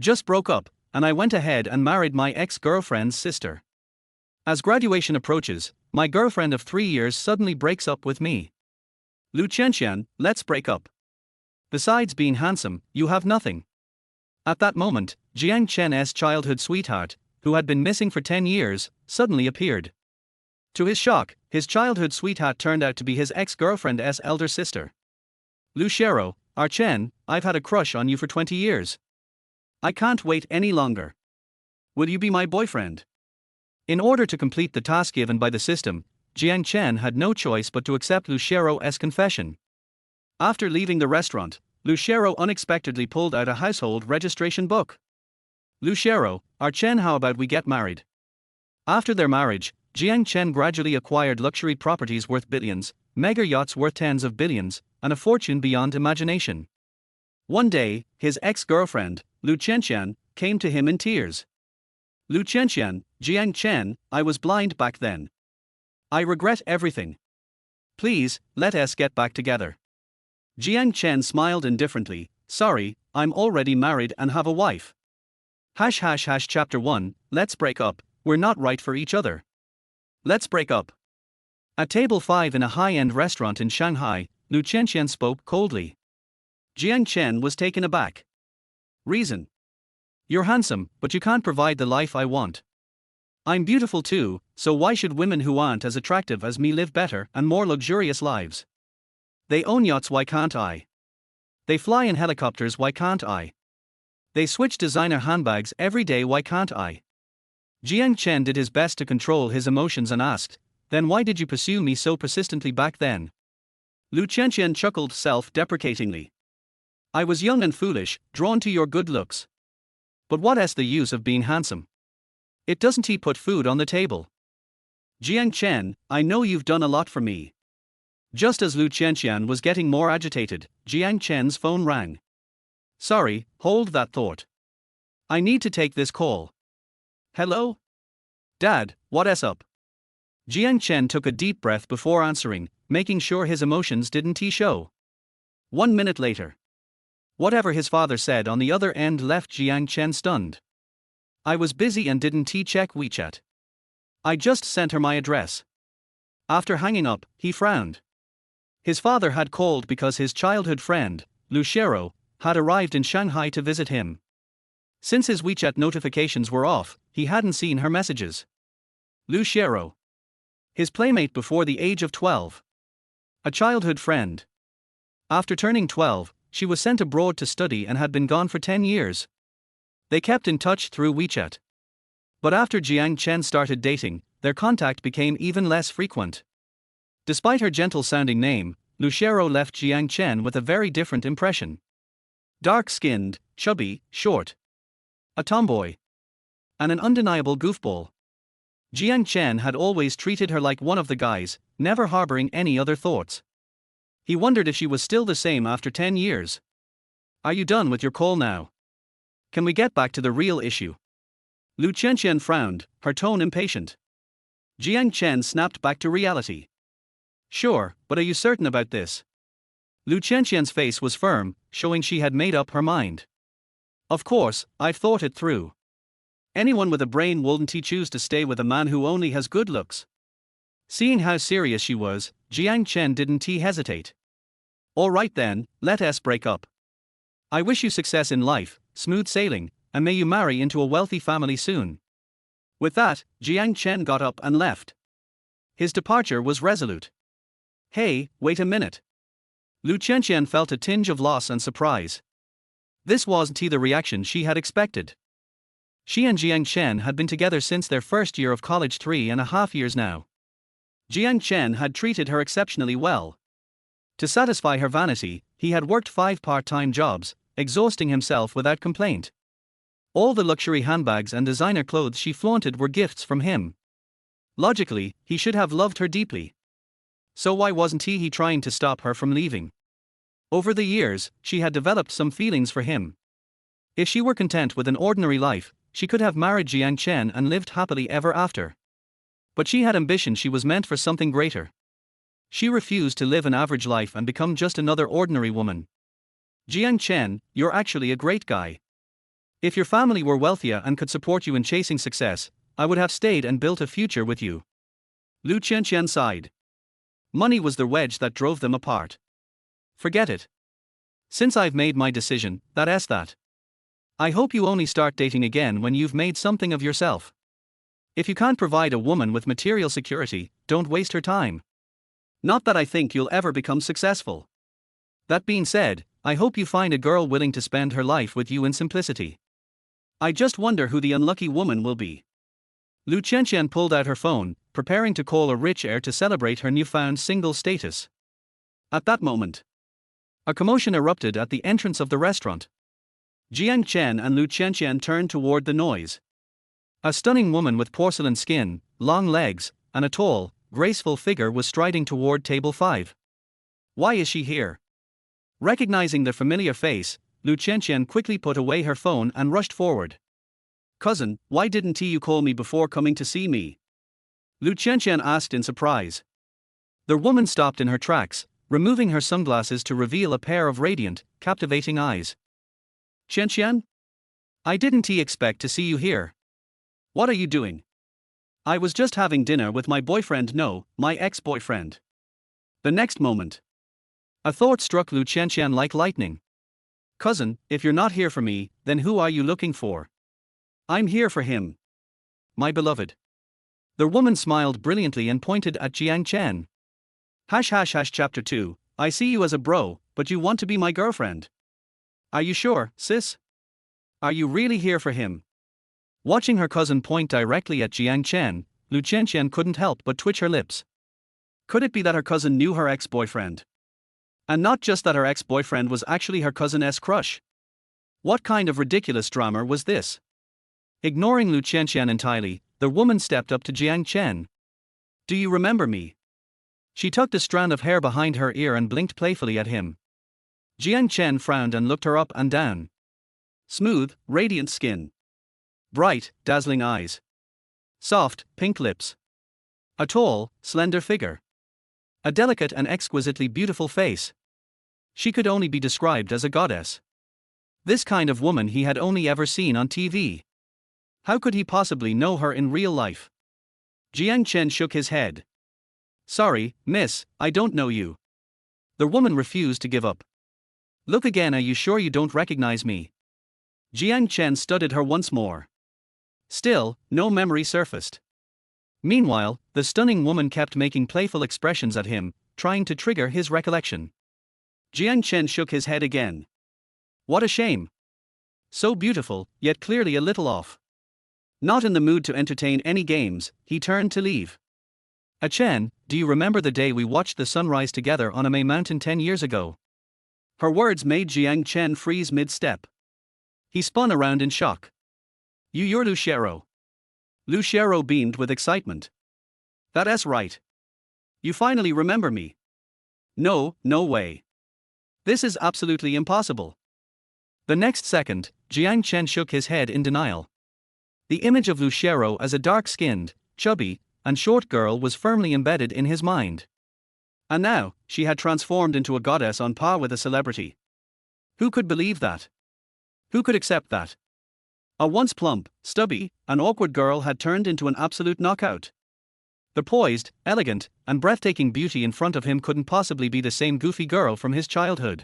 Just broke up, and I went ahead and married my ex-girlfriend's sister. As graduation approaches, my girlfriend of 3 years suddenly breaks up with me. Lu Qianqian, let's break up. Besides being handsome, you have nothing. At that moment, Jiang Chen's childhood sweetheart, who had been missing for 10 years, suddenly appeared. To his shock, his childhood sweetheart turned out to be his ex-girlfriend's elder sister. Lu Xiaorou, our Chen, I've had a crush on you for 20 years. I can't wait any longer. Will you be my boyfriend? In order to complete the task given by the system, Jiang Chen had no choice but to accept Lu Xiaorou's confession. After leaving the restaurant, Lu Xiaorou unexpectedly pulled out a household registration book. Lu Xiaorou, our Chen, how about we get married? After their marriage, Jiang Chen gradually acquired luxury properties worth billions, mega yachts worth tens of billions, and a fortune beyond imagination. One day, his ex-girlfriend, Lu Qianqian, came to him in tears. Lu Qianqian, Jiang Chen, I was blind back then. I regret everything. Please, let us get back together. Jiang Chen smiled indifferently. Sorry, I'm already married and have a wife. Chapter 1, let's break up, we're not right for each other. Let's break up. At table 5 in a high-end restaurant in Shanghai, Lu Qianqian spoke coldly. Jiang Chen was taken aback. Reason? You're handsome, but you can't provide the life I want. I'm beautiful too, so why should women who aren't as attractive as me live better and more luxurious lives? They own yachts, why can't I? They fly in helicopters, why can't I? They switch designer handbags every day, why can't I? Jiang Chen did his best to control his emotions and asked, then why did you pursue me so persistently back then? Lu Qianqian chuckled self-deprecatingly. I was young and foolish, drawn to your good looks. But what is the use of being handsome? It doesn't he put food on the table. Jiang Chen, I know you've done a lot for me. Just as Lu Qianqian was getting more agitated, Jiang Chen's phone rang. Sorry, hold that thought. I need to take this call. Hello? Dad, what's up? Jiang Chen took a deep breath before answering, making sure his emotions didn't show. 1 minute later. Whatever his father said on the other end left Jiang Chen stunned. I was busy and didn't check WeChat. I just sent her my address. After hanging up, he frowned. His father had called because his childhood friend, Lu Xiaorou, had arrived in Shanghai to visit him. Since his WeChat notifications were off, he hadn't seen her messages. Lu Xiaorou. His playmate before the age of 12. A childhood friend. After turning 12, she was sent abroad to study and had been gone for 10 years. They kept in touch through WeChat. But after Jiang Chen started dating, their contact became even less frequent. Despite her gentle-sounding name, Lu Xiaorou left Jiang Chen with a very different impression. Dark-skinned, chubby, short. A tomboy. And an undeniable goofball. Jiang Chen had always treated her like one of the guys, never harboring any other thoughts. He wondered if she was still the same after 10 years. Are you done with your call now? Can we get back to the real issue? Lu Qianqian frowned, her tone impatient. Jiang Chen snapped back to reality. Sure, but are you certain about this? Lu Qianqian's face was firm, showing she had made up her mind. Of course, I've thought it through. Anyone with a brain wouldn't choose to stay with a man who only has good looks. Seeing how serious she was, Jiang Chen didn't hesitate. All right then, let us break up. I wish you success in life, smooth sailing, and may you marry into a wealthy family soon. With that, Jiang Chen got up and left. His departure was resolute. Hey, wait a minute. Lu Qianqian felt a tinge of loss and surprise. This wasn't the reaction she had expected. She and Jiang Chen had been together since their first year of college, 3.5 years now. Jiang Chen had treated her exceptionally well. To satisfy her vanity, he had worked 5 part-time jobs, exhausting himself without complaint. All the luxury handbags and designer clothes she flaunted were gifts from him. Logically, he should have loved her deeply. So why wasn't he trying to stop her from leaving? Over the years, she had developed some feelings for him. If she were content with an ordinary life, she could have married Jiang Chen and lived happily ever after. But she had ambition, she was meant for something greater. She refused to live an average life and become just another ordinary woman. Jiang Chen, you're actually a great guy. If your family were wealthier and could support you in chasing success, I would have stayed and built a future with you. Lu Qianqian sighed. Money was the wedge that drove them apart. Forget it. Since I've made my decision, that's that. I hope you only start dating again when you've made something of yourself. If you can't provide a woman with material security, don't waste her time. Not that I think you'll ever become successful. That being said, I hope you find a girl willing to spend her life with you in simplicity. I just wonder who the unlucky woman will be. Lu Qianqian pulled out her phone, preparing to call a rich heir to celebrate her newfound single status. At that moment, a commotion erupted at the entrance of the restaurant. Jiang Chen and Lu Qianqian turned toward the noise. A stunning woman with porcelain skin, long legs, and a tall, graceful figure was striding toward table 5. Why is she here? Recognizing the familiar face, Lu Qianqian quickly put away her phone and rushed forward. Cousin, why didn't you call me before coming to see me? Lu Qianqian asked in surprise. The woman stopped in her tracks, removing her sunglasses to reveal a pair of radiant, captivating eyes. Qianqian? I didn't expect to see you here. What are you doing? I was just having dinner with my boyfriend, no, my ex-boyfriend. The next moment, a thought struck Lu Qianqian like lightning. Cousin, if you're not here for me, then who are you looking for? I'm here for him. My beloved. The woman smiled brilliantly and pointed at Jiang Chen. Chapter 2, I see you as a bro, but you want to be my girlfriend. Are you sure, sis? Are you really here for him? Watching her cousin point directly at Jiang Chen, Lu Qianqian couldn't help but twitch her lips. Could it be that her cousin knew her ex-boyfriend? And not just that her ex-boyfriend was actually her cousin's crush? What kind of ridiculous drama was this? Ignoring Lu Qianqian entirely, the woman stepped up to Jiang Chen. Do you remember me? She tucked a strand of hair behind her ear and blinked playfully at him. Jiang Chen frowned and looked her up and down. Smooth, radiant skin. Bright, dazzling eyes. Soft, pink lips. A tall, slender figure. A delicate and exquisitely beautiful face. She could only be described as a goddess. This kind of woman he had only ever seen on TV. How could he possibly know her in real life? Jiang Chen shook his head. Sorry, miss, I don't know you. The woman refused to give up. Look again, are you sure you don't recognize me? Jiang Chen studied her once more. Still, no memory surfaced. Meanwhile, the stunning woman kept making playful expressions at him, trying to trigger his recollection. Jiang Chen shook his head again. What a shame. So beautiful, yet clearly a little off. Not in the mood to entertain any games, he turned to leave. Chen, do you remember the day we watched the sunrise together on a May mountain 10 years ago? Her words made Jiang Chen freeze mid-step. He spun around in shock. You're Lu Xiaorou. Lu Xiaorou beamed with excitement. That's right. You finally remember me. No way. This is absolutely impossible. The next second, Jiang Chen shook his head in denial. The image of Lu Xiaorou as a dark-skinned, chubby, and short girl was firmly embedded in his mind. And now, she had transformed into a goddess on par with a celebrity. Who could believe that? Who could accept that? A once plump, stubby, and awkward girl had turned into an absolute knockout. The poised, elegant, and breathtaking beauty in front of him couldn't possibly be the same goofy girl from his childhood.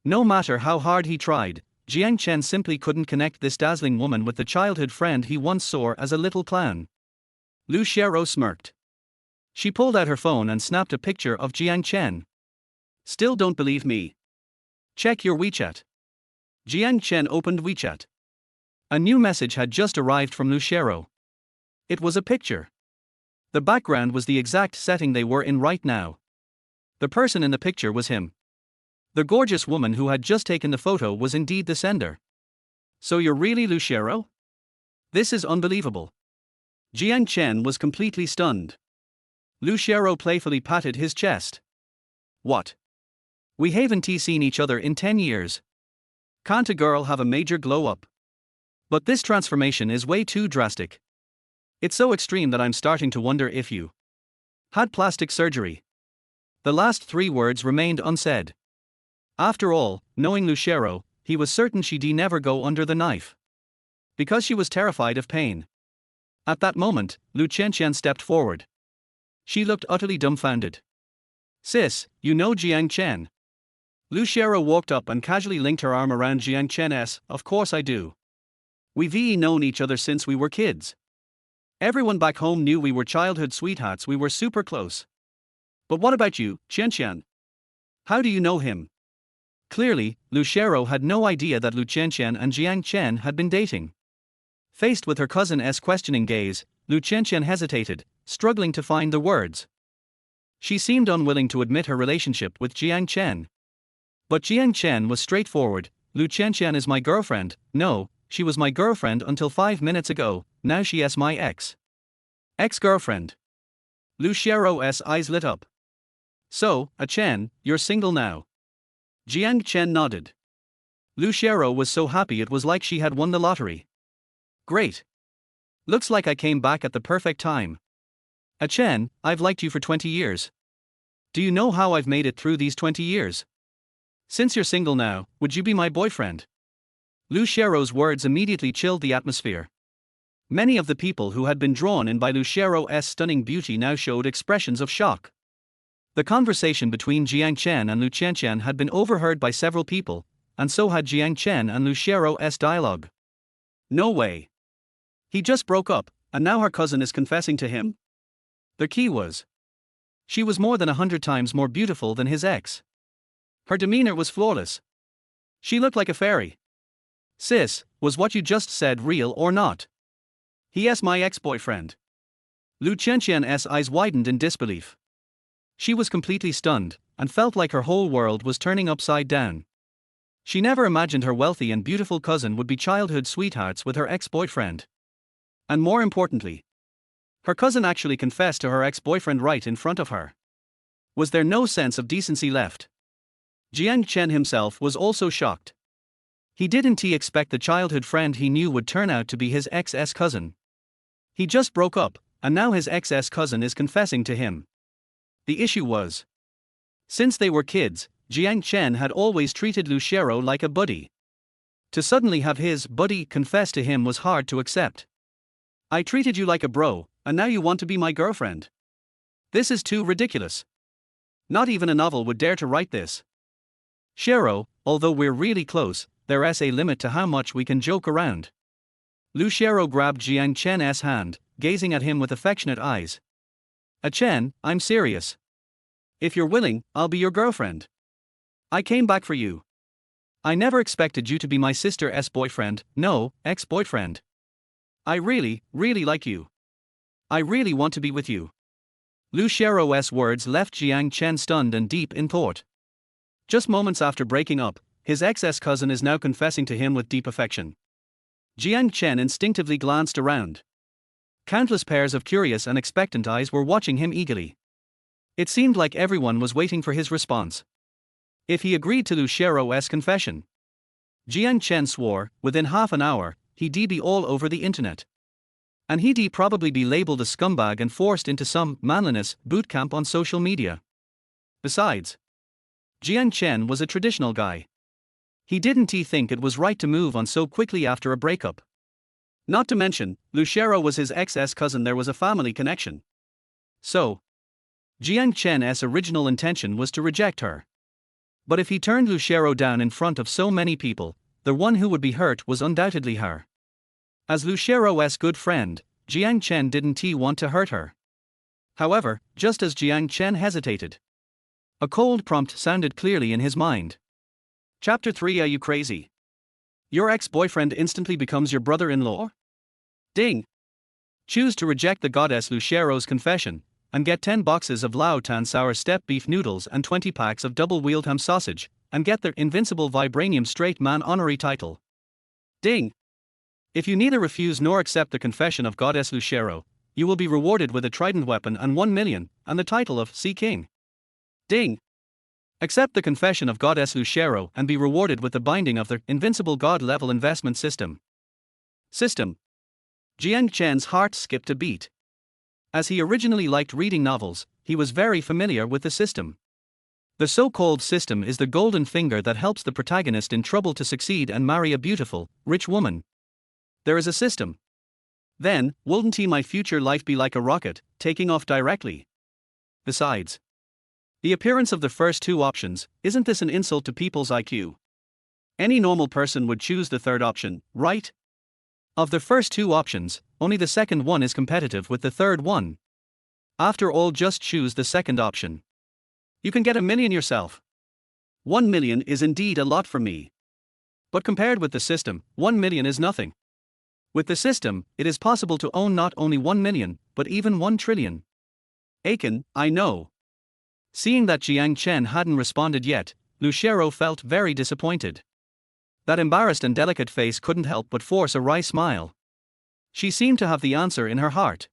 No matter how hard he tried, Jiang Chen simply couldn't connect this dazzling woman with the childhood friend he once saw as a little clown. Lu Xiaorou smirked. She pulled out her phone and snapped a picture of Jiang Chen. Still don't believe me? Check your WeChat. Jiang Chen opened WeChat. A new message had just arrived from Lu Xiaorou. It was a picture. The background was the exact setting they were in right now. The person in the picture was him. The gorgeous woman who had just taken the photo was indeed the sender. So you're really Lu Xiaorou? This is unbelievable. Jiang Chen was completely stunned. Lu Xiaorou playfully patted his chest. What? We haven't seen each other in 10 years. Can't a girl have a major glow-up? But this transformation is way too drastic. It's so extreme that I'm starting to wonder if you had plastic surgery. The last 3 words remained unsaid. After all, knowing Lu Xiaorou, he was certain she'd never go under the knife. Because she was terrified of pain. At that moment, Lu Qianqian stepped forward. She looked utterly dumbfounded. Sis, you know Jiang Chen? Lu Xiaorou walked up and casually linked her arm around Jiang Chen's. Of course I do. We've known each other since we were kids. Everyone back home knew we were childhood sweethearts, we were super close. But what about you, Qianqian? How do you know him? Clearly, Lu Xiaorou had no idea that Lu Qianqian and Jiang Chen had been dating. Faced with her cousin's questioning gaze, Lu Qianqian hesitated, struggling to find the words. She seemed unwilling to admit her relationship with Jiang Chen. But Jiang Chen was straightforward. Lu Qianqian is my girlfriend. No, she was my girlfriend until 5 minutes ago, now she is my ex-girlfriend. Lu Xiaorou's eyes lit up. So, Chen, you're single now. Jiang Chen nodded. Lu Xiaorou was so happy it was like she had won the lottery. Great. Looks like I came back at the perfect time. Chen, I've liked you for 20 years. Do you know how I've made it through these 20 years? Since you're single now, would you be my boyfriend? Lu Xiaorou's words immediately chilled the atmosphere. Many of the people who had been drawn in by Lu Xiaorou's stunning beauty now showed expressions of shock. The conversation between Jiang Chen and Lu Qianqian had been overheard by several people, and so had Jiang Chen and Lu Xiaorou's dialogue. No way. He just broke up, and now her cousin is confessing to him? The key was, she was more than 100 times more beautiful than his ex. Her demeanor was flawless. She looked like a fairy. Sis, was what you just said real or not? He is my ex-boyfriend. Lu Qianqian's eyes widened in disbelief. She was completely stunned, and felt like her whole world was turning upside down. She never imagined her wealthy and beautiful cousin would be childhood sweethearts with her ex-boyfriend. And more importantly, her cousin actually confessed to her ex-boyfriend right in front of her. Was there no sense of decency left? Jiang Chen himself was also shocked. He didn't expect the childhood friend he knew would turn out to be his ex-'s cousin. He just broke up, and now his ex-'s cousin is confessing to him. The issue was, since they were kids, Jiang Chen had always treated Lu Xiaorou like a buddy. To suddenly have his buddy confess to him was hard to accept. I treated you like a bro, and now you want to be my girlfriend? This is too ridiculous. Not even a novel would dare to write this. Xiaorou, although we're really close, there is a limit to how much we can joke around. Lu Xiaorou grabbed Jiang Chen's hand, gazing at him with affectionate eyes. Chen, I'm serious. If you're willing, I'll be your girlfriend. I came back for you. I never expected you to be my sister's boyfriend, no, ex-boyfriend. I really, really like you. I really want to be with you. Lu Xiaorou's words left Jiang Chen stunned and deep in thought. Just moments after breaking up, his ex-'s cousin is now confessing to him with deep affection. Jiang Chen instinctively glanced around. Countless pairs of curious and expectant eyes were watching him eagerly. It seemed like everyone was waiting for his response. If he agreed to Lu Xiaorou's confession, Jiang Chen swore, within half an hour, he'd be all over the internet. And he'd probably be labeled a scumbag and forced into some manliness boot camp on social media. Besides, Jiang Chen was a traditional guy. He didn't think it was right to move on so quickly after a breakup. Not to mention, Lu Xiaorou was his ex-'s cousin, there was a family connection. So, Jiang Chen's original intention was to reject her. But if he turned Lu Xiaorou down in front of so many people, the one who would be hurt was undoubtedly her. As Lu Xiaorou's good friend, Jiang Chen didn't want to hurt her. However, just as Jiang Chen hesitated, a cold prompt sounded clearly in his mind. Chapter 3. Are you crazy? Your ex-boyfriend instantly becomes your brother-in-law? Ding! Choose to reject the goddess Lu Xiaorou's confession, and get 10 boxes of Lao Tan sour step beef noodles and 20 packs of double-wheeled ham sausage, and get their invincible vibranium straight man honorary title. Ding! If you neither refuse nor accept the confession of goddess Lu Xiaorou, you will be rewarded with a trident weapon and 1 million, and the title of Sea King. Ding! Accept the confession of goddess Lu Xiaorou and be rewarded with the binding of their invincible god-level investment system. Jiang Chen's heart skipped a beat. As he originally liked reading novels, he was very familiar with the system. The so-called system is the golden finger that helps the protagonist in trouble to succeed and marry a beautiful, rich woman. There is a system. Then, wouldn't my future life be like a rocket, taking off directly? Besides, the appearance of the first two options, isn't this an insult to people's IQ? Any normal person would choose the third option, right? Of the first two options, only the second one is competitive with the third one. After all, just choose the second option. You can get 1 million yourself. 1 million is indeed a lot for me. But compared with the system, 1 million is nothing. With the system, it is possible to own not only 1 million, but even 1 trillion. Qianqian, I know. Seeing that Jiang Chen hadn't responded yet, Lu Xiaorou felt very disappointed. That embarrassed and delicate face couldn't help but force a wry smile. She seemed to have the answer in her heart.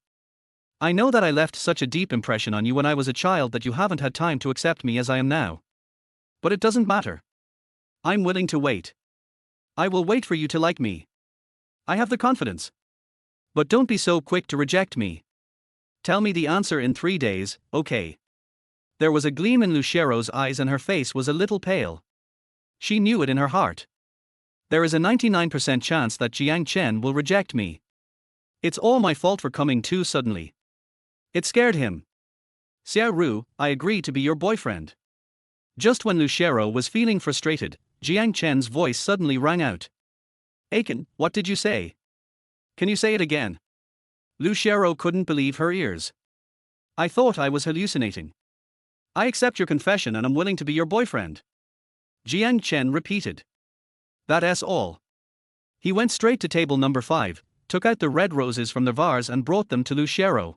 I know that I left such a deep impression on you when I was a child that you haven't had time to accept me as I am now. But it doesn't matter. I'm willing to wait. I will wait for you to like me. I have the confidence. But don't be so quick to reject me. Tell me the answer in 3 days, okay? There was a gleam in Lu Xiaorou's eyes and her face was a little pale. She knew it in her heart. There is a 99% chance that Jiang Chen will reject me. It's all my fault for coming too suddenly. It scared him. Xiaorou, I agree to be your boyfriend. Just when Lu Xiaorou was feeling frustrated, Jiang Chen's voice suddenly rang out. Qianqian, what did you say? Can you say it again? Lu Xiaorou couldn't believe her ears. I thought I was hallucinating. I accept your confession and I'm willing to be your boyfriend. Jiang Chen repeated. That's all. He went straight to table number 5, took out the red roses from the vase and brought them to Lu Xiaorou.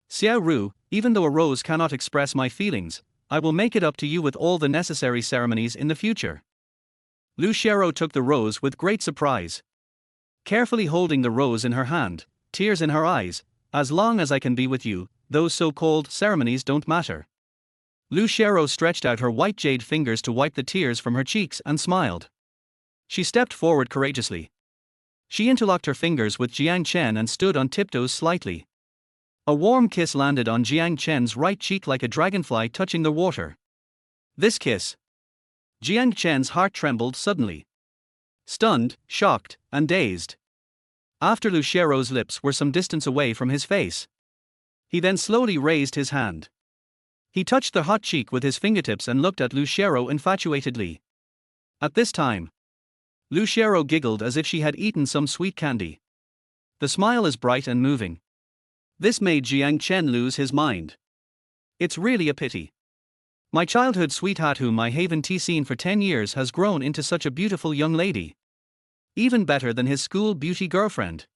Xiaorou, even though a rose cannot express my feelings, I will make it up to you with all the necessary ceremonies in the future. Lu Xiaorou took the rose with great surprise. Carefully holding the rose in her hand, tears in her eyes, as long as I can be with you, those so-called ceremonies don't matter. Lu Xiaorou stretched out her white jade fingers to wipe the tears from her cheeks and smiled. She stepped forward courageously. She interlocked her fingers with Jiang Chen and stood on tiptoes slightly. A warm kiss landed on Jiang Chen's right cheek like a dragonfly touching the water. This kiss. Jiang Chen's heart trembled suddenly. Stunned, shocked, and dazed. After Lu Xiaorou's lips were some distance away from his face. He then slowly raised his hand. He touched the hot cheek with his fingertips and looked at Lu Xiaorou infatuatedly. At this time, Lu Xiaorou giggled as if she had eaten some sweet candy. The smile is bright and moving. This made Jiang Chen lose his mind. It's really a pity. My childhood sweetheart whom I haven't seen for 10 years has grown into such a beautiful young lady. Even better than his school beauty girlfriend.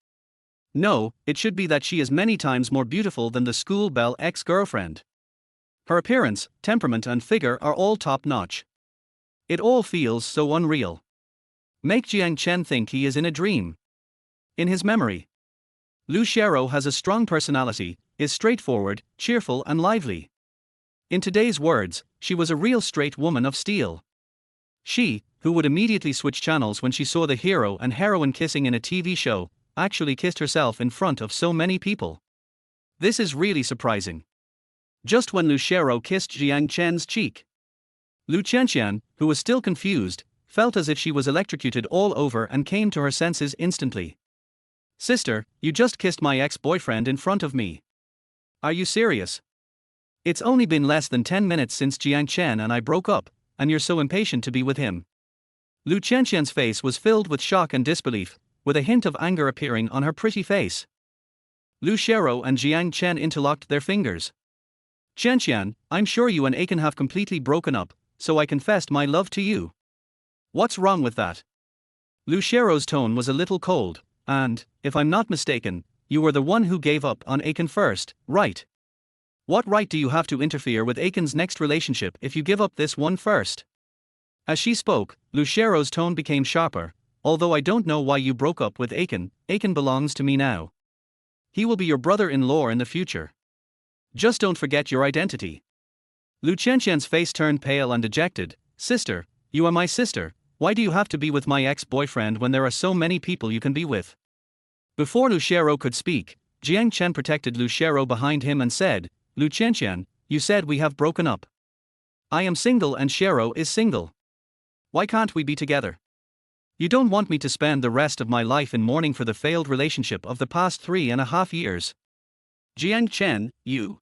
No, it should be that she is many times more beautiful than the school belle ex-girlfriend. Her appearance, temperament and figure are all top-notch. It all feels so unreal. Make Jiang Chen think he is in a dream. In his memory, Lu Xiaorou has a strong personality, is straightforward, cheerful and lively. In today's words, she was a real straight woman of steel. She, who would immediately switch channels when she saw the hero and heroine kissing in a TV show, actually kissed herself in front of so many people. This is really surprising. Just when Lu Xiaorou kissed Jiang Chen's cheek, Lu Qianqian, who was still confused, felt as if she was electrocuted all over and came to her senses instantly. Sister, you just kissed my ex-boyfriend in front of me. Are you serious? It's only been less than 10 minutes since Jiang Chen and I broke up, and you're so impatient to be with him. Lu Qianqian's face was filled with shock and disbelief, with a hint of anger appearing on her pretty face. Lu Xiaorou and Jiang Chen interlocked their fingers. Qianqian, I'm sure you and Qianqian have completely broken up, so I confessed my love to you. What's wrong with that? Lu Xiaorou's tone was a little cold, and, if I'm not mistaken, you were the one who gave up on Qianqian first, right? What right do you have to interfere with Qianqian's next relationship if you give up this one first? As she spoke, Lu Xiaorou's tone became sharper. Although I don't know why you broke up with Qianqian, Qianqian belongs to me now. He will be your brother-in-law in the future. Just don't forget your identity. Lu Qianqian's face turned pale and dejected. Sister, you are my sister, why do you have to be with my ex-boyfriend when there are so many people you can be with? Before Lu Xiaorou could speak, Jiang Chen protected Lu Xiaorou behind him and said, Lu Qianqian, you said we have broken up. I am single and Xiaorou is single. Why can't we be together? You don't want me to spend the rest of my life in mourning for the failed relationship of the past 3.5 years. Jiang Chen, you.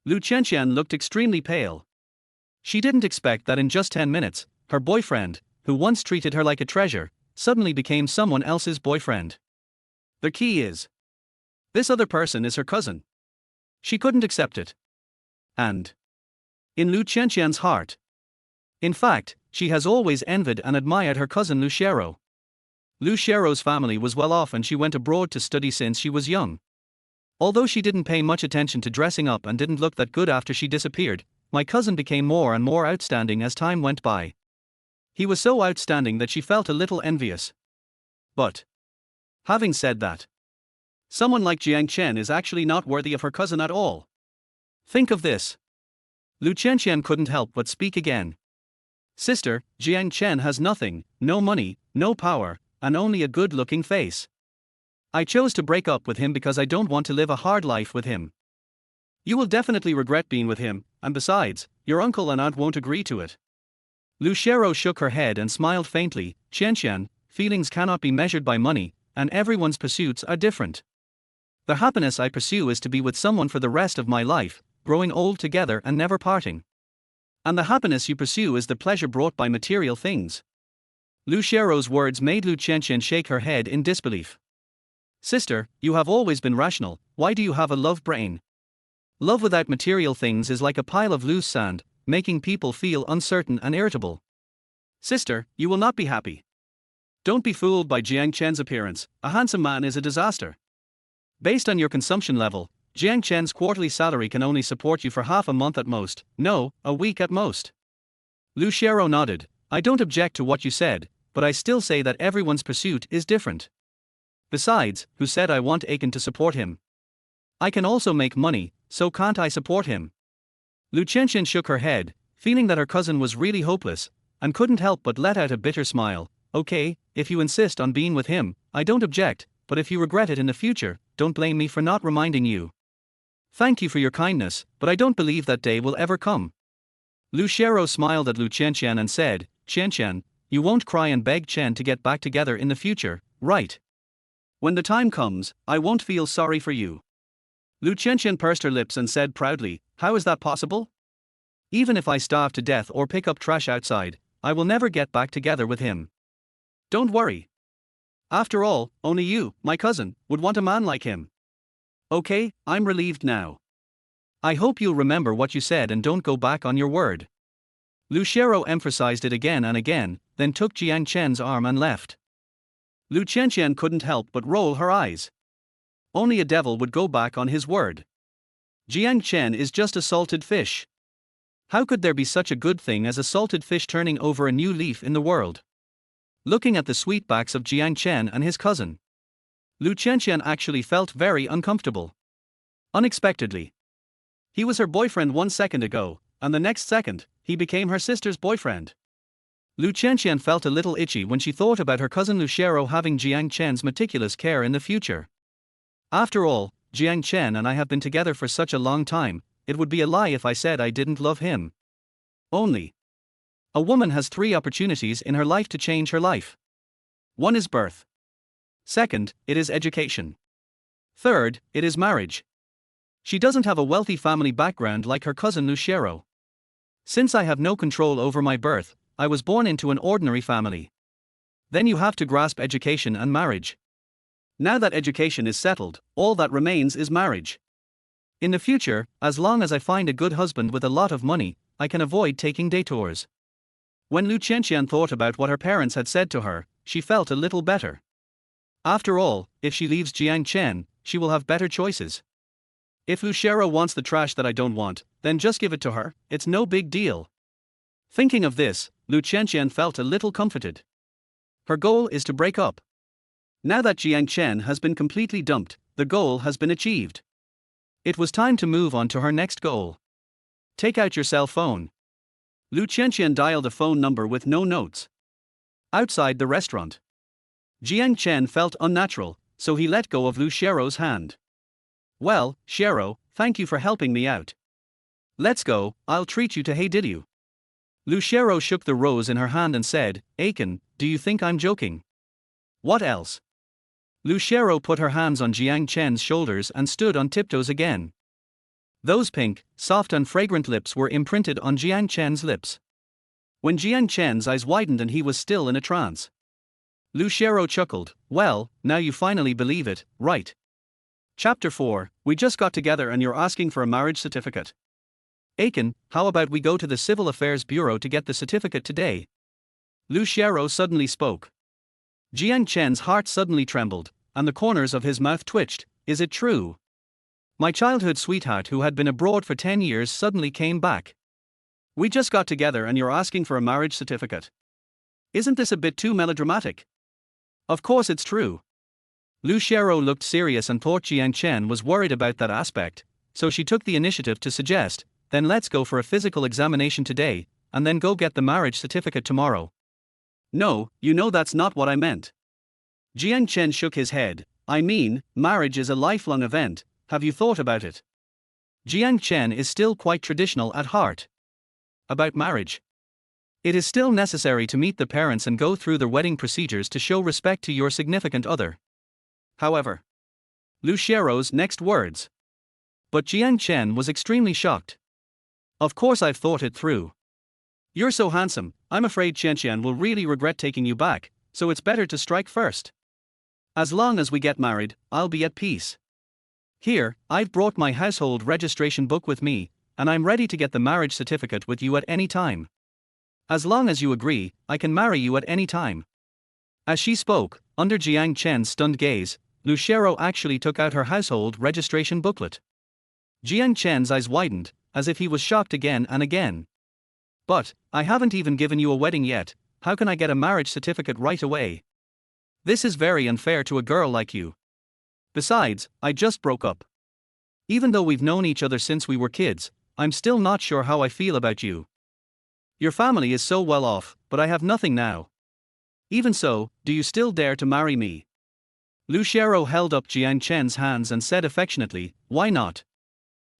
Lu Qianqian looked extremely pale. She didn't expect that in just 10 minutes, her boyfriend, who once treated her like a treasure, suddenly became someone else's boyfriend. The key is, this other person is her cousin. She couldn't accept it. And in Lu Qianqian's heart. In fact, she has always envied and admired her cousin Lu Xiaorou. Lu Xiaorou's family was well off and she went abroad to study since she was young. Although she didn't pay much attention to dressing up and didn't look that good after she disappeared, my cousin became more and more outstanding as time went by. He was so outstanding that she felt a little envious. But having said that, someone like Jiang Chen is actually not worthy of her cousin at all. Think of this. Lu Qianqian couldn't help but speak again. Sister, Jiang Chen has nothing, no money, no power, and only a good-looking face. I chose to break up with him because I don't want to live a hard life with him. You will definitely regret being with him, and besides, your uncle and aunt won't agree to it. Lu Xiaorou shook her head and smiled faintly. Qianqian, feelings cannot be measured by money, and everyone's pursuits are different. The happiness I pursue is to be with someone for the rest of my life, growing old together and never parting. And the happiness you pursue is the pleasure brought by material things. Lu Xiaorou's words made Lu Qianqian shake her head in disbelief. Sister, you have always been rational, why do you have a love brain? Love without material things is like a pile of loose sand, making people feel uncertain and irritable. Sister, you will not be happy. Don't be fooled by Jiang Chen's appearance, a handsome man is a disaster. Based on your consumption level, Jiang Chen's quarterly salary can only support you for half a month at most, no, a week at most. Lu Xiaorou nodded. I don't object to what you said, but I still say that everyone's pursuit is different. Besides, who said I want Aiken to support him? I can also make money, so can't I support him? Lu Qianqian shook her head, feeling that her cousin was really hopeless, and couldn't help but let out a bitter smile. Okay, if you insist on being with him, I don't object, but if you regret it in the future, don't blame me for not reminding you. Thank you for your kindness, but I don't believe that day will ever come. Lu Xiaorou smiled at Lu Qianqian and said, Qianqian, you won't cry and beg Chen to get back together in the future, right? When the time comes, I won't feel sorry for you. Lu Qianqian pursed her lips and said proudly, how is that possible? Even if I starve to death or pick up trash outside, I will never get back together with him. Don't worry. After all, only you, my cousin, would want a man like him. Okay, I'm relieved now. I hope you'll remember what you said and don't go back on your word. Lu Xiaorou emphasized it again and again, then took Jiang Chen's arm and left. Lu Qianqian couldn't help but roll her eyes. Only a devil would go back on his word. Jiang Chen is just a salted fish. How could there be such a good thing as a salted fish turning over a new leaf in the world? Looking at the sweet backs of Jiang Chen and his cousin, Lu Qianqian actually felt very uncomfortable. Unexpectedly. He was her boyfriend 1 second ago, and the next second, he became her sister's boyfriend. Lu Qianqian felt a little itchy when she thought about her cousin Lu Xiaorou having Jiang Chen's meticulous care in the future. After all, Jiang Chen and I have been together for such a long time, it would be a lie if I said I didn't love him. Only. A woman has 3 opportunities in her life to change her life. 1 is birth. Second, it is education. Third, it is marriage. She doesn't have a wealthy family background like her cousin Lu Xiaorou. Since I have no control over my birth, I was born into an ordinary family. Then you have to grasp education and marriage. Now that education is settled, all that remains is marriage. In the future, as long as I find a good husband with a lot of money, I can avoid taking detours. When Lu Qianqian thought about what her parents had said to her, she felt a little better. After all, if she leaves Jiang Chen, she will have better choices. If Lu Xiaorou wants the trash that I don't want, then just give it to her, it's no big deal. Thinking of this, Lu Qianqian felt a little comforted. Her goal is to break up. Now that Jiang Chen has been completely dumped, the goal has been achieved. It was time to move on to her next goal. Take out your cell phone. Lu Qianqian dialed a phone number with no notes. Outside the restaurant, Jiang Chen felt unnatural, so he let go of Lu Xiaorou's hand. Well, Xiaorou, thank you for helping me out. Let's go, I'll treat you to hey did you. Lu Xiaorou shook the rose in her hand and said, Aiken, do you think I'm joking? What else? Lu Xiaorou put her hands on Jiang Chen's shoulders and stood on tiptoes again. Those pink, soft and fragrant lips were imprinted on Jiang Chen's lips. When Jiang Chen's eyes widened and he was still in a trance, Lu Xiaorou chuckled, well, now you finally believe it, right? Chapter 4, we just got together and you're asking for a marriage certificate. Qianqian, how about we go to the Civil Affairs Bureau to get the certificate today? Lu Xiaorou suddenly spoke. Jiang Chen's heart suddenly trembled, and the corners of his mouth twitched. Is it true? My childhood sweetheart who had been abroad for 10 years suddenly came back. We just got together and you're asking for a marriage certificate. Isn't this a bit too melodramatic? Of course it's true. Lu Xiaorou looked serious and thought Jiang Chen was worried about that aspect, so she took the initiative to suggest, then let's go for a physical examination today, and then go get the marriage certificate tomorrow. No, you know that's not what I meant. Jiang Chen shook his head. I mean, marriage is a lifelong event, have you thought about it? Jiang Chen is still quite traditional at heart. About marriage. It is still necessary to meet the parents and go through the wedding procedures to show respect to your significant other. However, Lu Xiaorou's next words. But Jiang Chen was extremely shocked. Of course I've thought it through. You're so handsome, I'm afraid Qianqian will really regret taking you back, so it's better to strike first. As long as we get married, I'll be at peace. Here, I've brought my household registration book with me, and I'm ready to get the marriage certificate with you at any time. As long as you agree, I can marry you at any time. As she spoke, under Jiang Chen's stunned gaze, Lu Xiaorou actually took out her household registration booklet. Jiang Chen's eyes widened, as if he was shocked again and again. But, I haven't even given you a wedding yet, how can I get a marriage certificate right away? This is very unfair to a girl like you. Besides, I just broke up. Even though we've known each other since we were kids, I'm still not sure how I feel about you. Your family is so well off, but I have nothing now. Even so, do you still dare to marry me? Lu Xiaorou held up Jiang Chen's hands and said affectionately, why not?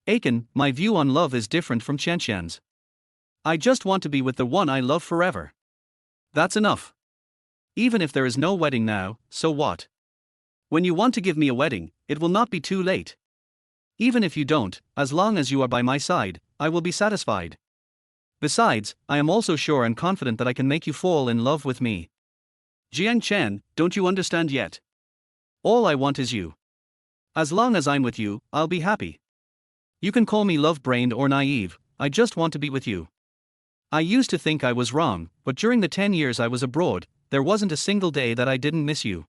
Qianqian, my view on love is different from Qianqian's. I just want to be with the one I love forever. That's enough. Even if there is no wedding now, so what? When you want to give me a wedding, it will not be too late. Even if you don't, as long as you are by my side, I will be satisfied. Besides, I am also sure and confident that I can make you fall in love with me. Jiang Chen, don't you understand yet? All I want is you. As long as I'm with you, I'll be happy. You can call me love-brained or naive, I just want to be with you. I used to think I was wrong, but during the 10 years I was abroad, there wasn't a single day that I didn't miss you.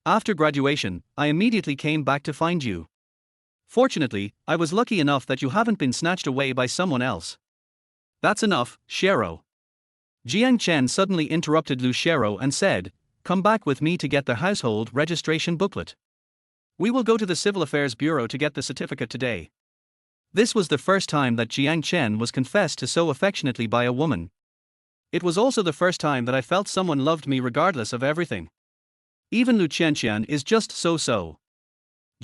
After graduation, I immediately came back to find you. Fortunately, I was lucky enough that you haven't been snatched away by someone else. That's enough, Xiaorou. Jiang Chen suddenly interrupted Lu Xiaorou and said, come back with me to get the household registration booklet. We will go to the Civil Affairs Bureau to get the certificate today. This was the first time that Jiang Chen was confessed to so affectionately by a woman. It was also the first time that I felt someone loved me regardless of everything. Even Lu Qianqian is just so.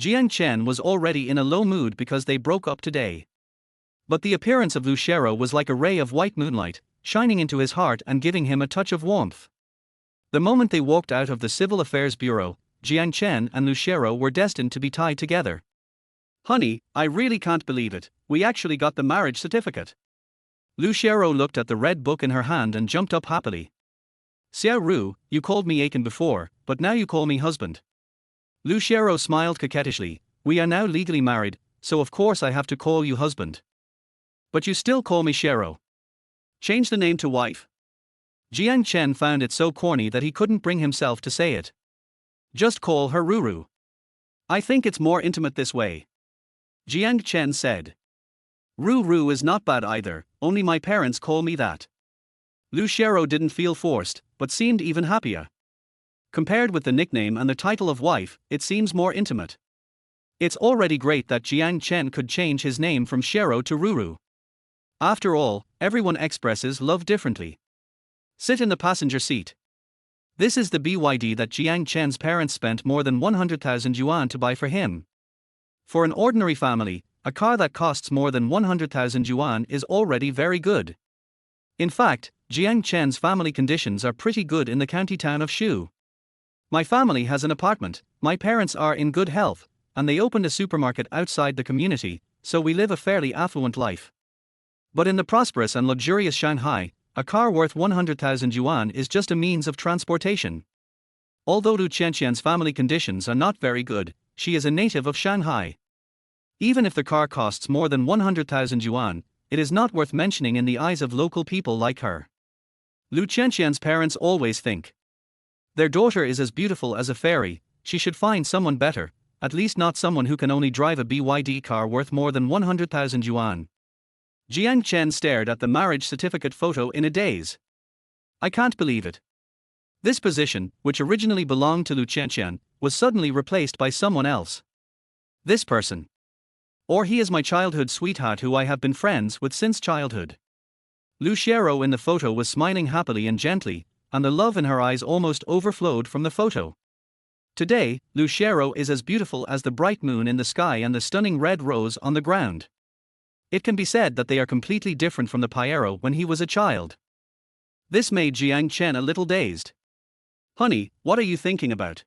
Jiang Chen was already in a low mood because they broke up today. But the appearance of Lu Xiaorou was like a ray of white moonlight, shining into his heart and giving him a touch of warmth. The moment they walked out of the Civil Affairs Bureau, Jiang Chen and Lu Xiaorou were destined to be tied together. Honey, I really can't believe it, we actually got the marriage certificate. Lu Xiaorou looked at the red book in her hand and jumped up happily. Xiaorou, you called me Qianqian before, but now you call me husband. Lu Xiaorou smiled coquettishly, we are now legally married, so of course I have to call you husband. But you still call me Xiaorou. Change the name to wife. Jiang Chen found it so corny that he couldn't bring himself to say it. Just call her Ruru. I think it's more intimate this way. Jiang Chen said. Ruru is not bad either, only my parents call me that. Lu Xiaorou didn't feel forced, but seemed even happier. Compared with the nickname and the title of wife, it seems more intimate. It's already great that Jiang Chen could change his name from Xiaorou to Ruru. After all, everyone expresses love differently. Sit in the passenger seat. This is the BYD that Jiang Chen's parents spent more than 100,000 yuan to buy for him. For an ordinary family, a car that costs more than 100,000 yuan is already very good. In fact, Jiang Chen's family conditions are pretty good in the county town of Shu. My family has an apartment, my parents are in good health, and they opened a supermarket outside the community, so we live a fairly affluent life. But in the prosperous and luxurious Shanghai, a car worth 100,000 yuan is just a means of transportation. Although Lu Qianqian's family conditions are not very good, she is a native of Shanghai. Even if the car costs more than 100,000 yuan, it is not worth mentioning in the eyes of local people like her. Lu Qianqian's parents always think their daughter is as beautiful as a fairy, she should find someone better, at least not someone who can only drive a BYD car worth more than 100,000 yuan. Jiang Chen stared at the marriage certificate photo in a daze. I can't believe it. This position, which originally belonged to Lu Qianqian, was suddenly replaced by someone else. This person. Or he is my childhood sweetheart who I have been friends with since childhood. Lu Xiaorou in the photo was smiling happily and gently, and the love in her eyes almost overflowed from the photo. Today, Lu Xiaorou is as beautiful as the bright moon in the sky and the stunning red rose on the ground. It can be said that they are completely different from the Piero when he was a child. This made Jiang Chen a little dazed. Honey, what are you thinking about?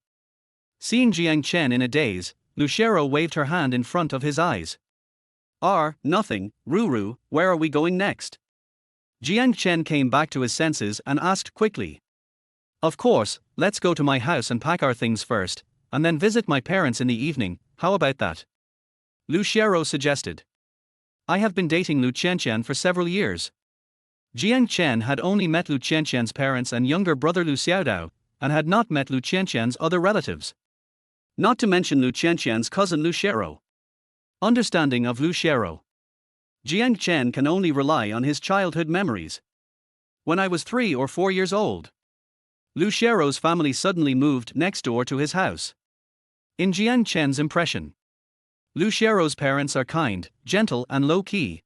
Seeing Jiang Chen in a daze, Lu Xiaorou waved her hand in front of his eyes. Nothing, Ruru, where are we going next? Jiang Chen came back to his senses and asked quickly. Of course, let's go to my house and pack our things first, and then visit my parents in the evening, how about that? Lu Xiaorou suggested. I have been dating Lu Qianqian for several years. Jiang Chen had only met Lu Qianqian's parents and younger brother Lu Xiaorou, and had not met Lu Qianqian's other relatives. Not to mention Lu Qianqian's cousin Lu Xiaorou. Understanding of Lu Xiaorou. Jiang Chen can only rely on his childhood memories. When I was 3 or 4 years old, Lu Xiaorou's family suddenly moved next door to his house. In Jiang Chen's impression, Lu Xiaorou's parents are kind, gentle and low-key.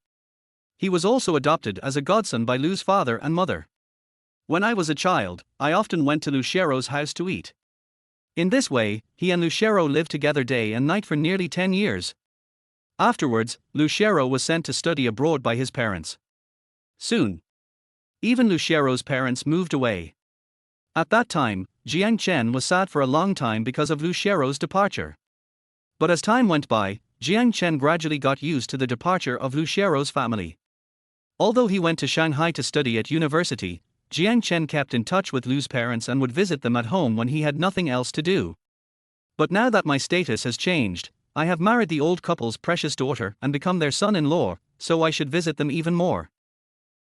He was also adopted as a godson by Lu's father and mother. When I was a child, I often went to Lu Xiaorou's house to eat. In this way, he and Lu Xiaorou lived together day and night for nearly 10 years. Afterwards, Lu Xiaorou was sent to study abroad by his parents. Soon, even Lu Xiaorou's parents moved away. At that time, Jiang Chen was sad for a long time because of Lu Xiaorou's departure. But as time went by, Jiang Chen gradually got used to the departure of Lu Xiaorou's family. Although he went to Shanghai to study at university, Jiang Chen kept in touch with Lu's parents and would visit them at home when he had nothing else to do. But now that my status has changed, I have married the old couple's precious daughter and become their son-in-law, so I should visit them even more.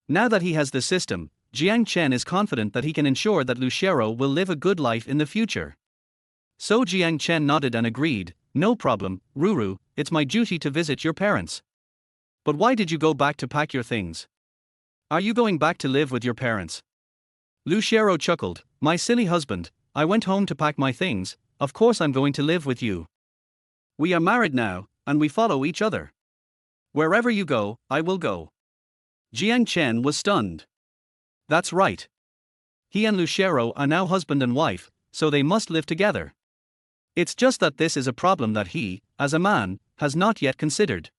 Now that he has the system, Jiang Chen is confident that he can ensure that Lu Xiaorou will live a good life in the future. So Jiang Chen nodded and agreed, no problem, Ruru, it's my duty to visit your parents. But why did you go back to pack your things? Are you going back to live with your parents? Lu Xiaorou chuckled, my silly husband, I went home to pack my things, of course I'm going to live with you. We are married now, and we follow each other. Wherever you go, I will go. Jiang Chen was stunned. That's right. He and Lu Xiaorou are now husband and wife, so they must live together. It's just that this is a problem that he, as a man, has not yet considered.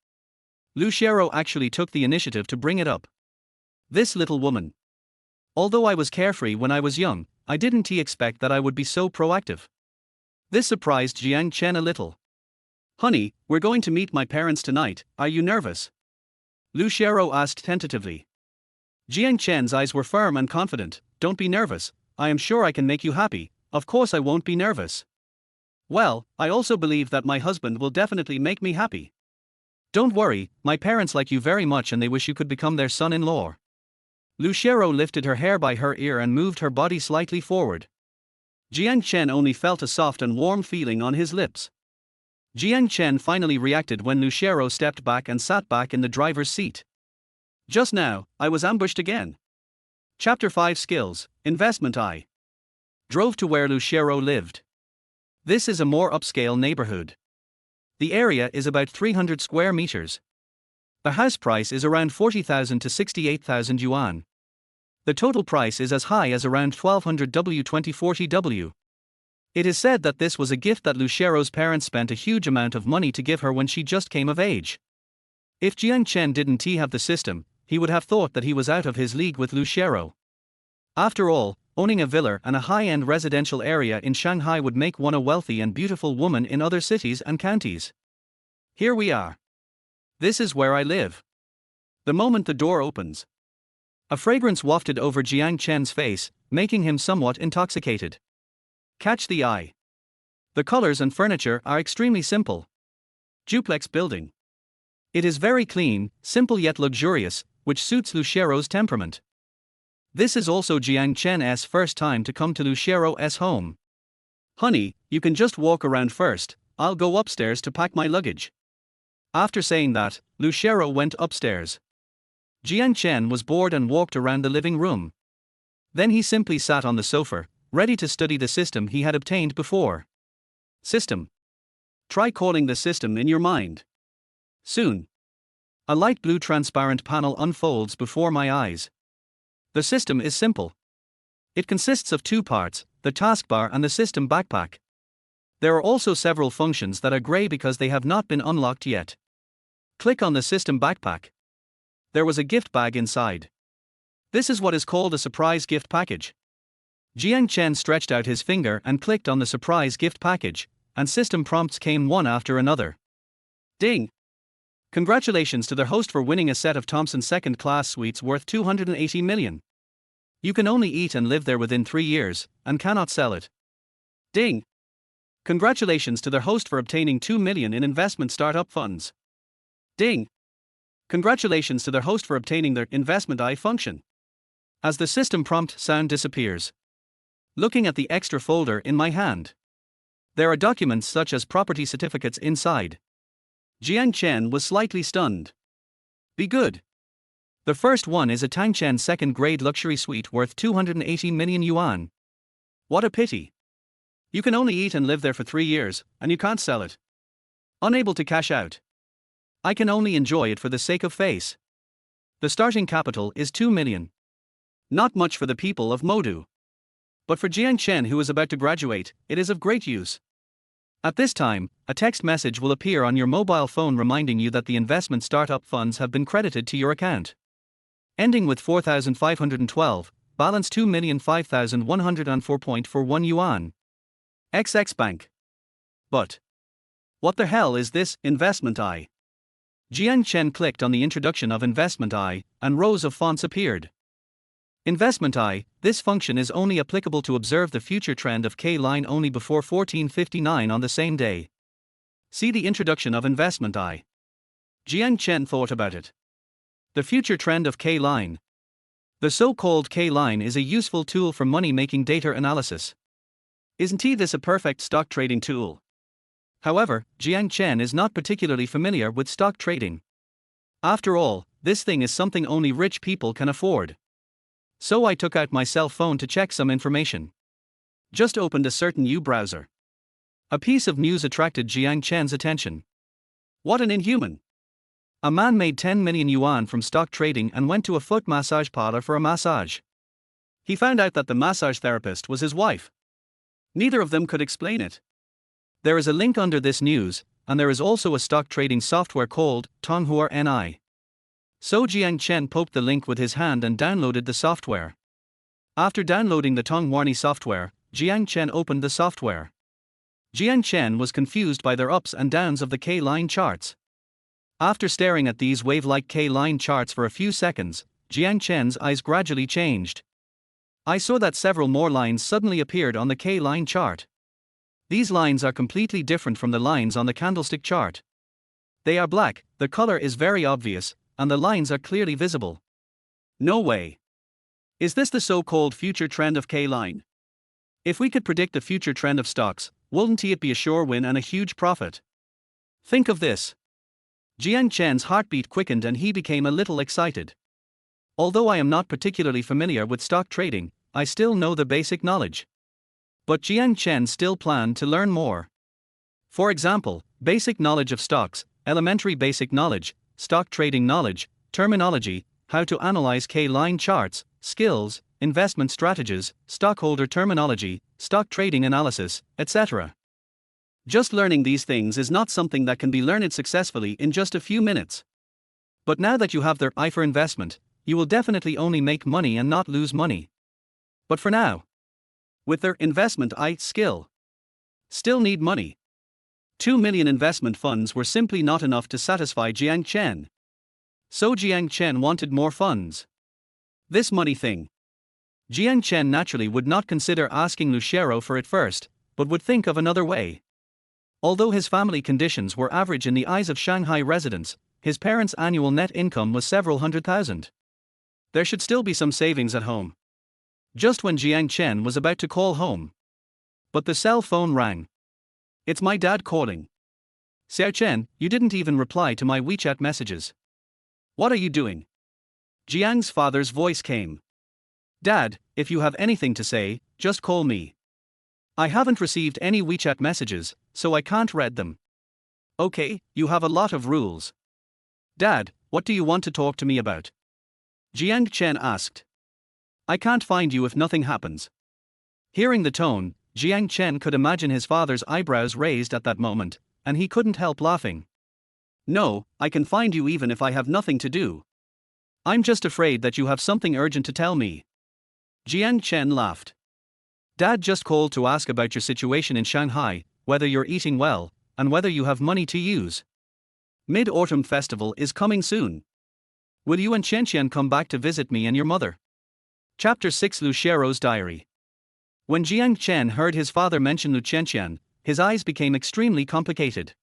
Lu Xiaorou actually took the initiative to bring it up. This little woman. Although I was carefree when I was young, I didn't expect that I would be so proactive. This surprised Jiang Chen a little. Honey, we're going to meet my parents tonight, are you nervous? Lu Xiaorou asked tentatively. Jiang Chen's eyes were firm and confident, don't be nervous, I am sure I can make you happy, of course I won't be nervous. Well, I also believe that my husband will definitely make me happy. Don't worry, my parents like you very much and they wish you could become their son-in-law. Lu Xiaorou lifted her hair by her ear and moved her body slightly forward. Jiang Chen only felt a soft and warm feeling on his lips. Jiang Chen finally reacted when Lu Xiaorou stepped back and sat back in the driver's seat. Just now, I was ambushed again. Chapter 5 Skills, Investment. I drove to where Lu Xiaorou lived. This is a more upscale neighborhood. The area is about 300 square meters. The house price is around 40,000 to 68,000 yuan. The total price is as high as around 1200 W 2040 W. It is said that this was a gift that Lu Xiaorou's parents spent a huge amount of money to give her when she just came of age. If Jiang Chen didn't have the system, he would have thought that he was out of his league with Lu Xiaorou. After all, owning a villa and a high-end residential area in Shanghai would make one a wealthy and beautiful woman in other cities and counties. Here we are. This is where I live. The moment the door opens, a fragrance wafted over Jiang Chen's face, making him somewhat intoxicated. Catch the eye. The colors and furniture are extremely simple. Duplex building. It is very clean, simple yet luxurious, which suits Lu Xiaorou's temperament. This is also Jiang Chen's first time to come to Lu Xiaorou's home. Honey, you can just walk around first, I'll go upstairs to pack my luggage. After saying that, Lu Xiaorou went upstairs. Jiang Chen was bored and walked around the living room. Then he simply sat on the sofa, ready to study the system he had obtained before. System. Try calling the system in your mind. Soon. A light blue transparent panel unfolds before my eyes. The system is simple. It consists of two parts, the taskbar and the system backpack. There are also several functions that are gray because they have not been unlocked yet. Click on the system backpack. There was a gift bag inside. This is what is called a surprise gift package. Jiang Chen stretched out his finger and clicked on the surprise gift package, and system prompts came one after another. Ding! Congratulations to the host for winning a set of Thompson second-class suites worth 280 million. You can only eat and live there within 3 years, and cannot sell it. Ding! Congratulations to the host for obtaining 2 million in investment startup funds. Ding! Congratulations to the host for obtaining their investment eye function. As the system prompt sound disappears. Looking at the extra folder in my hand. There are documents such as property certificates inside. Jiang Chen was slightly stunned. Be good. The first one is a Qianqian second-grade luxury suite worth 280 million yuan. What a pity. You can only eat and live there for 3 years, and you can't sell it. Unable to cash out. I can only enjoy it for the sake of face. The starting capital is 2 million. Not much for the people of Modu. But for Jiang Chen, who is about to graduate, it is of great use. At this time, a text message will appear on your mobile phone reminding you that the investment startup funds have been credited to your account. Ending with 4,512, balance 2,005,104.41 yuan. XX Bank. But what the hell is this investment eye? Jiang Chen clicked on the introduction of investment eye, and rows of fonts appeared. Investment eye, this function is only applicable to observe the future trend of K-line only before 1459 on the same day. See the introduction of investment eye. Jiang Chen thought about it. The future trend of K-line. The so-called K-line is a useful tool for money-making data analysis. Isn't this a perfect stock trading tool? However, Jiang Chen is not particularly familiar with stock trading. After all, this thing is something only rich people can afford. So I took out my cell phone to check some information. Just opened a certain new browser. A piece of news attracted Jiang Chen's attention. What an inhuman! A man made 10 million yuan from stock trading and went to a foot massage parlor for a massage. He found out that the massage therapist was his wife. Neither of them could explain it. There is a link under this news, and there is also a stock trading software called Tonghua Ni. So Jiang Chen poked the link with his hand and downloaded the software. After downloading the Tonghua Ni software, Jiang Chen opened the software. Jiang Chen was confused by their ups and downs of the K-line charts. After staring at these wave-like K-line charts for a few seconds, Jiang Chen's eyes gradually changed. I saw that several more lines suddenly appeared on the K-line chart. These lines are completely different from the lines on the candlestick chart. They are black, the color is very obvious, and the lines are clearly visible. No way. Is this the so-called future trend of K-line? If we could predict the future trend of stocks, wouldn't it be a sure win and a huge profit? Think of this. Jiang Chen's heartbeat quickened and he became a little excited. Although I am not particularly familiar with stock trading, I still know the basic knowledge. But Jiang Chen still planned to learn more. For example, basic knowledge of stocks, elementary basic knowledge, stock trading knowledge, terminology, how to analyze K-line charts, skills, investment strategies, stockholder terminology, stock trading analysis, etc. Just learning these things is not something that can be learned successfully in just a few minutes. But now that you have their eye for investment, you will definitely only make money and not lose money. But for now, with their investment skill, still need money. 2 million investment funds were simply not enough to satisfy Jiang Chen. So Jiang Chen wanted more funds. This money thing. Jiang Chen naturally would not consider asking Lu Xiaorou for it first, but would think of another way. Although his family conditions were average in the eyes of Shanghai residents, his parents' annual net income was several hundred thousand. There should still be some savings at home. Just when Jiang Chen was about to call home, but the cell phone rang. It's my dad calling. Xiao Chen, you didn't even reply to my WeChat messages. What are you doing? Jiang's father's voice came. Dad, if you have anything to say, just call me. I haven't received any WeChat messages, so I can't read them. Okay, you have a lot of rules. Dad, what do you want to talk to me about? Jiang Chen asked. I can't find you if nothing happens. Hearing the tone, Jiang Chen could imagine his father's eyebrows raised at that moment, and he couldn't help laughing. No, I can find you even if I have nothing to do. I'm just afraid that you have something urgent to tell me. Jiang Chen laughed. Dad just called to ask about your situation in Shanghai, whether you're eating well, and whether you have money to use. Mid-Autumn Festival is coming soon. Will you and Qianqian come back to visit me and your mother? Chapter 6 Lu Xiaorou's Diary. When Jiang Chen heard his father mention Lu Qianqian, his eyes became extremely complicated.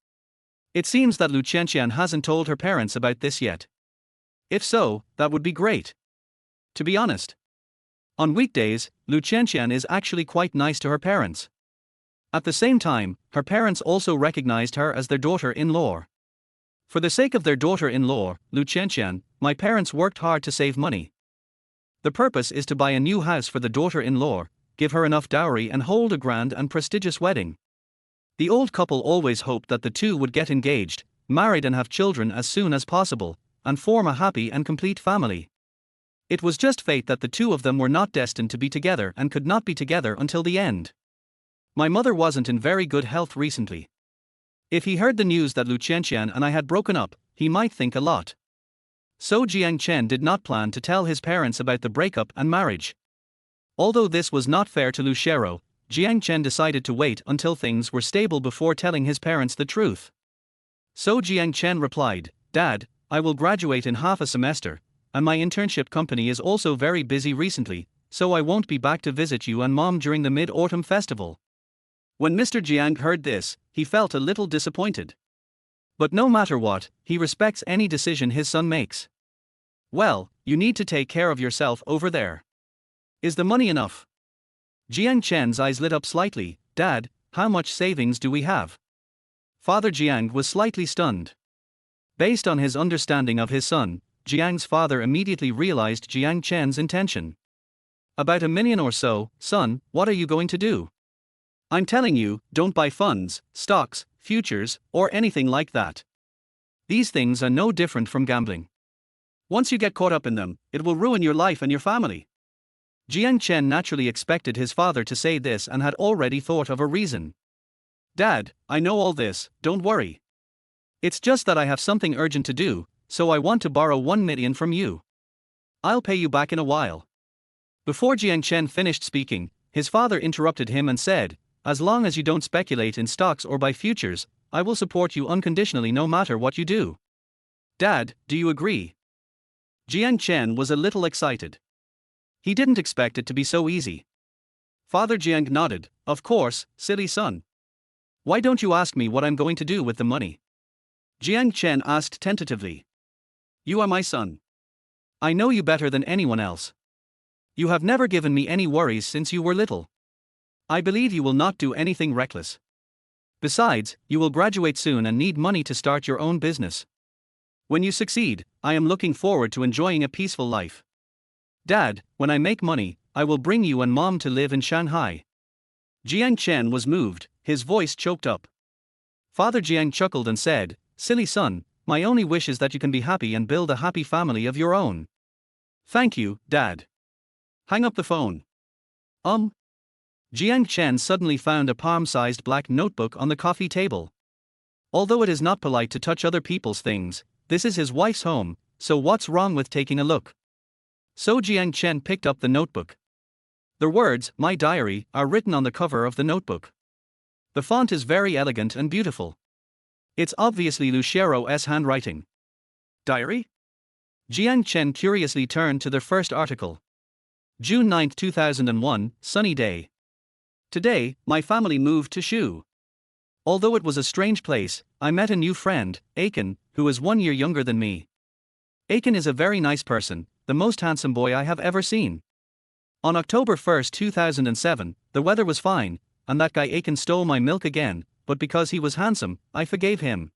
It seems that Lu Qianqian hasn't told her parents about this yet. If so, that would be great. To be honest, on weekdays, Lu Qianqian is actually quite nice to her parents. At the same time, her parents also recognized her as their daughter-in-law. For the sake of their daughter-in-law, Lu Qianqian, my parents worked hard to save money. The purpose is to buy a new house for the daughter-in-law, give her enough dowry and hold a grand and prestigious wedding. The old couple always hoped that the two would get engaged, married and have children as soon as possible, and form a happy and complete family. It was just fate that the two of them were not destined to be together and could not be together until the end. My mother wasn't in very good health recently. If he heard the news that Lu Qianqian and I had broken up, he might think a lot. So Jiang Chen did not plan to tell his parents about the breakup and marriage. Although this was not fair to Lu Xiaorou, Jiang Chen decided to wait until things were stable before telling his parents the truth. So Jiang Chen replied, Dad, I will graduate in half a semester, and my internship company is also very busy recently, so I won't be back to visit you and Mom during the Mid-Autumn Festival. When Mr. Jiang heard this, he felt a little disappointed. But no matter what, he respects any decision his son makes. Well, you need to take care of yourself over there. Is the money enough? Jiang Chen's eyes lit up slightly. Dad, how much savings do we have? Father Jiang was slightly stunned. Based on his understanding of his son, Jiang's father immediately realized Jiang Chen's intention. About 1 million or so. Son, what are you going to do? I'm telling you, don't buy funds, stocks, futures, or anything like that. These things are no different from gambling. Once you get caught up in them, it will ruin your life and your family. Jiang Chen naturally expected his father to say this and had already thought of a reason. Dad, I know all this, don't worry. It's just that I have something urgent to do, so I want to borrow 1 million from you. I'll pay you back in a while. Before Jiang Chen finished speaking, his father interrupted him and said, as long as you don't speculate in stocks or buy futures, I will support you unconditionally no matter what you do. Dad, do you agree? Jiang Chen was a little excited. He didn't expect it to be so easy. Father Jiang nodded, of course, silly son. Why don't you ask me what I'm going to do with the money? Jiang Chen asked tentatively. You are my son. I know you better than anyone else. You have never given me any worries since you were little. I believe you will not do anything reckless. Besides, you will graduate soon and need money to start your own business. When you succeed, I am looking forward to enjoying a peaceful life. Dad, when I make money, I will bring you and Mom to live in Shanghai. Jiang Chen was moved, his voice choked up. Father Jiang chuckled and said, silly son, my only wish is that you can be happy and build a happy family of your own. Thank you, Dad. Hang up the phone. Jiang Chen suddenly found a palm-sized black notebook on the coffee table. Although it is not polite to touch other people's things, this is his wife's home, so what's wrong with taking a look? So Jiang Chen picked up the notebook. The words, "My Diary," are written on the cover of the notebook. The font is very elegant and beautiful. It's obviously Lu Xiaorou's handwriting. Diary? Jiang Chen curiously turned to their first article. June 9, 2001, sunny day. Today, my family moved to Shu. Although it was a strange place, I met a new friend, Qianqian, who is 1 year younger than me. Qianqian is a very nice person, the most handsome boy I have ever seen. On October 1, 2007, the weather was fine, and that guy Qianqian stole my milk again, but because he was handsome, I forgave him.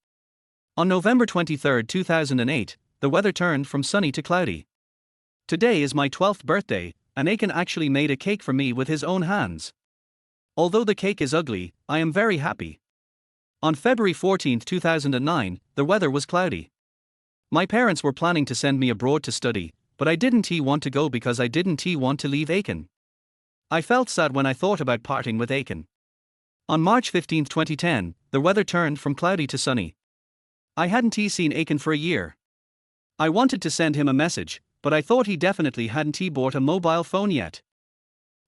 On November 23, 2008, the weather turned from sunny to cloudy. Today is my 12th birthday, and Qianqian actually made a cake for me with his own hands. Although the cake is ugly, I am very happy. On February 14, 2009, the weather was cloudy. My parents were planning to send me abroad to study, but I didn't want to go because I didn't want to leave Qianqian. I felt sad when I thought about parting with Qianqian. On March 15, 2010, the weather turned from cloudy to sunny. I hadn't seen Qianqian for a year. I wanted to send him a message, but I thought he definitely hadn't bought a mobile phone yet.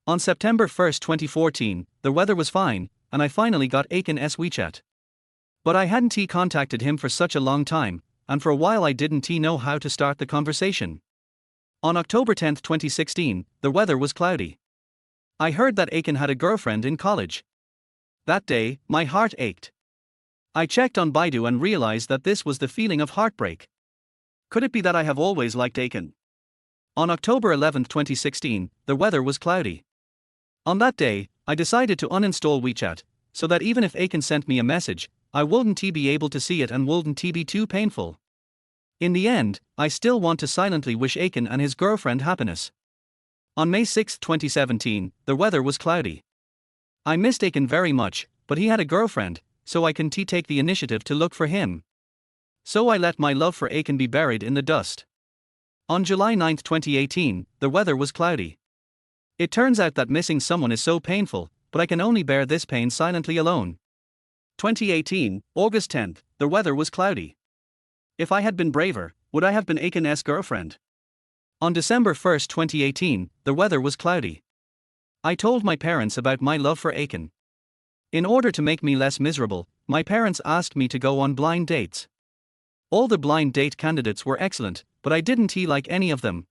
On September 1, 2014, the weather was fine, and I finally got Qianqian's WeChat. But I hadn't contacted him for such a long time, and for a while I didn't know how to start the conversation. On October 10, 2016, the weather was cloudy. I heard that Qianqian had a girlfriend in college. That day, my heart ached. I checked on Baidu and realized that this was the feeling of heartbreak. Could it be that I have always liked Qianqian? On October 11, 2016, the weather was cloudy. On that day, I decided to uninstall WeChat, so that even if Qianqian sent me a message, I wouldn't be able to see it and wouldn't be too painful. In the end, I still want to silently wish Qianqian and his girlfriend happiness. On May 6, 2017, the weather was cloudy. I missed Qianqian very much, but he had a girlfriend, so I can take the initiative to look for him. So I let my love for Qianqian be buried in the dust. On July 9, 2018, the weather was cloudy. It turns out that missing someone is so painful, but I can only bear this pain silently alone. 2018, August 10, the weather was cloudy. If I had been braver, would I have been Qianqian's girlfriend? On December 1, 2018, the weather was cloudy. I told my parents about my love for Qianqian. In order to make me less miserable, my parents asked me to go on blind dates. All the blind date candidates were excellent, but I didn't like any of them.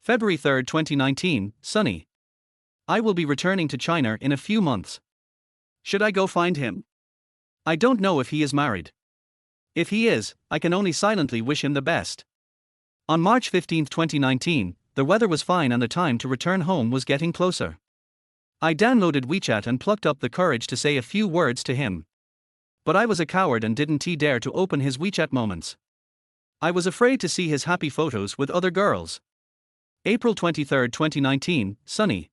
February 3, 2019, sunny. I will be returning to China in a few months. Should I go find him? I don't know if he is married. If he is, I can only silently wish him the best. On March 15, 2019, the weather was fine and the time to return home was getting closer. I downloaded WeChat and plucked up the courage to say a few words to him. But I was a coward and didn't dare to open his WeChat moments. I was afraid to see his happy photos with other girls. April 23, 2019, sunny.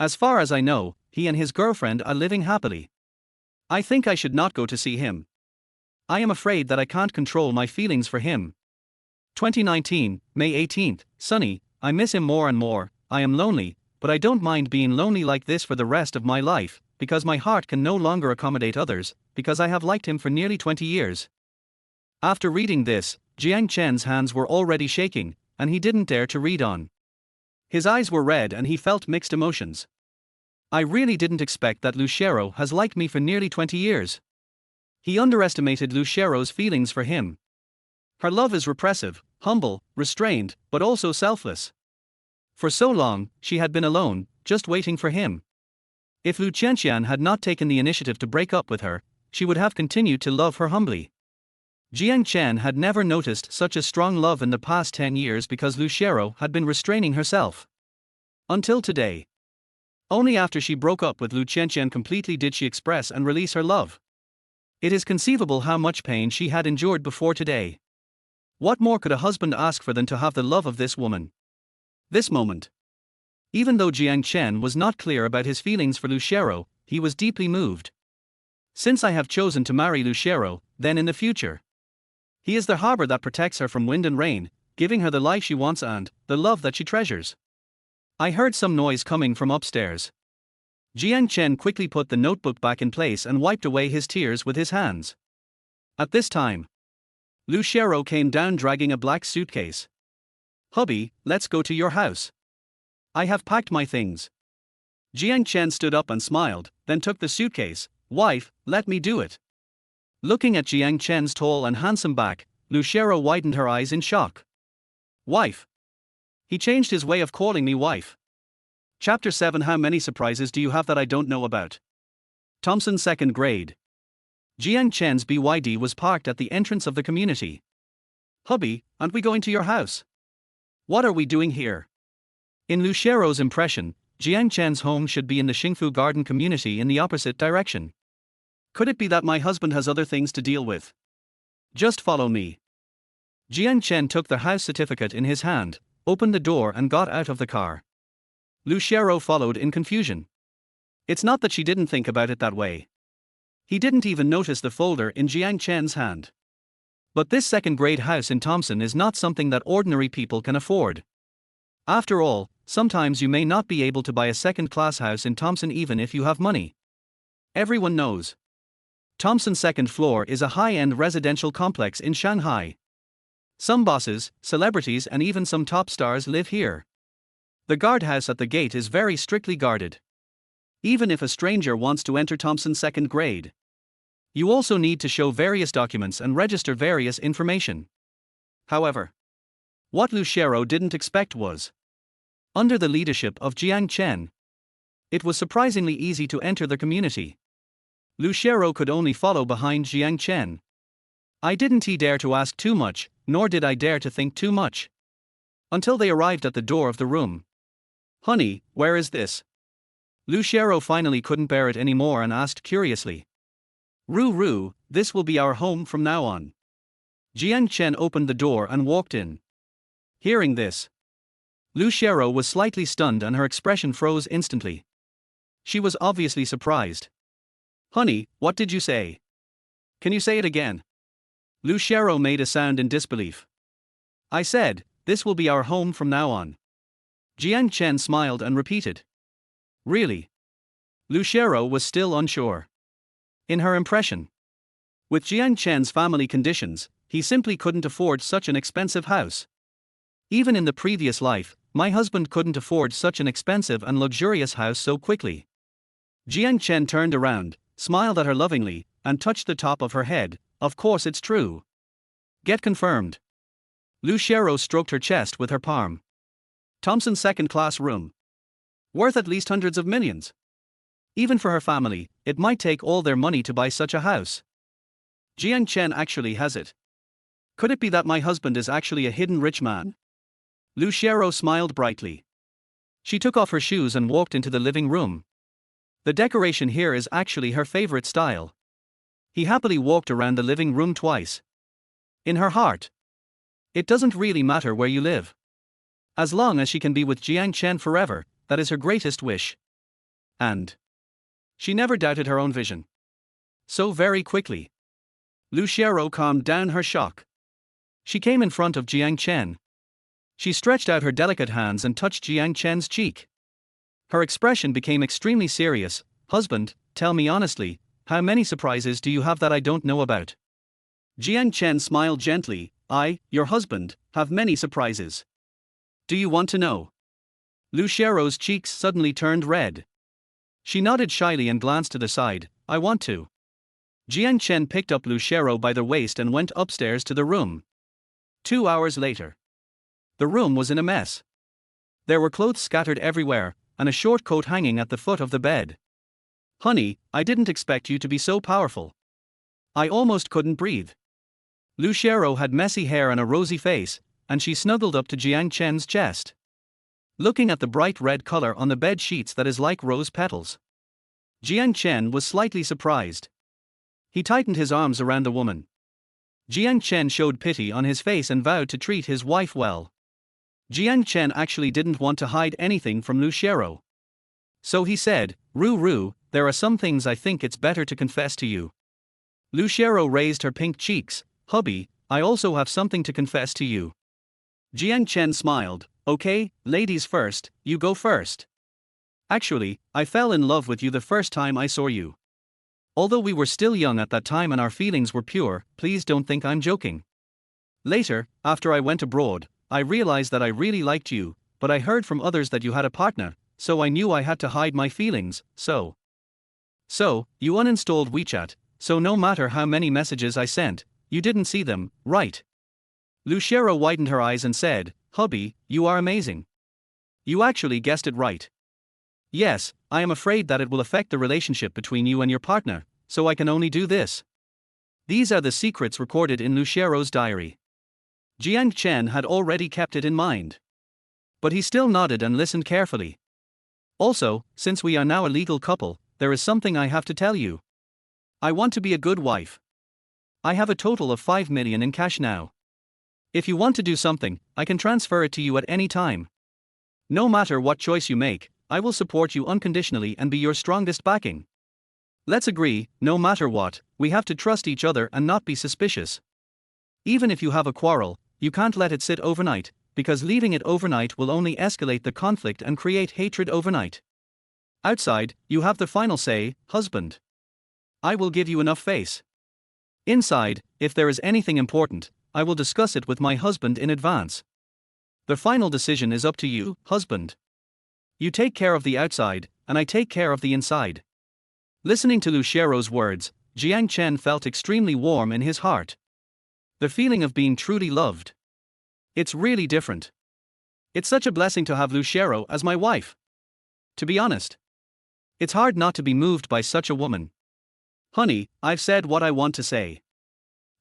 As far as I know, he and his girlfriend are living happily. I think I should not go to see him. I am afraid that I can't control my feelings for him. 2019, May 18, sunny. I miss him more and more. I am lonely, but I don't mind being lonely like this for the rest of my life, because my heart can no longer accommodate others, because I have liked him for nearly 20 years. After reading this, Jiang Chen's hands were already shaking, and he didn't dare to read on. His eyes were red and he felt mixed emotions. I really didn't expect that Lu Xiaorou has liked me for nearly 20 years. He underestimated Lu Xiaorou's feelings for him. Her love is repressive, humble, restrained, but also selfless. For so long, she had been alone, just waiting for him. If Lu Qianqian had not taken the initiative to break up with her, she would have continued to love her humbly. Jiang Chen had never noticed such a strong love in the past 10 years because Lu Xiaorou had been restraining herself. Until today. Only after she broke up with Lu Qianqian completely did she express and release her love. It is conceivable how much pain she had endured before today. What more could a husband ask for than to have the love of this woman? This moment. Even though Jiang Chen was not clear about his feelings for Lu Xiaorou, he was deeply moved. Since I have chosen to marry Lu Xiaorou, then in the future. He is the harbor that protects her from wind and rain, giving her the life she wants and the love that she treasures. I heard some noise coming from upstairs. Jiang Chen quickly put the notebook back in place and wiped away his tears with his hands. At this time, Lu Xiaorou came down dragging a black suitcase. "Hubby, let's go to your house. I have packed my things." Jiang Chen stood up and smiled, then took the suitcase. Wife, let me do it. Looking at Jiang Chen's tall and handsome back, Lu Xiaorou widened her eyes in shock. Wife. He changed his way of calling me wife. Chapter 7. How many surprises do you have that I don't know about? Thompson 2nd grade. Jiang Chen's BYD was parked at the entrance of the community. Hubby, aren't we going to your house? What are we doing here? In Lu Xiaorou's impression, Jiang Chen's home should be in the Xingfu Garden community in the opposite direction. Could it be that my husband has other things to deal with? Just follow me. Jiang Chen took the house certificate in his hand, opened the door and got out of the car. Lu Xiaorou followed in confusion. It's not that she didn't think about it that way. He didn't even notice the folder in Jiang Chen's hand. But this second-grade house in Thompson is not something that ordinary people can afford. After all, sometimes you may not be able to buy a second-class house in Thompson even if you have money. Everyone knows. Thompson's second floor is a high-end residential complex in Shanghai. Some bosses, celebrities and even some top stars live here. The guardhouse at the gate is very strictly guarded. Even if a stranger wants to enter Thompson's second grade, you also need to show various documents and register various information. However, what Lu Xiaorou didn't expect was, under the leadership of Jiang Chen, it was surprisingly easy to enter the community. Lu Xiaorou could only follow behind Jiang Chen. I didn't dare to ask too much, nor did I dare to think too much. Until they arrived at the door of the room. Honey, where is this? Lu Xiaorou finally couldn't bear it anymore and asked curiously. Ru, this will be our home from now on. Jiang Chen opened the door and walked in. Hearing this, Lu Xiaorou was slightly stunned and her expression froze instantly. She was obviously surprised. Honey, what did you say? Can you say it again? Lu Xiaorou made a sound in disbelief. I said, this will be our home from now on. Jiang Chen smiled and repeated. Really? Lu Xiaorou was still unsure. In her impression, with Jiang Chen's family conditions, he simply couldn't afford such an expensive house. Even in the previous life, my husband couldn't afford such an expensive and luxurious house so quickly. Jiang Chen turned around, smiled at her lovingly, and touched the top of her head. Of course it's true. Get confirmed. Lu Xiaorou stroked her chest with her palm. Thompson's second-class room. Worth at least hundreds of millions. Even for her family, it might take all their money to buy such a house. Jiang Chen actually has it. Could it be that my husband is actually a hidden rich man? Lu Xiaorou smiled brightly. She took off her shoes and walked into the living room. The decoration here is actually her favorite style. He happily walked around the living room twice. In her heart, it doesn't really matter where you live. As long as she can be with Jiang Chen forever, that is her greatest wish. And she never doubted her own vision. So very quickly, Lu Xiaorou calmed down her shock. She came in front of Jiang Chen. She stretched out her delicate hands and touched Jiang Chen's cheek. Her expression became extremely serious. Husband, tell me honestly, how many surprises do you have that I don't know about? Jiang Chen smiled gently. I, your husband, have many surprises. Do you want to know? Lu Xiaorou's cheeks suddenly turned red. She nodded shyly and glanced to the side. I want to. Jiang Chen picked up Lu Xiaorou by the waist and went upstairs to the room. 2 hours later, the room was in a mess. There were clothes scattered everywhere, and a short coat hanging at the foot of the bed. Honey, I didn't expect you to be so powerful. I almost couldn't breathe. Lu Xiaorou had messy hair and a rosy face, and she snuggled up to Jiang Chen's chest, looking at the bright red color on the bed sheets that is like rose petals. Jiang Chen was slightly surprised. He tightened his arms around the woman. Jiang Chen showed pity on his face and vowed to treat his wife well. Jiang Chen actually didn't want to hide anything from Lu Xiaorou. So he said, Ru, there are some things I think it's better to confess to you. Lu Xiaorou raised her pink cheeks. Hubby, I also have something to confess to you. Jiang Chen smiled. Okay, ladies first, you go first. Actually, I fell in love with you the first time I saw you. Although we were still young at that time and our feelings were pure, please don't think I'm joking. Later, after I went abroad, I realized that I really liked you, but I heard from others that you had a partner, so I knew I had to hide my feelings, so. So, you uninstalled WeChat, so no matter how many messages I sent, you didn't see them, right? Lu Xiaorou widened her eyes and said, hubby, you are amazing. You actually guessed it right. Yes, I am afraid that it will affect the relationship between you and your partner, so I can only do this. These are the secrets recorded in Lu Xiaorou's diary. Jiang Chen had already kept it in mind. But he still nodded and listened carefully. Also, since we are now a legal couple, there is something I have to tell you. I want to be a good wife. I have a total of 5 million in cash now. If you want to do something, I can transfer it to you at any time. No matter what choice you make, I will support you unconditionally and be your strongest backing. Let's agree, no matter what, we have to trust each other and not be suspicious. Even if you have a quarrel, you can't let it sit overnight, because leaving it overnight will only escalate the conflict and create hatred overnight. Outside, you have the final say, husband. I will give you enough face. Inside, if there is anything important, I will discuss it with my husband in advance. The final decision is up to you, husband. You take care of the outside, and I take care of the inside. Listening to Lu Xiaorou's words, Jiang Chen felt extremely warm in his heart. The feeling of being truly loved. It's really different. It's such a blessing to have Lu Xiaorou as my wife. To be honest, it's hard not to be moved by such a woman. Honey, I've said what I want to say.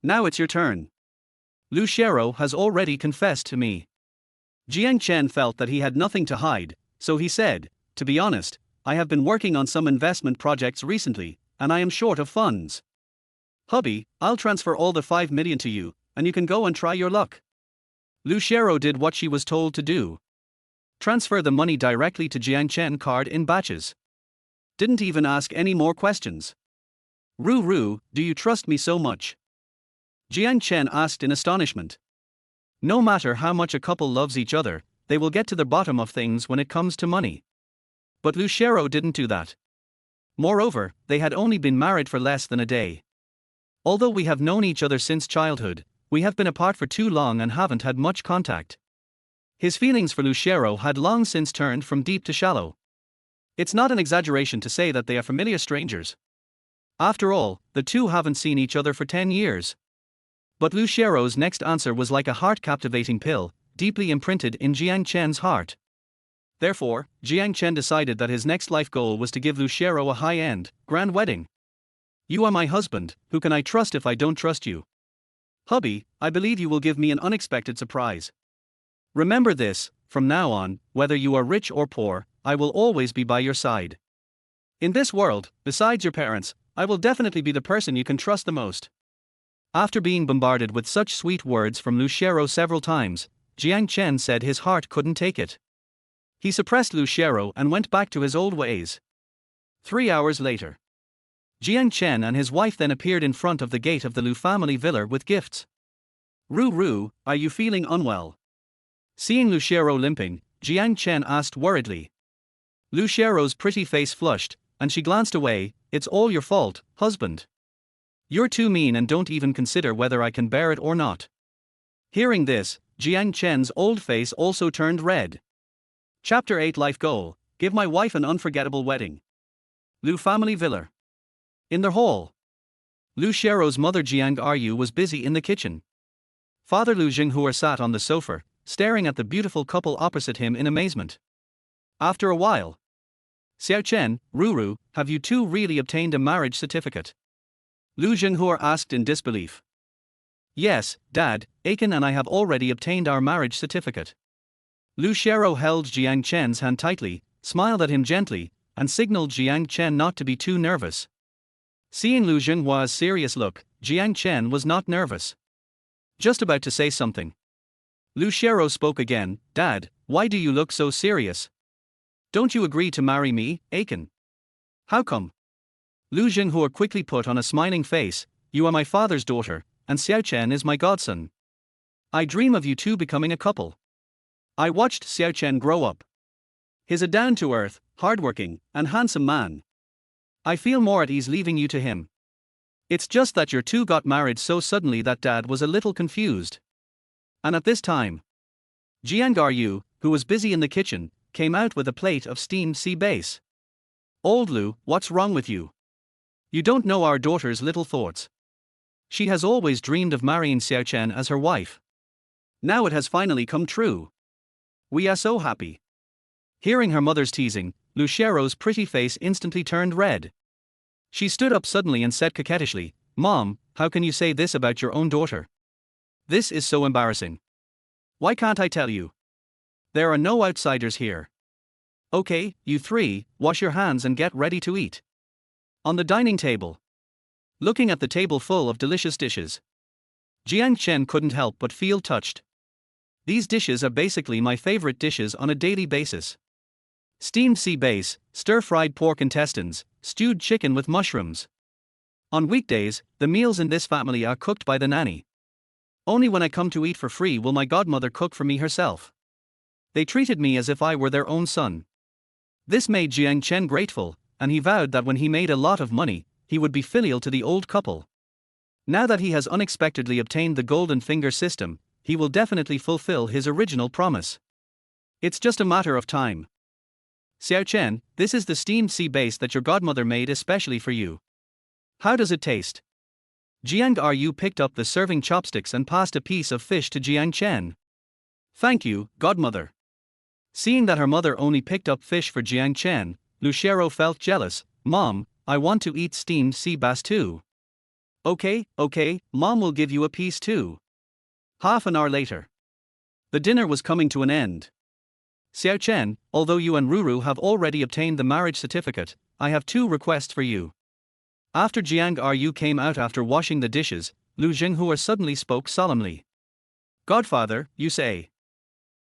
Now it's your turn. Lu Xiaorou has already confessed to me. Jiang Chen felt that he had nothing to hide, so he said, to be honest, I have been working on some investment projects recently, and I am short of funds. Hubby, I'll transfer all the 5 million to you, and you can go and try your luck. Lu Xiaorou did what she was told to do. Transfer the money directly to Jiang Chen card in batches. Didn't even ask any more questions. Ru, do you trust me so much? Jiang Chen asked in astonishment. No matter how much a couple loves each other, they will get to the bottom of things when it comes to money. But Lu Xiaorou didn't do that. Moreover, they had only been married for less than a day. Although we have known each other since childhood, we have been apart for too long and haven't had much contact. His feelings for Lu Xiaorou had long since turned from deep to shallow. It's not an exaggeration to say that they are familiar strangers. After all, the two haven't seen each other for 10 years. But Lu Xiaorou's next answer was like a heart-captivating pill, deeply imprinted in Jiang Chen's heart. Therefore, Jiang Chen decided that his next life goal was to give Lu Xiaorou a high-end, grand wedding. You are my husband, who can I trust if I don't trust you? Hubby, I believe you will give me an unexpected surprise. Remember this, from now on, whether you are rich or poor, I will always be by your side. In this world, besides your parents, I will definitely be the person you can trust the most. After being bombarded with such sweet words from Lu Xiaorou several times, Jiang Chen said his heart couldn't take it. He suppressed Lu Xiaorou and went back to his old ways. 3 hours later, Jiang Chen and his wife then appeared in front of the gate of the Lu family villa with gifts. Ru, are you feeling unwell? Seeing Lu Xiaorou limping, Jiang Chen asked worriedly. Lu Xiaorou's pretty face flushed, and she glanced away. It's all your fault, husband. You're too mean and don't even consider whether I can bear it or not. Hearing this, Jiang Chen's old face also turned red. Chapter 8 Life Goal: Give my wife an unforgettable wedding. Lu family villa. In the hall, Lu Xiaorou's mother Jiang was busy in the kitchen. Father Lu Xiaorou sat on the sofa, staring at the beautiful couple opposite him in amazement. After a while, Xiao Chen, Ru, have you two really obtained a marriage certificate? Lu Xiaorou asked in disbelief. Yes, Dad, Qianqian and I have already obtained our marriage certificate. Lu Xiaorou held Jiang Chen's hand tightly, smiled at him gently, and signaled Jiang Chen not to be too nervous. Seeing Lu Xiaorou's serious look, Jiang Chen was not nervous. Just about to say something, Lu Xiaorou spoke again. Dad, why do you look so serious? Don't you agree to marry me, Qianqian? How come? Lu Xiaorou quickly put on a smiling face. You are my father's daughter, and Xiao Chen is my godson. I dream of you two becoming a couple. I watched Xiao Chen grow up. He's a down-to-earth, hardworking, and handsome man. I feel more at ease leaving you to him. It's just that your two got married so suddenly that Dad was a little confused. And at this time, Jiang who was busy in the kitchen, came out with a plate of steamed sea bass. Old Lu, what's wrong with you? You don't know our daughter's little thoughts. She has always dreamed of marrying Xiao Chen as her wife. Now it has finally come true. We are so happy. Hearing her mother's teasing, Lu Xiaorou's pretty face instantly turned red. She stood up suddenly and said coquettishly, "Mom, how can you say this about your own daughter? This is so embarrassing. Why can't I tell you? There are no outsiders here. Okay, you three, wash your hands and get ready to eat." On the dining table, looking at the table full of delicious dishes, Jiang Chen couldn't help but feel touched. These dishes are basically my favorite dishes on a daily basis. Steamed sea bass, stir-fried pork intestines, stewed chicken with mushrooms. On weekdays, the meals in this family are cooked by the nanny. Only when I come to eat for free will my godmother cook for me herself. They treated me as if I were their own son. This made Jiang Chen grateful, and he vowed that when he made a lot of money, he would be filial to the old couple. Now that he has unexpectedly obtained the golden finger system, he will definitely fulfill his original promise. It's just a matter of time. Xiao Chen, this is the steamed sea bass that your godmother made especially for you. How does it taste? Jiang Ru picked up the serving chopsticks and passed a piece of fish to Jiang Chen. Thank you, godmother. Seeing that her mother only picked up fish for Jiang Chen, Lu Xiaorou felt jealous. Mom, I want to eat steamed sea bass too. Okay, Mom will give you a piece too. Half an hour later, the dinner was coming to an end. Xiao Chen, although you and Ruru have already obtained the marriage certificate, I have two requests for you. After Jiang Ru came out after washing the dishes, Lu Xiaorou suddenly spoke solemnly. Godfather, you say?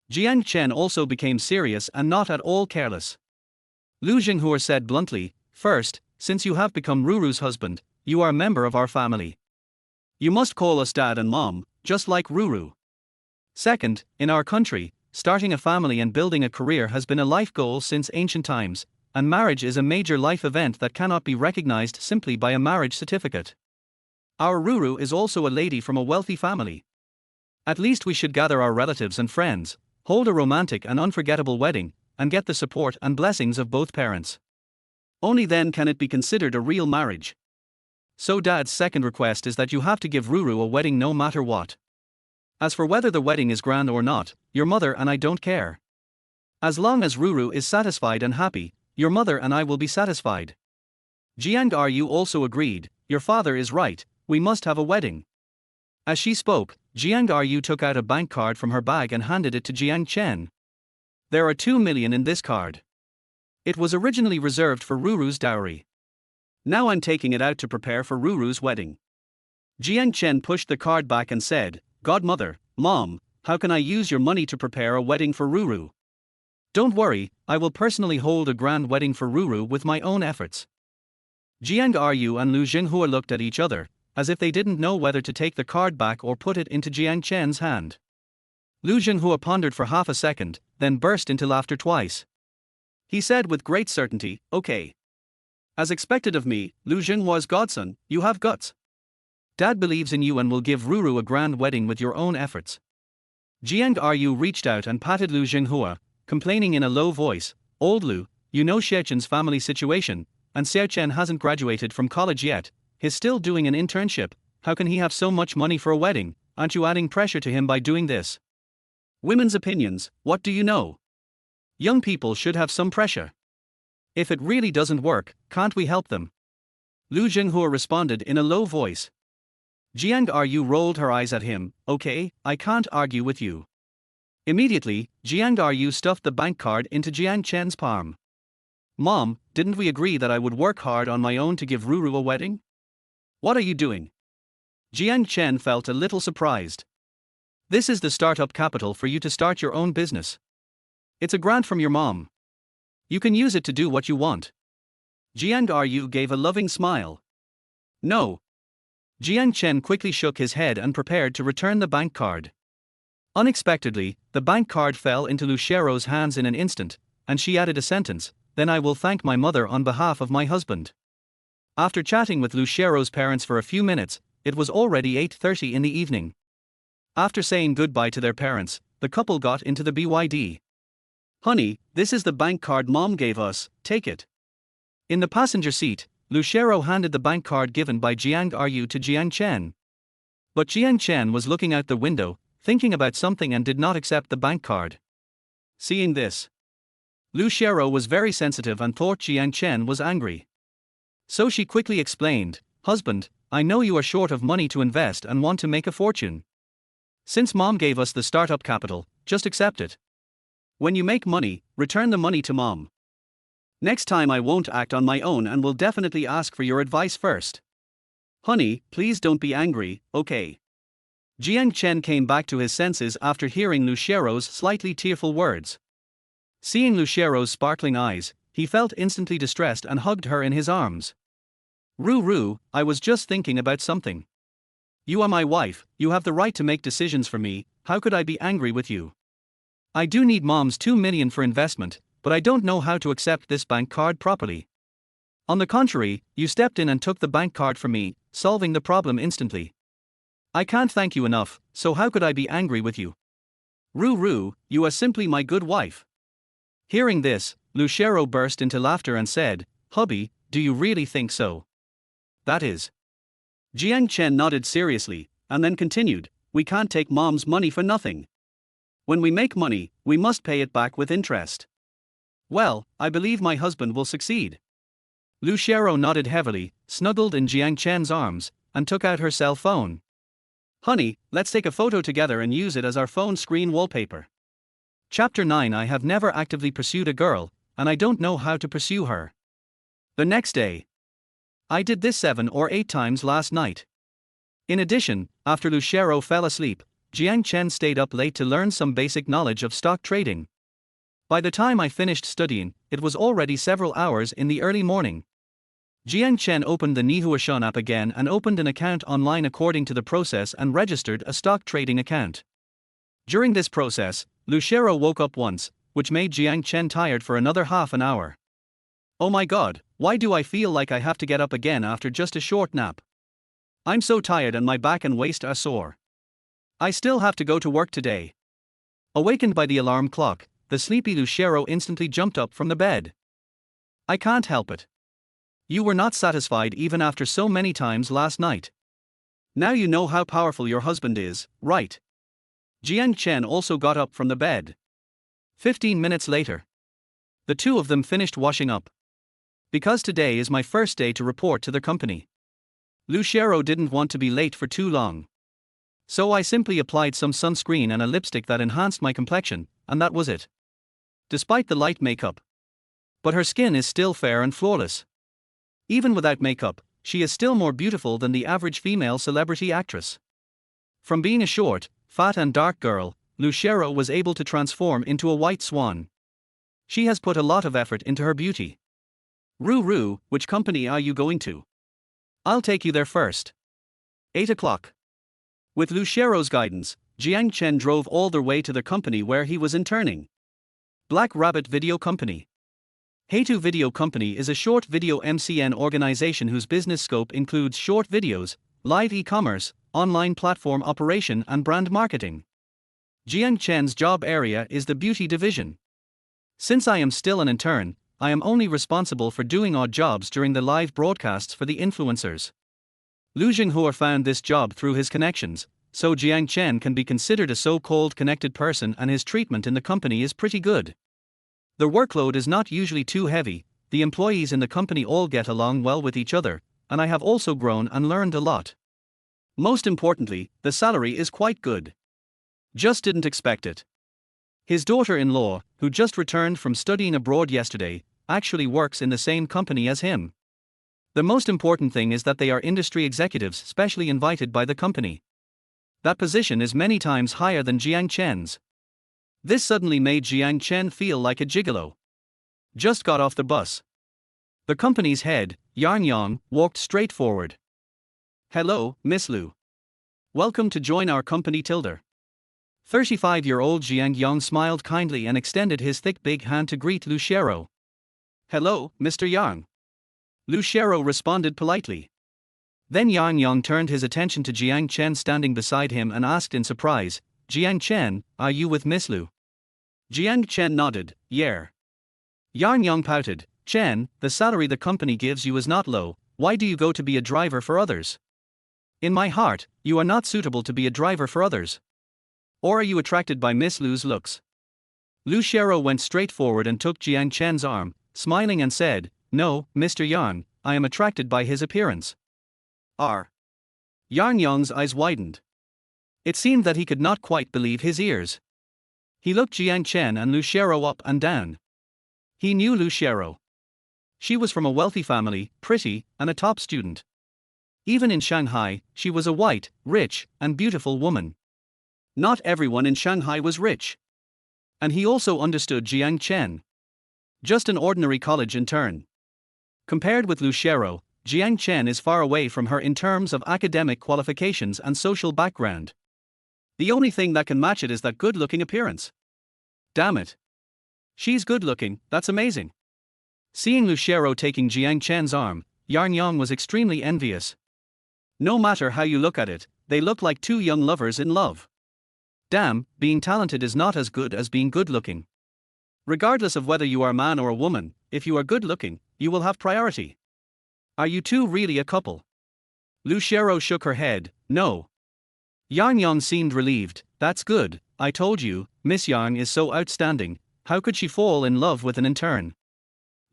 Jiang Chen also became serious and not at all careless. Lu Xiaorou said bluntly, first, since you have become Ruru's husband, you are a member of our family. You must call us dad and mom, just like Ruru. Second, in our country, starting a family and building a career has been a life goal since ancient times, and marriage is a major life event that cannot be recognized simply by a marriage certificate. Our Ruru is also a lady from a wealthy family. At least we should gather our relatives and friends, hold a romantic and unforgettable wedding, and get the support and blessings of both parents. Only then can it be considered a real marriage. So Dad's second request is that you have to give Ruru a wedding no matter what. As for whether the wedding is grand or not, your mother and I don't care. As long as Ruru is satisfied and happy, your mother and I will be satisfied. Jiang Ru also agreed, your father is right, we must have a wedding. As she spoke, Jiang Ru took out a bank card from her bag and handed it to Jiang Chen. There are 2 million in this card. It was originally reserved for Ruru's dowry. Now I'm taking it out to prepare for Ruru's wedding. Jiang Chen pushed the card back and said, Godmother, Mom, how can I use your money to prepare a wedding for Ruru? Don't worry, I will personally hold a grand wedding for Ruru with my own efforts. Jiang Ru and Lu Xiaorou looked at each other, as if they didn't know whether to take the card back or put it into Jiang Chen's hand. Lu Xiaorou pondered for half a second, then burst into laughter twice. He said with great certainty, okay. As expected of me, Lu Xiaorou's godson, you have guts. Dad believes in you and will give Ruru a grand wedding with your own efforts. Jiang Ru reached out and patted Lu Xiaorou, complaining in a low voice, Old Lu, you know Xiao Chen's family situation, and Xiao Chen hasn't graduated from college yet, he's still doing an internship, how can he have so much money for a wedding, aren't you adding pressure to him by doing this? Women's opinions, what do you know? Young people should have some pressure. If it really doesn't work, can't we help them? Lu Xiaorou responded in a low voice. Jiang Ru rolled her eyes at him, okay, I can't argue with you. Immediately, Jiang Ru stuffed the bank card into Jiang Chen's palm. Mom, didn't we agree that I would work hard on my own to give Ruru a wedding? What are you doing? Jiang Chen felt a little surprised. This is the startup capital for you to start your own business. It's a grant from your mom. You can use it to do what you want. Jiang Ru gave a loving smile. No. Jiang Chen quickly shook his head and prepared to return the bank card. Unexpectedly, the bank card fell into Lu Xiaorou's hands in an instant, and she added a sentence, then I will thank my mother on behalf of my husband. After chatting with Lu Xiaorou's parents for a few minutes, it was already 8:30 in the evening. After saying goodbye to their parents, the couple got into the BYD. Honey, this is the bank card Mom gave us, take it. In the passenger seat, Lu Xiaorou handed the bank card given by Jiang Chen to Jiang Chen. But Jiang Chen was looking out the window, thinking about something and did not accept the bank card. Seeing this, Lu Xiaorou was very sensitive and thought Jiang Chen was angry. So she quickly explained, "Husband, I know you are short of money to invest and want to make a fortune. Since Mom gave us the startup capital, just accept it. When you make money, return the money to Mom. Next time I won't act on my own and will definitely ask for your advice first. Honey, please don't be angry, okay?" Jiang Chen came back to his senses after hearing Lu Xiaorou's slightly tearful words. Seeing Lu Xiaorou's sparkling eyes, he felt instantly distressed and hugged her in his arms. Ru, I was just thinking about something. You are my wife, you have the right to make decisions for me, how could I be angry with you? I do need Mom's 2 million for investment, but I don't know how to accept this bank card properly. On the contrary, you stepped in and took the bank card for me, solving the problem instantly. I can't thank you enough, so how could I be angry with you? Ru, you are simply my good wife. Hearing this, Lu Xiaorou burst into laughter and said, "Hubby, do you really think so?" That is. Jiang Chen nodded seriously, and then continued, "We can't take Mom's money for nothing. When we make money, we must pay it back with interest." Well, I believe my husband will succeed. Lu Xiaorou nodded heavily, snuggled in Jiang Chen's arms, and took out her cell phone. "Honey, let's take a photo together and use it as our phone screen wallpaper." Chapter 9. I have never actively pursued a girl, and I don't know how to pursue her. The next day. I did this 7 or 8 times last night. In addition, after Lu Xiaorou fell asleep, Jiang Chen stayed up late to learn some basic knowledge of stock trading. By the time I finished studying, it was already several hours in the early morning. Jiang Chen opened the Nihuashan app again and opened an account online according to the process and registered a stock trading account. During this process, Lu Xiaorou woke up once, which made Jiang Chen tired for another half an hour. Oh my god, why do I feel like I have to get up again after just a short nap? I'm so tired and my back and waist are sore. I still have to go to work today. Awakened by the alarm clock, the sleepy Lu Xiaorou instantly jumped up from the bed. I can't help it. You were not satisfied even after so many times last night. Now you know how powerful your husband is, right? Jiang Chen also got up from the bed. 15 minutes later, the two of them finished washing up. Because today is my first day to report to the company. Lu Xiaorou didn't want to be late for too long. So I simply applied some sunscreen and a lipstick that enhanced my complexion, and that was it. Despite the light makeup. But her skin is still fair and flawless. Even without makeup, she is still more beautiful than the average female celebrity actress. From being a short, fat and dark girl, Lu Xiaorou was able to transform into a white swan. She has put a lot of effort into her beauty. Ru, which company are you going to? I'll take you there first. 8 o'clock. With Lu Xiaorou's guidance, Jiang Chen drove all the way to the company where he was interning. Black Rabbit Video Company. Heitu Video Company is a short video MCN organization whose business scope includes short videos, live e-commerce, online platform operation and brand marketing. Jiang Chen's job area is the beauty division. Since I am still an intern, I am only responsible for doing odd jobs during the live broadcasts for the influencers. Lu Xiaorou found this job through his connections, so Jiang Chen can be considered a so-called connected person and his treatment in the company is pretty good. The workload is not usually too heavy, the employees in the company all get along well with each other, and I have also grown and learned a lot. Most importantly, the salary is quite good. Just didn't expect it. His daughter-in-law, who just returned from studying abroad yesterday, actually works in the same company as him. The most important thing is that they are industry executives specially invited by the company. That position is many times higher than Jiang Chen's. This suddenly made Jiang Chen feel like a gigolo. Just got off the bus. The company's head, Yang, walked straight forward. "Hello, Miss Lu. Welcome to join our company tilde." 35-year-old Jiang smiled kindly and extended his thick big hand to greet Lu Xiaorou. "Hello, Mr. Yang." Lu Xiaorou responded politely. Then Yang turned his attention to Jiang Chen standing beside him and asked in surprise, "Jiang Chen, are you with Miss Lu?" Jiang Chen nodded, yeah. Yarn Yang pouted, Chen, the salary the company gives you is not low, why do you go to be a driver for others? In my heart, you are not suitable to be a driver for others. Or are you attracted by Miss Lu's looks? Lu Xiaorou went straight forward and took Jiang Chen's arm, smiling and said, no, Mr. Yarn, I am attracted by his appearance. R. Yarn Yang's eyes widened. It seemed that he could not quite believe his ears. He looked Jiang Chen and Lu Xiaorou up and down. He knew Lu Xiaorou. She was from a wealthy family, pretty, and a top student. Even in Shanghai, she was a white, rich, and beautiful woman. Not everyone in Shanghai was rich. And he also understood Jiang Chen. Just an ordinary college intern. Compared with Lu Xiaorou, Jiang Chen is far away from her in terms of academic qualifications and social background. The only thing that can match it is that good-looking appearance. Damn it. She's good-looking, that's amazing. Seeing Lu Xiaorou taking Jiang Chen's arm, Yarn Yang was extremely envious. No matter how you look at it, they look like two young lovers in love. Damn, being talented is not as good as being good-looking. Regardless of whether you are a man or a woman, if you are good-looking, you will have priority. Are you two really a couple? Lu Xiaorou shook her head, no. Yarn Yang seemed relieved, that's good, I told you, Miss Yarn is so outstanding, how could she fall in love with an intern?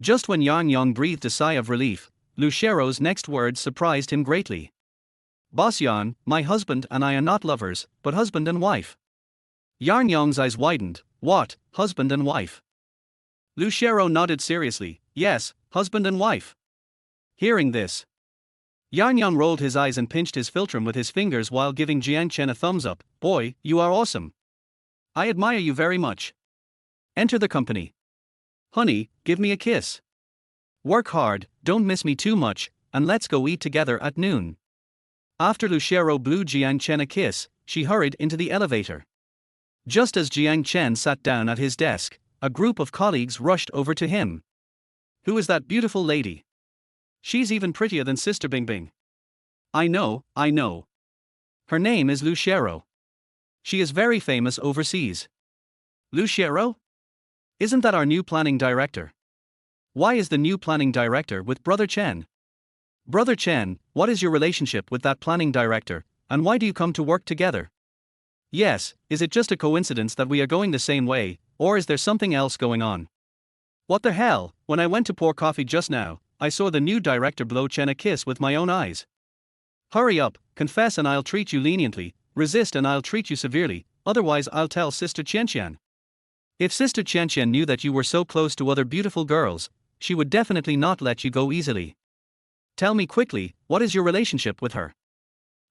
Just when Yarn Yang breathed a sigh of relief, Lu Xiaorou's next words surprised him greatly. Boss Yarn, my husband and I are not lovers, but husband and wife. Yarn Yang's eyes widened, what, husband and wife? Lu Xiaorou nodded seriously, yes, husband and wife. Hearing this, Yarn Yang rolled his eyes and pinched his philtrum with his fingers while giving Jiang Chen a thumbs up, boy, you are awesome. I admire you very much. Enter the company. Honey, give me a kiss. Work hard, don't miss me too much, and let's go eat together at noon. After Lu Xiaorou blew Jiang Chen a kiss, she hurried into the elevator. Just as Jiang Chen sat down at his desk, a group of colleagues rushed over to him. Who is that beautiful lady? She's even prettier than Sister Bingbing. I know. Her name is Lu Xiaorou. She is very famous overseas. Lu Xiaorou? Isn't that our new planning director? Why is the new planning director with Brother Chen? Brother Chen, what is your relationship with that planning director, and why do you come to work together? Yes, is it just a coincidence that we are going the same way, or is there something else going on? What the hell, when I went to pour coffee just now, I saw the new director blow Chen a kiss with my own eyes. Hurry up, confess and I'll treat you leniently, resist and I'll treat you severely, otherwise I'll tell Sister Qianqian. If Sister Qianqian knew that you were so close to other beautiful girls, she would definitely not let you go easily. Tell me quickly, what is your relationship with her?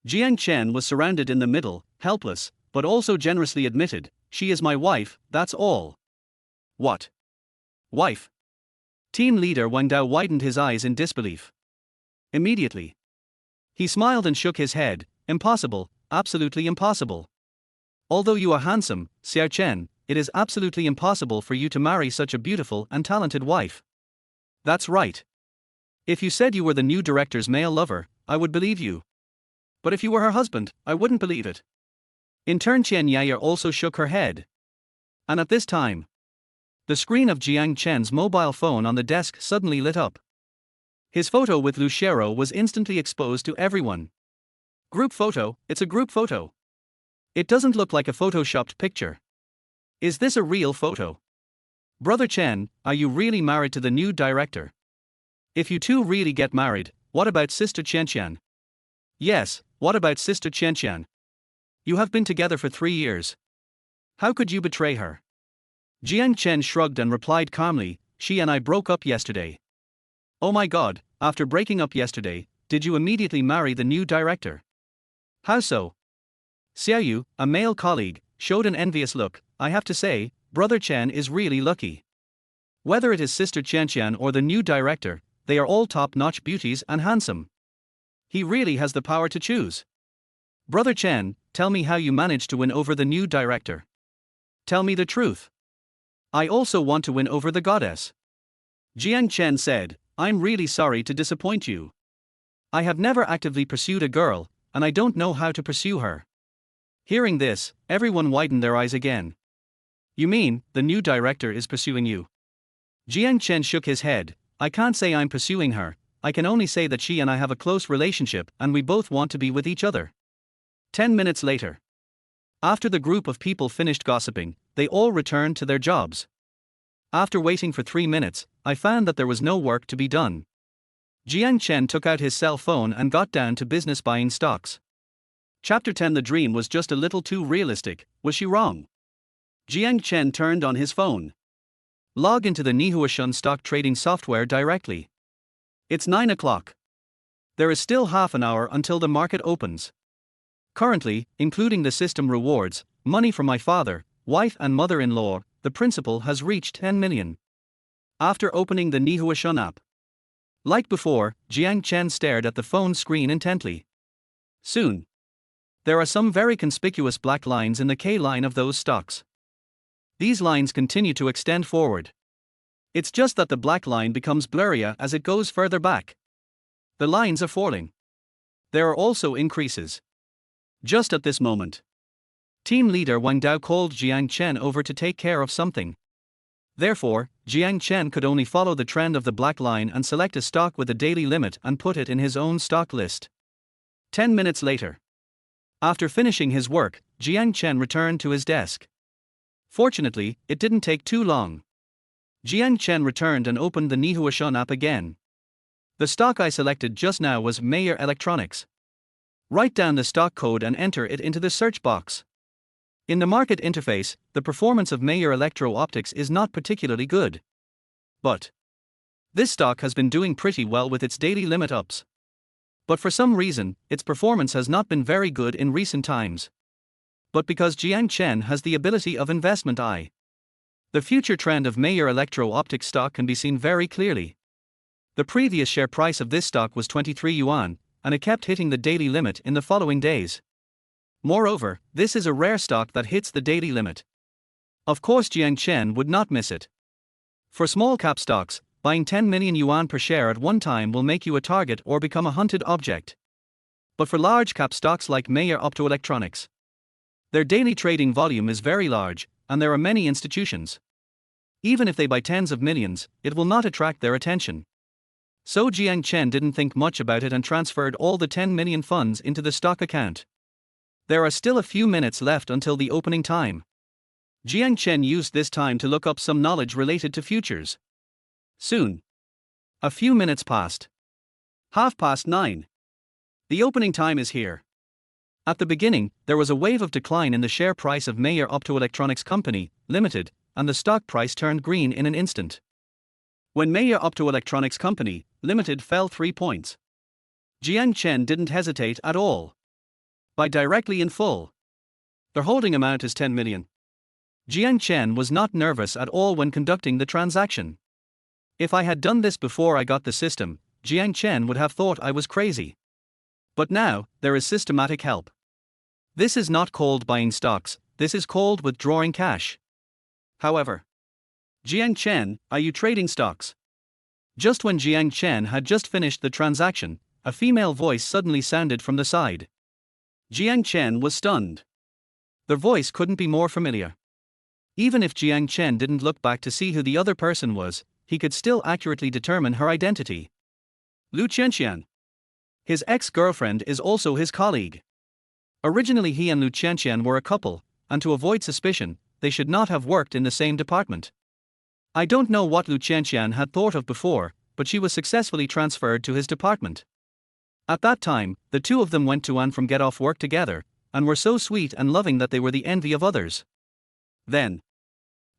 Jiang Chen was surrounded in the middle, helpless, but also generously admitted, she is my wife, that's all. What? Wife? Team leader Wang Dao widened his eyes in disbelief. Immediately, he smiled and shook his head, impossible, absolutely impossible. Although you are handsome, Xiao Chen, it is absolutely impossible for you to marry such a beautiful and talented wife. That's right. If you said you were the new director's male lover, I would believe you. But if you were her husband, I wouldn't believe it. Intern Qian Yaya also shook her head. And at this time, the screen of Jiang Chen's mobile phone on the desk suddenly lit up. His photo with Lu Xiaorou was instantly exposed to everyone. Group photo, it's a group photo. It doesn't look like a photoshopped picture. Is this a real photo? Brother Chen, are you really married to the new director? If you two really get married, what about Sister Qianqian? Yes, what about Sister Qianqian? You have been together for 3 years. How could you betray her? Jiang Chen shrugged and replied calmly, she and I broke up yesterday. Oh my god, after breaking up yesterday, did you immediately marry the new director? How so? Xiaoyu, a male colleague, showed an envious look. I have to say, Brother Chen is really lucky. Whether it is Sister Qianqian or the new director, they are all top-notch beauties and handsome. He really has the power to choose. Brother Chen, tell me how you managed to win over the new director. Tell me the truth. I also want to win over the goddess. Jiang Chen said, I'm really sorry to disappoint you. I have never actively pursued a girl, and I don't know how to pursue her. Hearing this, everyone widened their eyes again. You mean, the new director is pursuing you? Jiang Chen shook his head. I can't say I'm pursuing her, I can only say that she and I have a close relationship and we both want to be with each other. 10 minutes later. After the group of people finished gossiping, they all returned to their jobs. After waiting for 3 minutes, I found that there was no work to be done. Jiang Chen took out his cell phone and got down to business buying stocks. Chapter 10. The dream was just a little too realistic, was she wrong? Jiang Chen turned on his phone. Log into the Nihuashun stock trading software directly. It's 9 o'clock. There is still half an hour until the market opens. Currently, including the system rewards, money from my father, wife and mother-in-law, the principal has reached 10 million. After opening the Nihuashun app. Like before, Jiang Chen stared at the phone screen intently. Soon. There are some very conspicuous black lines in the K line of those stocks. These lines continue to extend forward. It's just that the black line becomes blurrier as it goes further back. The lines are falling. There are also increases. Just at this moment. Team leader Wang Dao called Jiang Chen over to take care of something. Therefore, Jiang Chen could only follow the trend of the black line and select a stock with a daily limit and put it in his own stock list. 10 minutes later. After finishing his work, Jiang Chen returned to his desk. Fortunately, it didn't take too long. Jiang Chen returned and opened the Nihuashun app again. The stock I selected just now was Mayer Electronics. Write down the stock code and enter it into the search box. In the market interface, the performance of Mayer Electro-Optics is not particularly good. But this stock has been doing pretty well with its daily limit ups. But for some reason, its performance has not been very good in recent times. But because Jiang Chen has the ability of investment eye, the future trend of Mayer Electro-Optics stock can be seen very clearly. The previous share price of this stock was 23 yuan, and it kept hitting the daily limit in the following days. Moreover, this is a rare stock that hits the daily limit. Of course, Jiang Chen would not miss it. For small cap stocks, buying 10 million yuan per share at one time will make you a target or become a hunted object. But for large cap stocks like Mayer Optoelectronics, their daily trading volume is very large, and there are many institutions. Even if they buy tens of millions, it will not attract their attention. So Jiang Chen didn't think much about it and transferred all the 10 million funds into the stock account. There are still a few minutes left until the opening time. Jiang Chen used this time to look up some knowledge related to futures. Soon. A few minutes passed. 9:30. The opening time is here. At the beginning, there was a wave of decline in the share price of Mayer Optoelectronics Company, Limited, and the stock price turned green in an instant. When Mayer Optoelectronics Company, Limited fell 3 points, Jiang Chen didn't hesitate at all. Buy directly in full. Their holding amount is 10 million. Jiang Chen was not nervous at all when conducting the transaction. If I had done this before I got the system, Jiang Chen would have thought I was crazy. But now, there is systematic help. This is not called buying stocks, this is called withdrawing cash. However, Jiang Chen, are you trading stocks? Just when Jiang Chen had just finished the transaction, a female voice suddenly sounded from the side. Jiang Chen was stunned. The voice couldn't be more familiar. Even if Jiang Chen didn't look back to see who the other person was, he could still accurately determine her identity. Lu Qianqian. His ex-girlfriend is also his colleague. Originally he and Lu Qianqian were a couple, and to avoid suspicion, they should not have worked in the same department. I don't know what Lu Qianqian had thought of before, but she was successfully transferred to his department. At that time, the two of them went to and from get off work together, and were so sweet and loving that they were the envy of others. Then,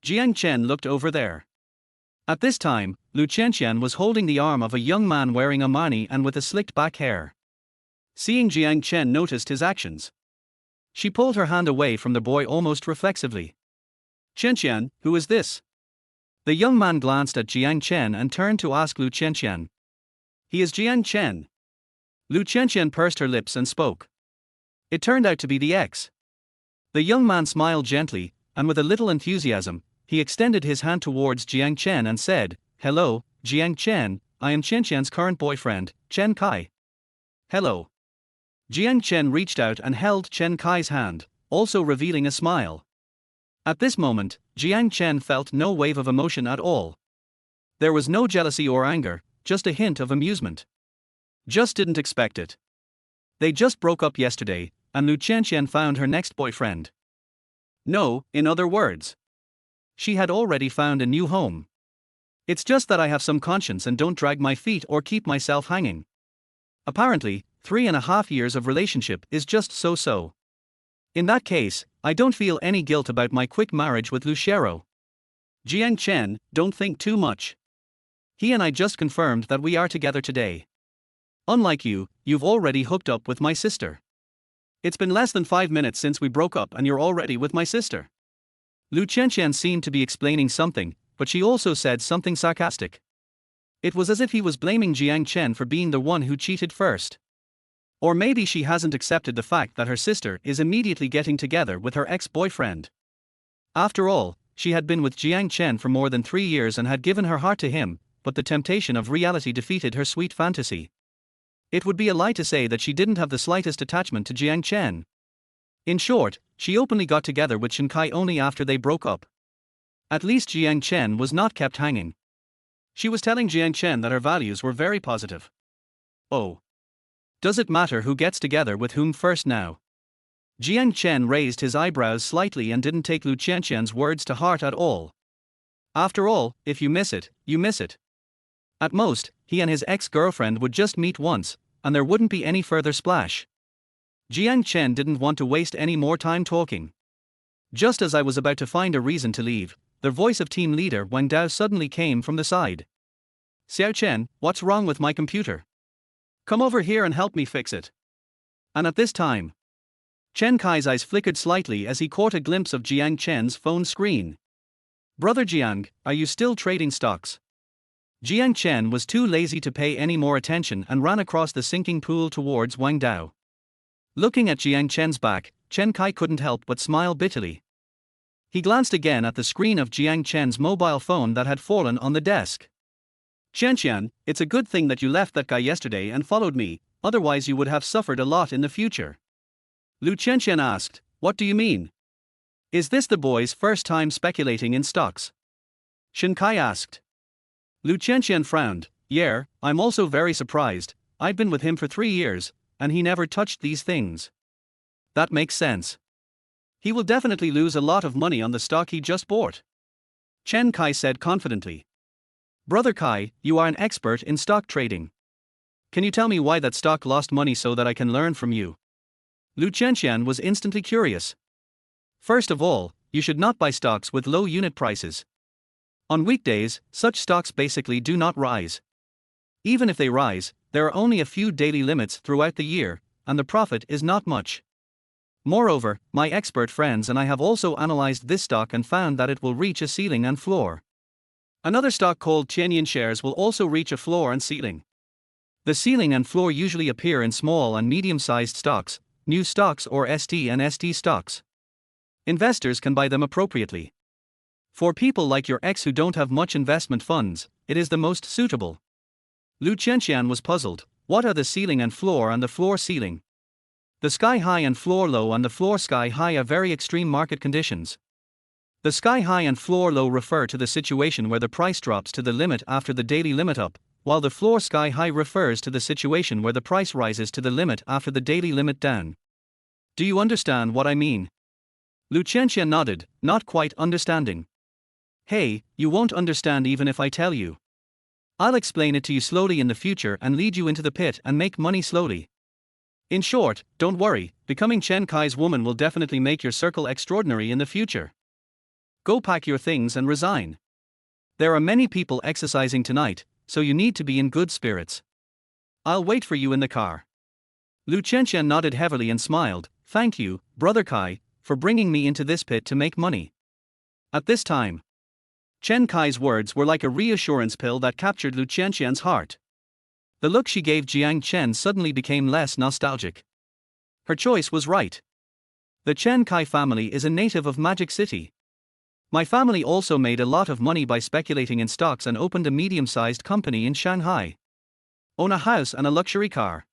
Jiang Chen looked over there. At this time, Lu Qianqian was holding the arm of a young man wearing a mani and with a slicked back hair. Seeing Jiang Chen noticed his actions, she pulled her hand away from the boy almost reflexively. Qianqian, who is this? The young man glanced at Jiang Chen and turned to ask Lu Qianqian. He is Jiang Chen. Lu Qianqian pursed her lips and spoke. It turned out to be the ex. The young man smiled gently, and with a little enthusiasm, he extended his hand towards Jiang Chen and said, Hello, Jiang Chen, I am Qianqian's current boyfriend, Chen Kai. Hello. Jiang Chen reached out and held Chen Kai's hand, also revealing a smile. At this moment, Jiang Chen felt no wave of emotion at all. There was no jealousy or anger, just a hint of amusement. Just didn't expect it. They just broke up yesterday, and Lu Qianqian found her next boyfriend. No, in other words, she had already found a new home. It's just that I have some conscience and don't drag my feet or keep myself hanging. Apparently, 3.5 years of relationship is just so-so. In that case, I don't feel any guilt about my quick marriage with Lu Xiaorou. Jiang Chen, don't think too much. He and I just confirmed that we are together today. Unlike you, you've already hooked up with my sister. It's been less than 5 minutes since we broke up and you're already with my sister. Lu Qianqian seemed to be explaining something, but she also said something sarcastic. It was as if he was blaming Jiang Chen for being the one who cheated first. Or maybe she hasn't accepted the fact that her sister is immediately getting together with her ex-boyfriend. After all, she had been with Jiang Chen for more than 3 years and had given her heart to him, but the temptation of reality defeated her sweet fantasy. It would be a lie to say that she didn't have the slightest attachment to Jiang Chen. In short, she openly got together with Qianqian only after they broke up. At least Jiang Chen was not kept hanging. She was telling Jiang Chen that her values were very positive. Oh. Does it matter who gets together with whom first now? Jiang Chen raised his eyebrows slightly and didn't take Lu Qianqian's words to heart at all. After all, if you miss it, you miss it. At most, he and his ex-girlfriend would just meet once, and there wouldn't be any further splash. Jiang Chen didn't want to waste any more time talking. Just as I was about to find a reason to leave, the voice of team leader Wang Dao suddenly came from the side. Xiao Chen, what's wrong with my computer? Come over here and help me fix it. And at this time, Chen Kai's eyes flickered slightly as he caught a glimpse of Jiang Chen's phone screen. Brother Jiang, are you still trading stocks? Jiang Chen was too lazy to pay any more attention and ran across the sinking pool towards Wang Dao. Looking at Jiang Chen's back, Chen Kai couldn't help but smile bitterly. He glanced again at the screen of Jiang Chen's mobile phone that had fallen on the desk. Qianqian, it's a good thing that you left that guy yesterday and followed me, otherwise you would have suffered a lot in the future. Lu Qianqian asked, what do you mean? Is this the boy's first time speculating in stocks? Chen Kai asked. Lu Qianqian frowned, yeah, I'm also very surprised, I've been with him for 3 years, and he never touched these things. That makes sense. He will definitely lose a lot of money on the stock he just bought. Chen Kai said confidently. Brother Kai, you are an expert in stock trading. Can you tell me why that stock lost money so that I can learn from you? Lu Qianqian was instantly curious. First of all, you should not buy stocks with low unit prices. On weekdays, such stocks basically do not rise. Even if they rise, there are only a few daily limits throughout the year, and the profit is not much. Moreover, my expert friends and I have also analyzed this stock and found that it will reach a ceiling and floor. Another stock called Qianqian shares will also reach a floor and ceiling. The ceiling and floor usually appear in small and medium-sized stocks, new stocks or ST and ST stocks. Investors can buy them appropriately. For people like your ex who don't have much investment funds, it is the most suitable. Lu Qianqian was puzzled. What are the ceiling and floor and the floor ceiling? The sky high and floor low and the floor sky high are very extreme market conditions. The sky high and floor low refer to the situation where the price drops to the limit after the daily limit up, while the floor sky high refers to the situation where the price rises to the limit after the daily limit down. Do you understand what I mean? Lu Qianqian nodded, not quite understanding. Hey, you won't understand even if I tell you. I'll explain it to you slowly in the future and lead you into the pit and make money slowly. In short, don't worry, becoming Chen Kai's woman will definitely make your circle extraordinary in the future. Go pack your things and resign. There are many people exercising tonight, so you need to be in good spirits. I'll wait for you in the car. Lu Qianqian nodded heavily and smiled, thank you, Brother Kai, for bringing me into this pit to make money. At this time, Chen Kai's words were like a reassurance pill that captured Lu Qianqian's heart. The look she gave Jiang Chen suddenly became less nostalgic. Her choice was right. The Chen Kai family is a native of Magic City. My family also made a lot of money by speculating in stocks and opened a medium-sized company in Shanghai. Own a house and a luxury car.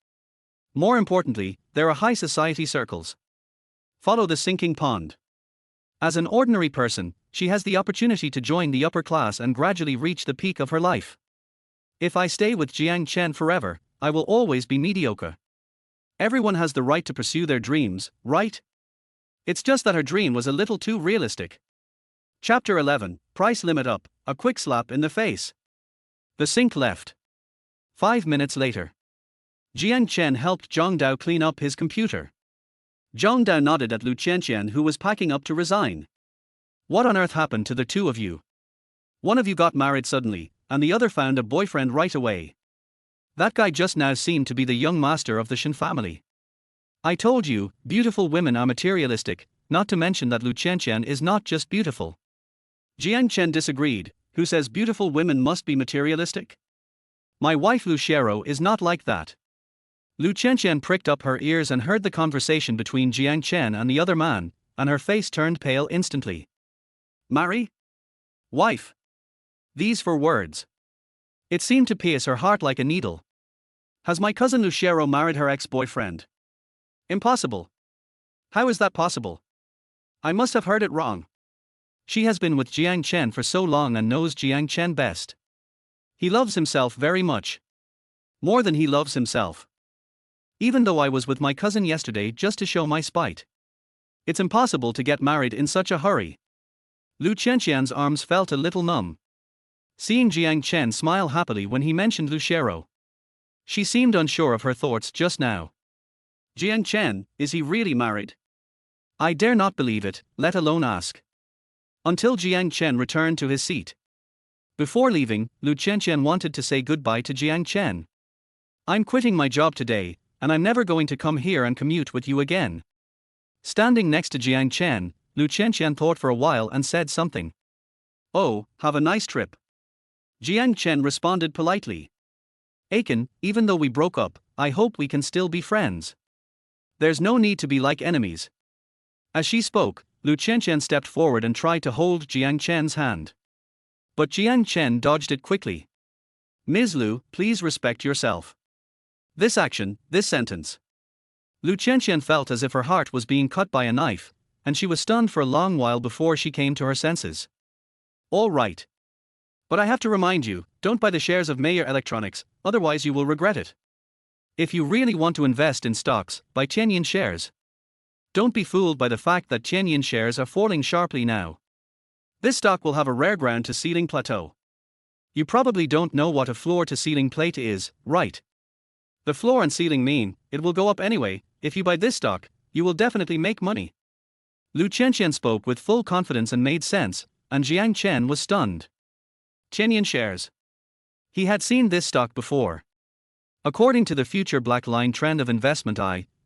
More importantly, there are high society circles. Follow the sinking pond. As an ordinary person, she has the opportunity to join the upper class and gradually reach the peak of her life. If I stay with Jiang Chen forever, I will always be mediocre. Everyone has the right to pursue their dreams, right? It's just that her dream was a little too realistic. Chapter 11, Price Limit Up, a quick slap in the face. The sink left. 5 minutes later. Jiang Chen helped Zhang Dao clean up his computer. Zhang Dao nodded at Lu Qianqian, who was packing up to resign. What on earth happened to the two of you? One of you got married suddenly, and the other found a boyfriend right away. That guy just now seemed to be the young master of the Shen family. I told you, beautiful women are materialistic, not to mention that Lu Qianqian is not just beautiful. Jiang Chen disagreed. Who says beautiful women must be materialistic? My wife Lu Xiaorou is not like that. Lu Qianqian pricked up her ears and heard the conversation between Jiang Chen and the other man, and her face turned pale instantly. Marry? Wife? These four words. It seemed to pierce her heart like a needle. Has my cousin Lu Xiaorou married her ex-boyfriend? Impossible. How is that possible? I must have heard it wrong. She has been with Jiang Chen for so long and knows Jiang Chen best. He loves himself very much. More than he loves himself. Even though I was with my cousin yesterday just to show my spite. It's impossible to get married in such a hurry. Lu Qianqian's arms felt a little numb. Seeing Jiang Chen smile happily when he mentioned Lu Xiaorou. She seemed unsure of her thoughts just now. Jiang Chen, is he really married? I dare not believe it, let alone ask. Until Jiang Chen returned to his seat. Before leaving, Lu Qianqian wanted to say goodbye to Jiang Chen. I'm quitting my job today, and I'm never going to come here and commute with you again. Standing next to Jiang Chen, Lu Qianqian thought for a while and said something. Oh, have a nice trip. Jiang Chen responded politely. Aiken, even though we broke up, I hope we can still be friends. There's no need to be like enemies. As she spoke, Lu Qianqian stepped forward and tried to hold Jiang Chen's hand. But Jiang Chen dodged it quickly. Ms. Lu, please respect yourself. This action, this sentence. Lu Qianqian felt as if her heart was being cut by a knife, and she was stunned for a long while before she came to her senses. All right. But I have to remind you, don't buy the shares of Mayer Electronics, otherwise you will regret it. If you really want to invest in stocks, buy Qianqian shares. Don't be fooled by the fact that Qianqian shares are falling sharply now. This stock will have a rare ground-to-ceiling plateau. You probably don't know what a floor-to-ceiling plate is, right? The floor and ceiling mean, it will go up anyway. If you buy this stock, you will definitely make money. Lu Qianqian spoke with full confidence and made sense, and Jiang Chen was stunned. Qianqian shares. He had seen this stock before. According to the future black line trend of investment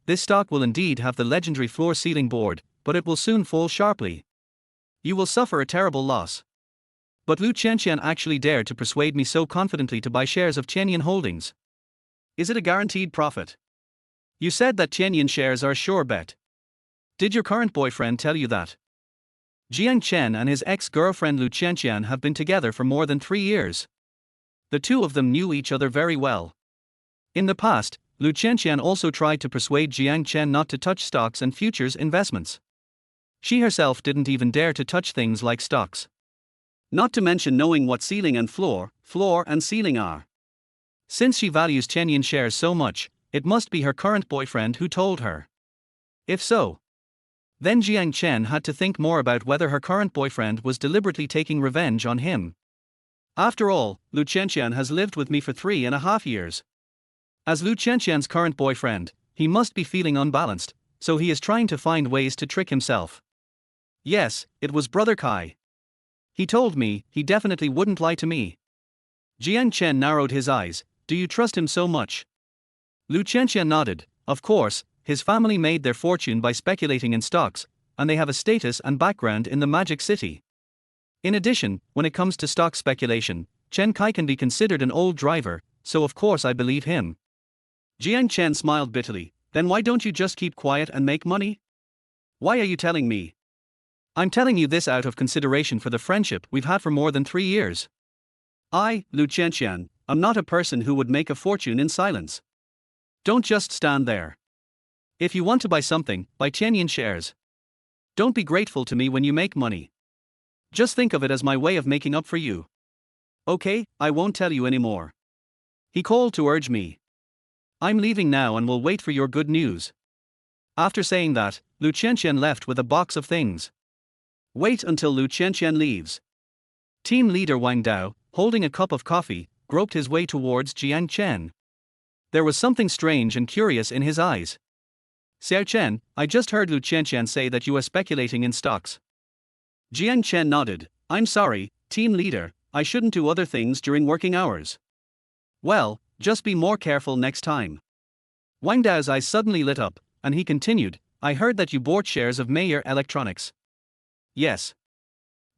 this stock will indeed have the legendary floor-ceiling board, but it will soon fall sharply. You will suffer a terrible loss. But Lu Qianqian actually dared to persuade me so confidently to buy shares of Qianqian Holdings. Is it a guaranteed profit? You said that Qianqian shares are a sure bet. Did your current boyfriend tell you that? Jiang Chen and his ex-girlfriend Lu Qianqian have been together for more than 3 years. The two of them knew each other very well. In the past, Lu Qianqian also tried to persuade Jiang Chen not to touch stocks and futures investments. She herself didn't even dare to touch things like stocks. Not to mention knowing what ceiling and floor and ceiling are. Since she values Qianqian shares so much, it must be her current boyfriend who told her. If so, then Jiang Chen had to think more about whether her current boyfriend was deliberately taking revenge on him. After all, Lu Qianqian has lived with me for 3.5 years. As Lu Qianqian's current boyfriend, he must be feeling unbalanced, so he is trying to find ways to trick himself. Yes, it was Brother Kai. He told me, he definitely wouldn't lie to me. Jiang Chen narrowed his eyes. Do you trust him so much? Lu Qianqian nodded. Of course, his family made their fortune by speculating in stocks, and they have a status and background in the Magic City. In addition, when it comes to stock speculation, Chen Kai can be considered an old driver, so of course I believe him. Jiang Chen smiled bitterly. Then why don't you just keep quiet and make money? Why are you telling me? I'm telling you this out of consideration for the friendship we've had for more than 3 years. I, Lu Qianqian, am not a person who would make a fortune in silence. Don't just stand there. If you want to buy something, buy Qianqian shares. Don't be grateful to me when you make money. Just think of it as my way of making up for you. Okay, I won't tell you anymore. He called to urge me. I'm leaving now and will wait for your good news. After saying that, Lu Qianqian left with a box of things. Wait until Lu Qianqian leaves. Team leader Wang Dao, holding a cup of coffee, groped his way towards Jiang Chen. There was something strange and curious in his eyes. Xiao Chen, I just heard Lu Qianqian say that you are speculating in stocks. Jiang Chen nodded. I'm sorry, team leader, I shouldn't do other things during working hours. Well, just be more careful next time. Wang Dao's eyes suddenly lit up, and he continued, I heard that you bought shares of Meyer Electronics. Yes.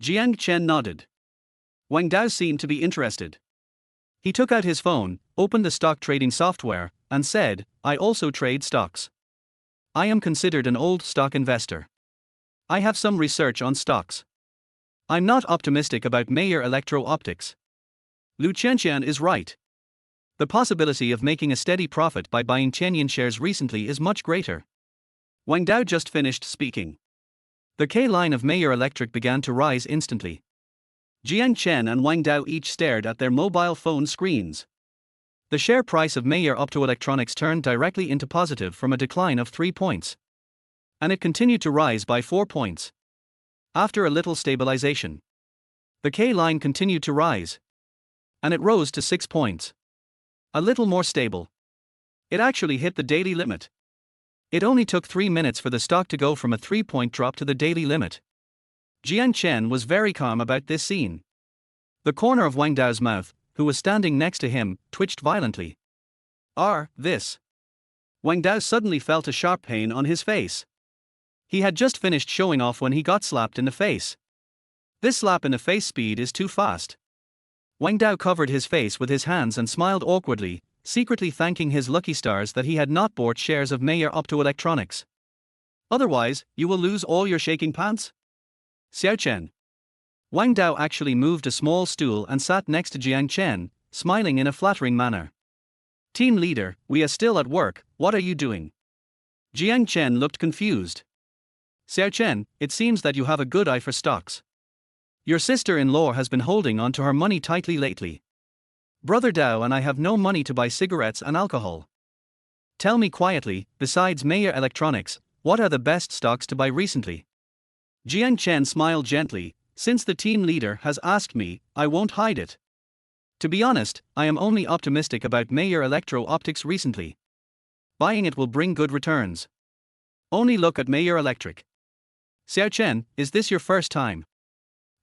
Jiang Chen nodded. Wang Dao seemed to be interested. He took out his phone, opened the stock trading software, and said, I also trade stocks. I am considered an old stock investor. I have some research on stocks. I'm not optimistic about Meyer Electro-Optics. Lu Qianqian is right. The possibility of making a steady profit by buying Qianqian shares recently is much greater. Wang Dao just finished speaking. The K line of Meyer Electric began to rise instantly. Jiang Chen and Wang Dao each stared at their mobile phone screens. The share price of Meyer Optoelectronics turned directly into positive from a decline of 3 points. And it continued to rise by 4 points. After a little stabilization, the K line continued to rise. And it rose to 6 points. A little more stable. It actually hit the daily limit. It only took 3 minutes for the stock to go from a 3-point drop to the daily limit. Jiang Chen was very calm about this scene. The corner of Wang Dao's mouth, who was standing next to him, twitched violently. This. Wang Dao suddenly felt a sharp pain on his face. He had just finished showing off when he got slapped in the face. This slap in the face speed is too fast. Wang Dao covered his face with his hands and smiled awkwardly, secretly thanking his lucky stars that he had not bought shares of Meyer Optoelectronics. Otherwise, you will lose all your shaking pants? Xiao Chen. Wang Dao actually moved a small stool and sat next to Jiang Chen, smiling in a flattering manner. Team leader, we are still at work, what are you doing? Jiang Chen looked confused. Xiao Chen, it seems that you have a good eye for stocks. Your sister-in-law has been holding on to her money tightly lately. Brother Dao and I have no money to buy cigarettes and alcohol. Tell me quietly, besides Meyer Electronics, what are the best stocks to buy recently? Jiang Chen smiled gently. Since the team leader has asked me, I won't hide it. To be honest, I am only optimistic about Meyer Electro-Optics recently. Buying it will bring good returns. Only look at Meyer Electric. Xiao Chen, is this your first time?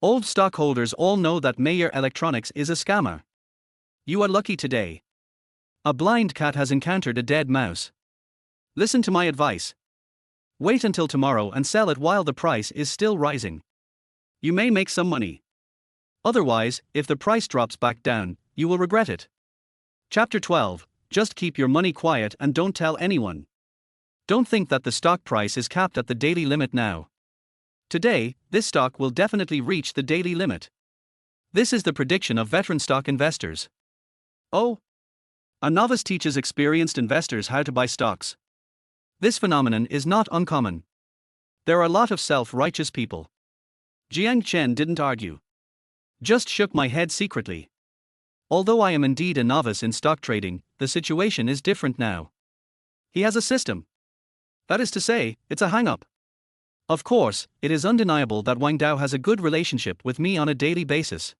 Old stockholders all know that Meyer Electronics is a scammer. You are lucky today. A blind cat has encountered a dead mouse. Listen to my advice. Wait until tomorrow and sell it while the price is still rising. You may make some money. Otherwise, if the price drops back down, you will regret it. Chapter 12. Just keep your money quiet and don't tell anyone. Don't think that the stock price is capped at the daily limit now. Today, this stock will definitely reach the daily limit. This is the prediction of veteran stock investors. Oh! A novice teaches experienced investors how to buy stocks. This phenomenon is not uncommon. There are a lot of self-righteous people. Jiang Chen didn't argue. Just shook my head secretly. Although I am indeed a novice in stock trading, the situation is different now. He has a system. That is to say, it's a hang-up. Of course, it is undeniable that Wang Dao has a good relationship with me on a daily basis.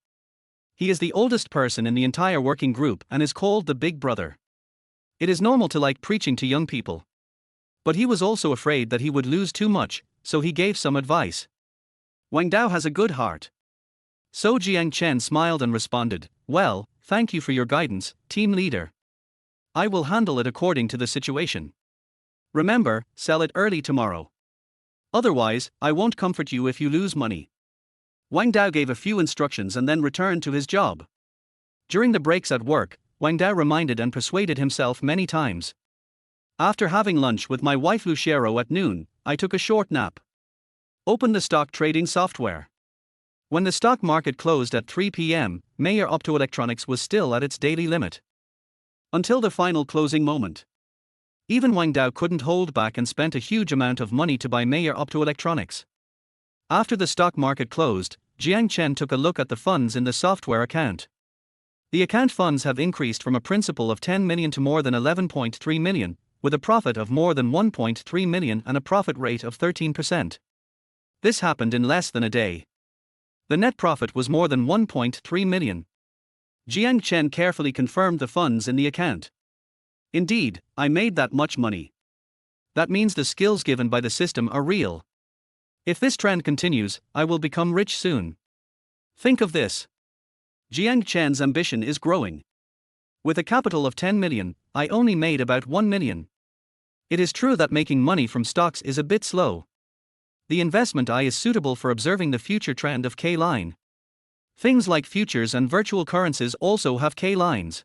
He is the oldest person in the entire working group and is called the Big Brother. It is normal to like preaching to young people. But he was also afraid that he would lose too much, so he gave some advice. Wang Dao has a good heart. So Jiang Chen smiled and responded, well, thank you for your guidance, team leader. I will handle it according to the situation. Remember, sell it early tomorrow. Otherwise, I won't comfort you if you lose money. Wang Dao gave a few instructions and then returned to his job. During the breaks at work, Wang Dao reminded and persuaded himself many times. After having lunch with my wife Lu Xiaorou at noon, I took a short nap. Open the stock trading software. When the stock market closed at 3 p.m., Meyer Optoelectronics was still at its daily limit. Until the final closing moment. Even Wang Dao couldn't hold back and spent a huge amount of money to buy Meyer Optoelectronics. After the stock market closed, Jiang Chen took a look at the funds in the software account. The account funds have increased from a principal of 10 million to more than 11.3 million, with a profit of more than 1.3 million and a profit rate of 13%. This happened in less than a day. The net profit was more than 1.3 million. Jiang Chen carefully confirmed the funds in the account. Indeed, I made that much money. That means the skills given by the system are real. If this trend continues, I will become rich soon. Think of this. Jiang Chen's ambition is growing. With a capital of 10 million, I only made about 1 million. It is true that making money from stocks is a bit slow. The investment eye is suitable for observing the future trend of K-line. Things like futures and virtual currencies also have K-lines.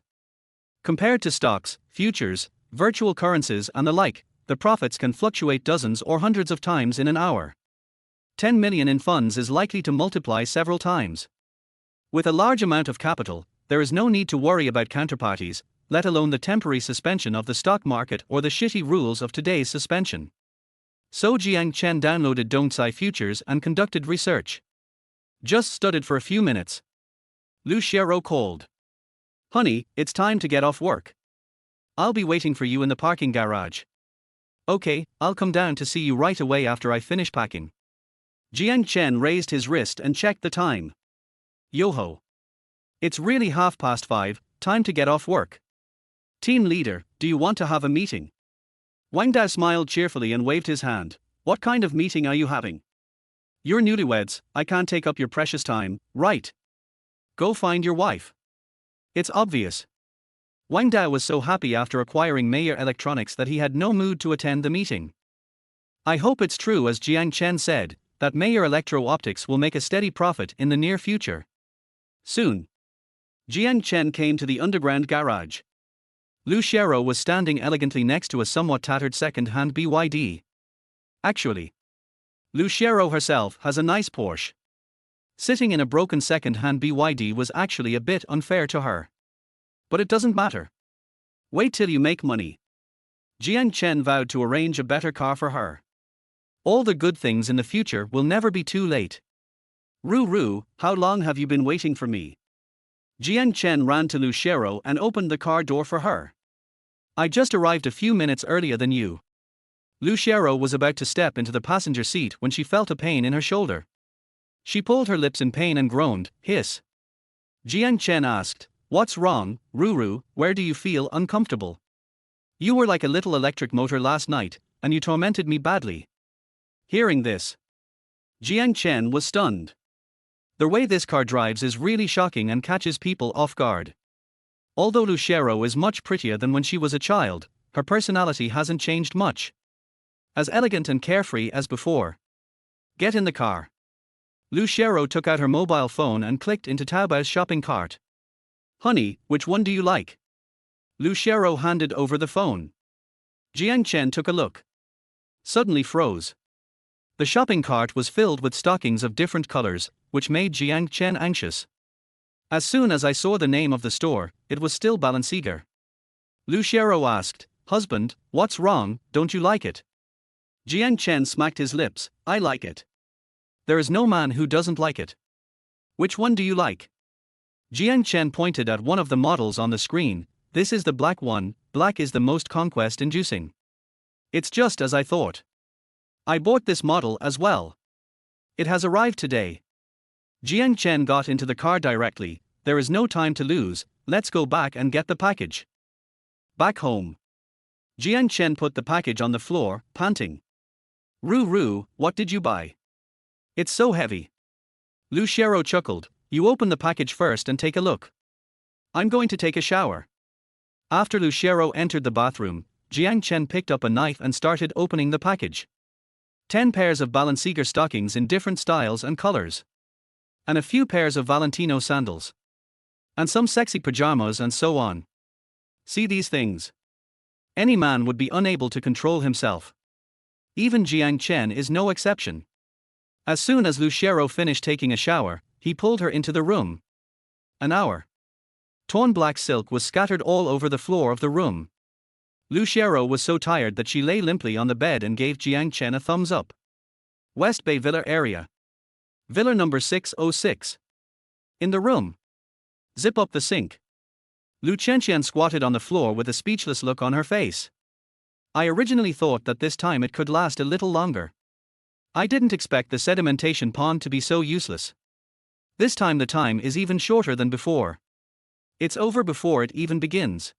Compared to stocks, futures, virtual currencies and the like, the profits can fluctuate dozens or hundreds of times in an hour. 10 million in funds is likely to multiply several times. With a large amount of capital, there is no need to worry about counterparties, let alone the temporary suspension of the stock market or the shitty rules of today's suspension. So Jiang Chen downloaded Dongcai Futures and conducted research. Just studied for a few minutes. Lu Xiaorou called. Honey, it's time to get off work. I'll be waiting for you in the parking garage. Okay, I'll come down to see you right away after I finish packing. Jiang Chen raised his wrist and checked the time. Yo-ho. It's really 5:30, time to get off work. Team leader, do you want to have a meeting? Wang Dao smiled cheerfully and waved his hand. What kind of meeting are you having? You're newlyweds, I can't take up your precious time, right? Go find your wife. It's obvious. Wang Dao was so happy after acquiring Mayer Electronics that he had no mood to attend the meeting. I hope it's true, as Jiang Chen said, that Mayer Electro-Optics will make a steady profit in the near future. Soon. Jiang Chen came to the underground garage. Lu Xiaorou was standing elegantly next to a somewhat tattered second-hand BYD. Actually, Lu Xiaorou herself has a nice Porsche. Sitting in a broken second-hand BYD was actually a bit unfair to her. But it doesn't matter. Wait till you make money. Jiang Chen vowed to arrange a better car for her. All the good things in the future will never be too late. Ru, how long have you been waiting for me? Jiang Chen ran to Lu Xiaorou and opened the car door for her. I just arrived a few minutes earlier than you. Lu Xiaorou was about to step into the passenger seat when she felt a pain in her shoulder. She pulled her lips in pain and groaned, hiss. Jiang Chen asked, what's wrong, Ru, where do you feel uncomfortable? You were like a little electric motor last night, and you tormented me badly. Hearing this, Jiang Chen was stunned. The way this car drives is really shocking and catches people off guard. Although Lu Xiaorou is much prettier than when she was a child, her personality hasn't changed much. As elegant and carefree as before. Get in the car. Lu Xiaorou took out her mobile phone and clicked into Taobao's shopping cart. Honey, which one do you like? Lu Xiaorou handed over the phone. Jiang Chen took a look. Suddenly froze. The shopping cart was filled with stockings of different colors, which made Jiang Chen anxious. As soon as I saw the name of the store, it was still Balenciaga. Lu Xiaorou asked, husband, what's wrong, don't you like it? Jiang Chen smacked his lips, I like it. There is no man who doesn't like it. Which one do you like? Jiang Chen pointed at one of the models on the screen. This is the black one, black is the most conquest-inducing. It's just as I thought. I bought this model as well. It has arrived today. Jiang Chen got into the car directly. There is no time to lose, let's go back and get the package. Back home. Jiang Chen put the package on the floor, panting. Ru, what did you buy? It's so heavy. Lu Xiaorou chuckled, you open the package first and take a look. I'm going to take a shower. After Lu Xiaorou entered the bathroom, Jiang Chen picked up a knife and started opening the package. 10 pairs of Balenciaga stockings in different styles and colors. And a few pairs of Valentino sandals. And some sexy pajamas and so on. See these things? Any man would be unable to control himself. Even Jiang Chen is no exception. As soon as Lu Xiaorou finished taking a shower, he pulled her into the room. An hour. Torn black silk was scattered all over the floor of the room. Lu Xiaorou was so tired that she lay limply on the bed and gave Jiang Chen a thumbs up. West Bay Villa area. Villa number 606. In the room. Zip up the sink. Lu Qianqian squatted on the floor with a speechless look on her face. I originally thought that this time it could last a little longer. I didn't expect the sedimentation pond to be so useless. This time the time is even shorter than before. It's over before it even begins.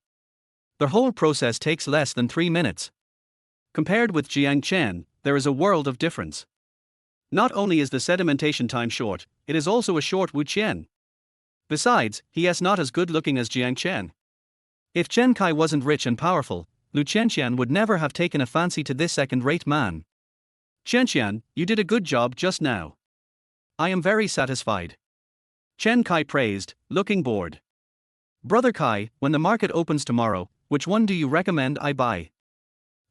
The whole process takes less than 3 minutes. Compared with Jiang Chen, there is a world of difference. Not only is the sedimentation time short, it is also a short Wu Qian. Besides, he is not as good looking as Jiang Chen. If Chen Kai wasn't rich and powerful, Lu Qianqian would never have taken a fancy to this second-rate man. Qianqian, you did a good job just now. I am very satisfied. Chen Kai praised, looking bored. Brother Kai, when the market opens tomorrow, which one do you recommend I buy?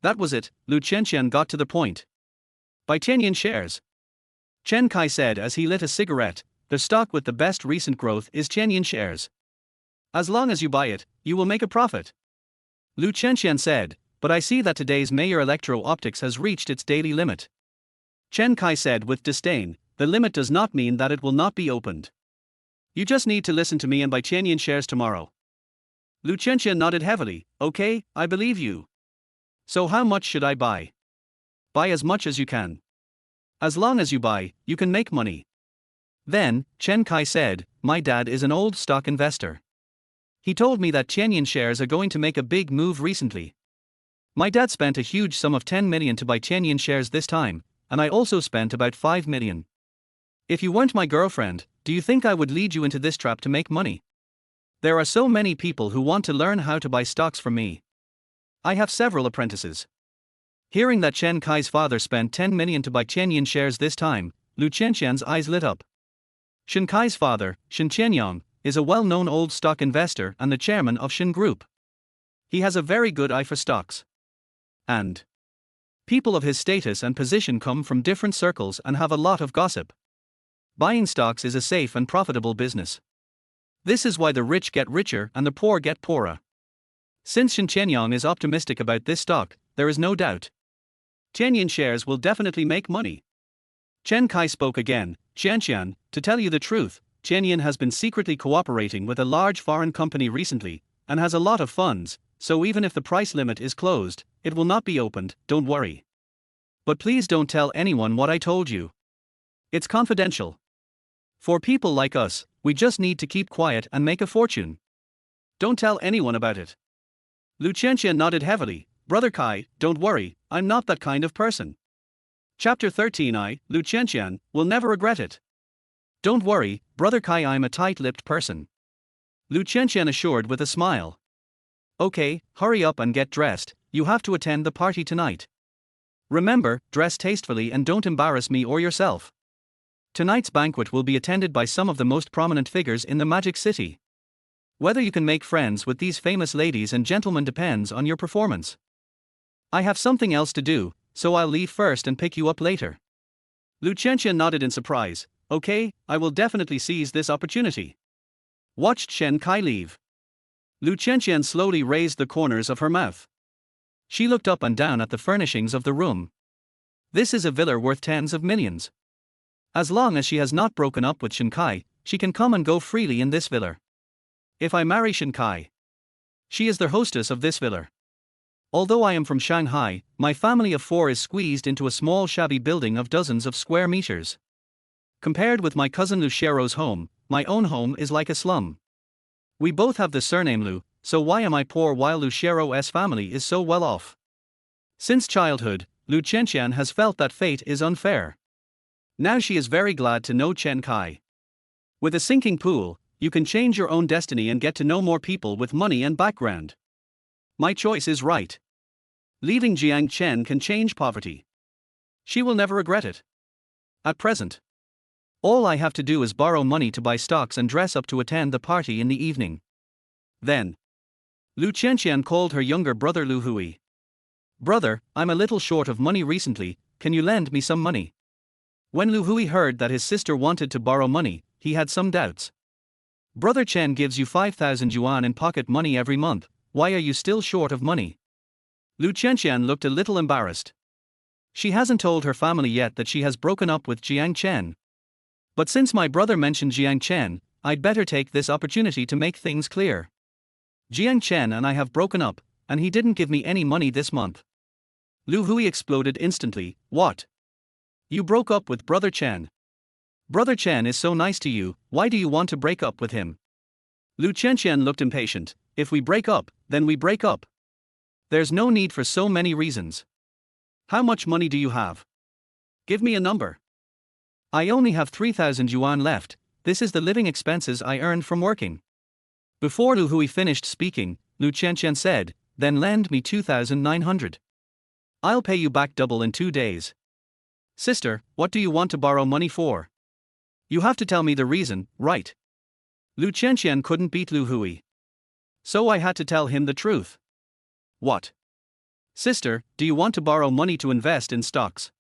That was it, Lu Qianqian got to the point. Buy Qianqian shares. Chen Kai said as he lit a cigarette, the stock with the best recent growth is Qianqian shares. As long as you buy it, you will make a profit. Lu Qianqian said, but I see that today's Mayer Electro-Optics has reached its daily limit. Chen Kai said with disdain, the limit does not mean that it will not be opened. You just need to listen to me and buy Qianqian shares tomorrow. Lu Qianqian nodded heavily, okay, I believe you. So how much should I buy? Buy as much as you can. As long as you buy, you can make money. Then, Chen Kai said, my dad is an old stock investor. He told me that Qianqian shares are going to make a big move recently. My dad spent a huge sum of 10 million to buy Qianqian shares this time, and I also spent about 5 million. If you weren't my girlfriend, do you think I would lead you into this trap to make money? There are so many people who want to learn how to buy stocks from me. I have several apprentices. Hearing that Chen Kai's father spent 10 million to buy Qianqian shares this time, Lu Qianqian's eyes lit up. Chen Kai's father, Qianqian, is a well-known old stock investor and the chairman of Shin Group. He has a very good eye for stocks. And people of his status and position come from different circles and have a lot of gossip. Buying stocks is a safe and profitable business. This is why the rich get richer and the poor get poorer. Since Qianqian is optimistic about this stock, there is no doubt. Qianqian shares will definitely make money. Chen Kai spoke again, Qianqian, to tell you the truth, Qianqian has been secretly cooperating with a large foreign company recently, and has a lot of funds, so even if the price limit is closed, it will not be opened, don't worry. But please don't tell anyone what I told you. It's confidential. For people like us, we just need to keep quiet and make a fortune. Don't tell anyone about it. Lu Qianqian nodded heavily, Brother Kai, don't worry, I'm not that kind of person. Chapter 13 Lu Qianqian, will never regret it. Don't worry, Brother Kai, I'm a tight-lipped person. Lu Qianqian assured with a smile. Okay, hurry up and get dressed, you have to attend the party tonight. Remember, dress tastefully and don't embarrass me or yourself. Tonight's banquet will be attended by some of the most prominent figures in the Magic City. Whether you can make friends with these famous ladies and gentlemen depends on your performance. I have something else to do, so I'll leave first and pick you up later. Lu Qianqian nodded in surprise. Okay, I will definitely seize this opportunity. Watched Chen Kai leave. Lu Qianqian slowly raised the corners of her mouth. She looked up and down at the furnishings of the room. This is a villa worth tens of millions. As long as she has not broken up with Chen Kai, she can come and go freely in this villa. If I marry Chen Kai, she is the hostess of this villa. Although I am from Shanghai, my family of 4 is squeezed into a small shabby building of dozens of square meters. Compared with my cousin Lu Xiaorou's home, my own home is like a slum. We both have the surname Lu, so why am I poor while Lu Xiaorou's family is so well off? Since childhood, Lu Qianqian has felt that fate is unfair. Now she is very glad to know Chen Kai. With a sinking pool, you can change your own destiny and get to know more people with money and background. My choice is right. Leaving Jiang Chen can change poverty. She will never regret it. At present, all I have to do is borrow money to buy stocks and dress up to attend the party in the evening. Then, Lu Qianqian called her younger brother Lu Hui. Brother, I'm a little short of money recently, can you lend me some money? When Lu Hui heard that his sister wanted to borrow money, he had some doubts. Brother Chen gives you 5,000 yuan in pocket money every month, why are you still short of money? Lu Qianqian looked a little embarrassed. She hasn't told her family yet that she has broken up with Jiang Chen. But since my brother mentioned Jiang Chen, I'd better take this opportunity to make things clear. Jiang Chen and I have broken up, and he didn't give me any money this month. Lu Hui exploded instantly. What? You broke up with Brother Chen? Brother Chen is so nice to you, why do you want to break up with him? Lu Qianqian looked impatient. If we break up, then we break up. There's no need for so many reasons. How much money do you have? Give me a number. I only have 3,000 yuan left. This is the living expenses I earned from working. Before Lu Hui finished speaking, Lu Qianqian said, then lend me 2,900. I'll pay you back double in 2 days. Sister, what do you want to borrow money for? You have to tell me the reason, right? Lu Qianqian couldn't beat Lu Hui. So I had to tell him the truth. What? Sister, do you want to borrow money to invest in stocks?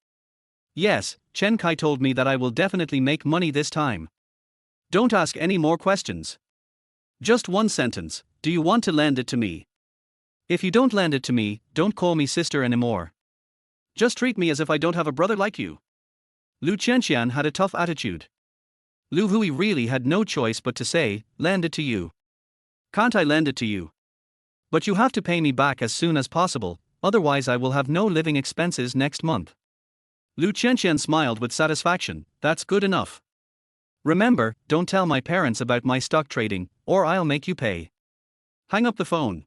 Yes, Chen Kai told me that I will definitely make money this time. Don't ask any more questions. Just one sentence, do you want to lend it to me? If you don't lend it to me, don't call me sister anymore. Just treat me as if I don't have a brother like you. Lu Qianqian had a tough attitude. Lu Hui really had no choice but to say, lend it to you. Can't I lend it to you? But you have to pay me back as soon as possible, otherwise I will have no living expenses next month. Lu Qianqian smiled with satisfaction. That's good enough. Remember, don't tell my parents about my stock trading, or I'll make you pay. Hang up the phone.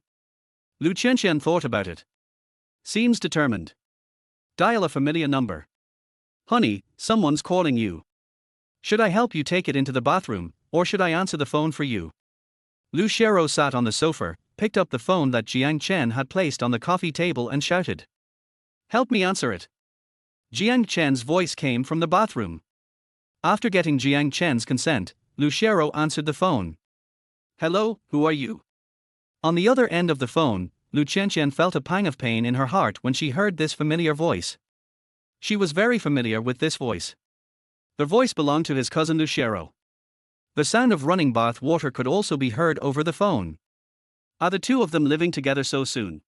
Lu Qianqian thought about it. Seems determined. Dial a familiar number. Honey, someone's calling you. Should I help you take it into the bathroom, or should I answer the phone for you? Lu Xiaorou sat on the sofa, picked up the phone that Jiang Chen had placed on the coffee table and shouted. Help me answer it. Jiang Chen's voice came from the bathroom. After getting Jiang Chen's consent, Lu Xiaorou answered the phone. Hello, who are you? On the other end of the phone, Lu Qianqian felt a pang of pain in her heart when she heard this familiar voice. She was very familiar with this voice. The voice belonged to his cousin Lu Xiaorou. The sound of running bath water could also be heard over the phone. Are the two of them living together so soon?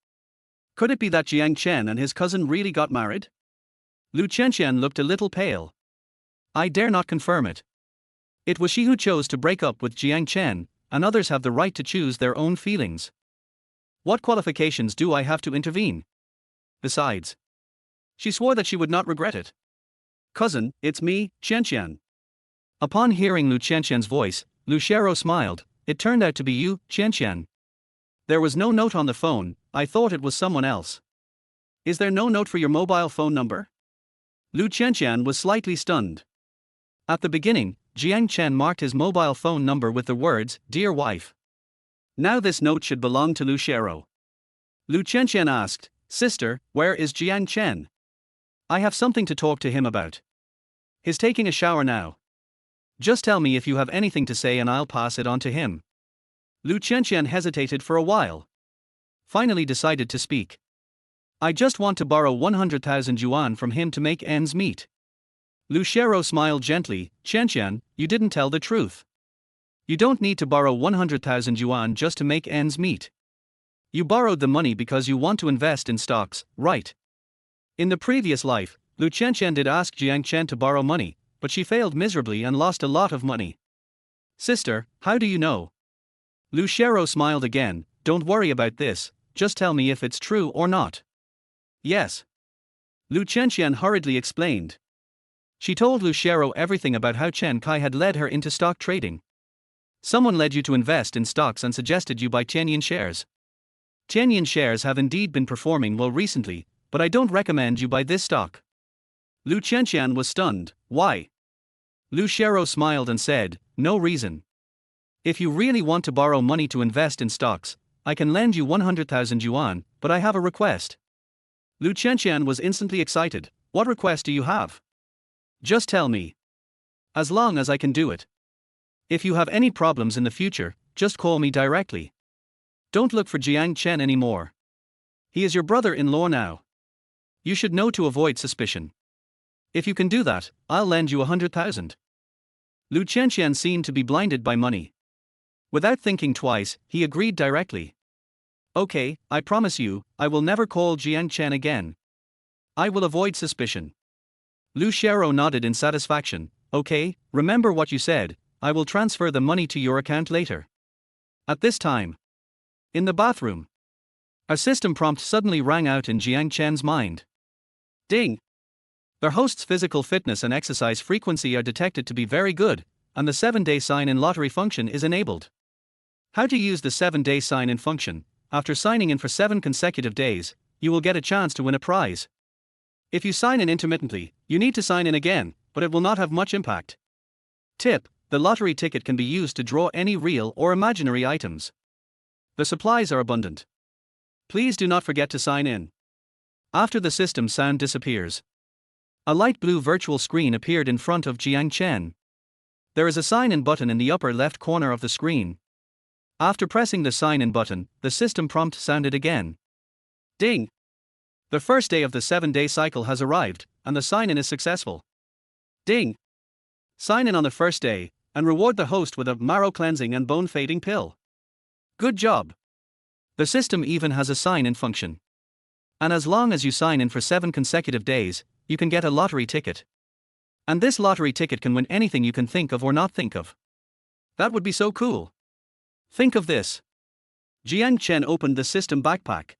Could it be that Jiang Chen and his cousin really got married? Lu Qianqian looked a little pale. I dare not confirm it. It was she who chose to break up with Jiang Chen, and others have the right to choose their own feelings. What qualifications do I have to intervene? Besides, she swore that she would not regret it. Cousin, it's me, Qianqian. Upon hearing Lu Qianqian's voice, Lu Xiaorou smiled. It turned out to be you, Qianqian. There was no note on the phone. I thought it was someone else. Is there no note for your mobile phone number? Lu Qianqian was slightly stunned. At the beginning, Jiang Chen marked his mobile phone number with the words, Dear wife. Now this note should belong to Lu Xiaorou. Lu Qianqian asked, Sister, where is Jiang Chen? I have something to talk to him about. He's taking a shower now. Just tell me if you have anything to say and I'll pass it on to him. Lu Qianqian hesitated for a while. Finally decided to speak. I just want to borrow 100,000 yuan from him to make ends meet. Lu Xiaorou smiled gently. Qianqian, you didn't tell the truth. You don't need to borrow 100,000 yuan just to make ends meet. You borrowed the money because you want to invest in stocks, right? In the previous life, Lu Qianqian did ask Jiang Chen to borrow money, but she failed miserably and lost a lot of money. Sister, how do you know? Lu Xiaorou smiled again. Don't worry about this, just tell me if it's true or not. Yes. Lu Qianqian hurriedly explained. She told Lu Xiaorou everything about how Chen Kai had led her into stock trading. Someone led you to invest in stocks and suggested you buy Qianqian shares. Qianqian shares have indeed been performing well recently, but I don't recommend you buy this stock. Lu Qianqian was stunned. Why? Lu Xiaorou smiled and said, no reason. If you really want to borrow money to invest in stocks, I can lend you 100,000 yuan, but I have a request. Lu Qianqian was instantly excited. What request do you have? Just tell me. As long as I can do it. If you have any problems in the future, just call me directly. Don't look for Jiang Chen anymore. He is your brother-in-law now. You should know to avoid suspicion. If you can do that, I'll lend you 100,000. Lu Qianqian seemed to be blinded by money. Without thinking twice, he agreed directly. Okay, I promise you, I will never call Jiang Chen again. I will avoid suspicion. Lu Xiaorou nodded in satisfaction. Okay, remember what you said, I will transfer the money to your account later. At this time, in the bathroom, a system prompt suddenly rang out in Jiang Chen's mind. Ding! Their host's physical fitness and exercise frequency are detected to be very good, and the 7-day sign-in lottery function is enabled. How to use the 7-day sign-in function? After signing in for 7 consecutive days, you will get a chance to win a prize. If you sign in intermittently, you need to sign in again, but it will not have much impact. Tip: the lottery ticket can be used to draw any real or imaginary items. The supplies are abundant. Please do not forget to sign in. After the system sound disappears, a light blue virtual screen appeared in front of Jiang Chen. There is a sign-in button in the upper left corner of the screen. After pressing the sign-in button, the system prompt sounded again. Ding! The first day of the 7-day cycle has arrived, and the sign-in is successful. Ding! Sign in on the first day, and reward the host with a marrow cleansing and bone fading pill. Good job! The system even has a sign-in function. And as long as you sign in for 7 consecutive days, you can get a lottery ticket. And this lottery ticket can win anything you can think of or not think of. That would be so cool. Think of this. Jiang Chen opened the system backpack.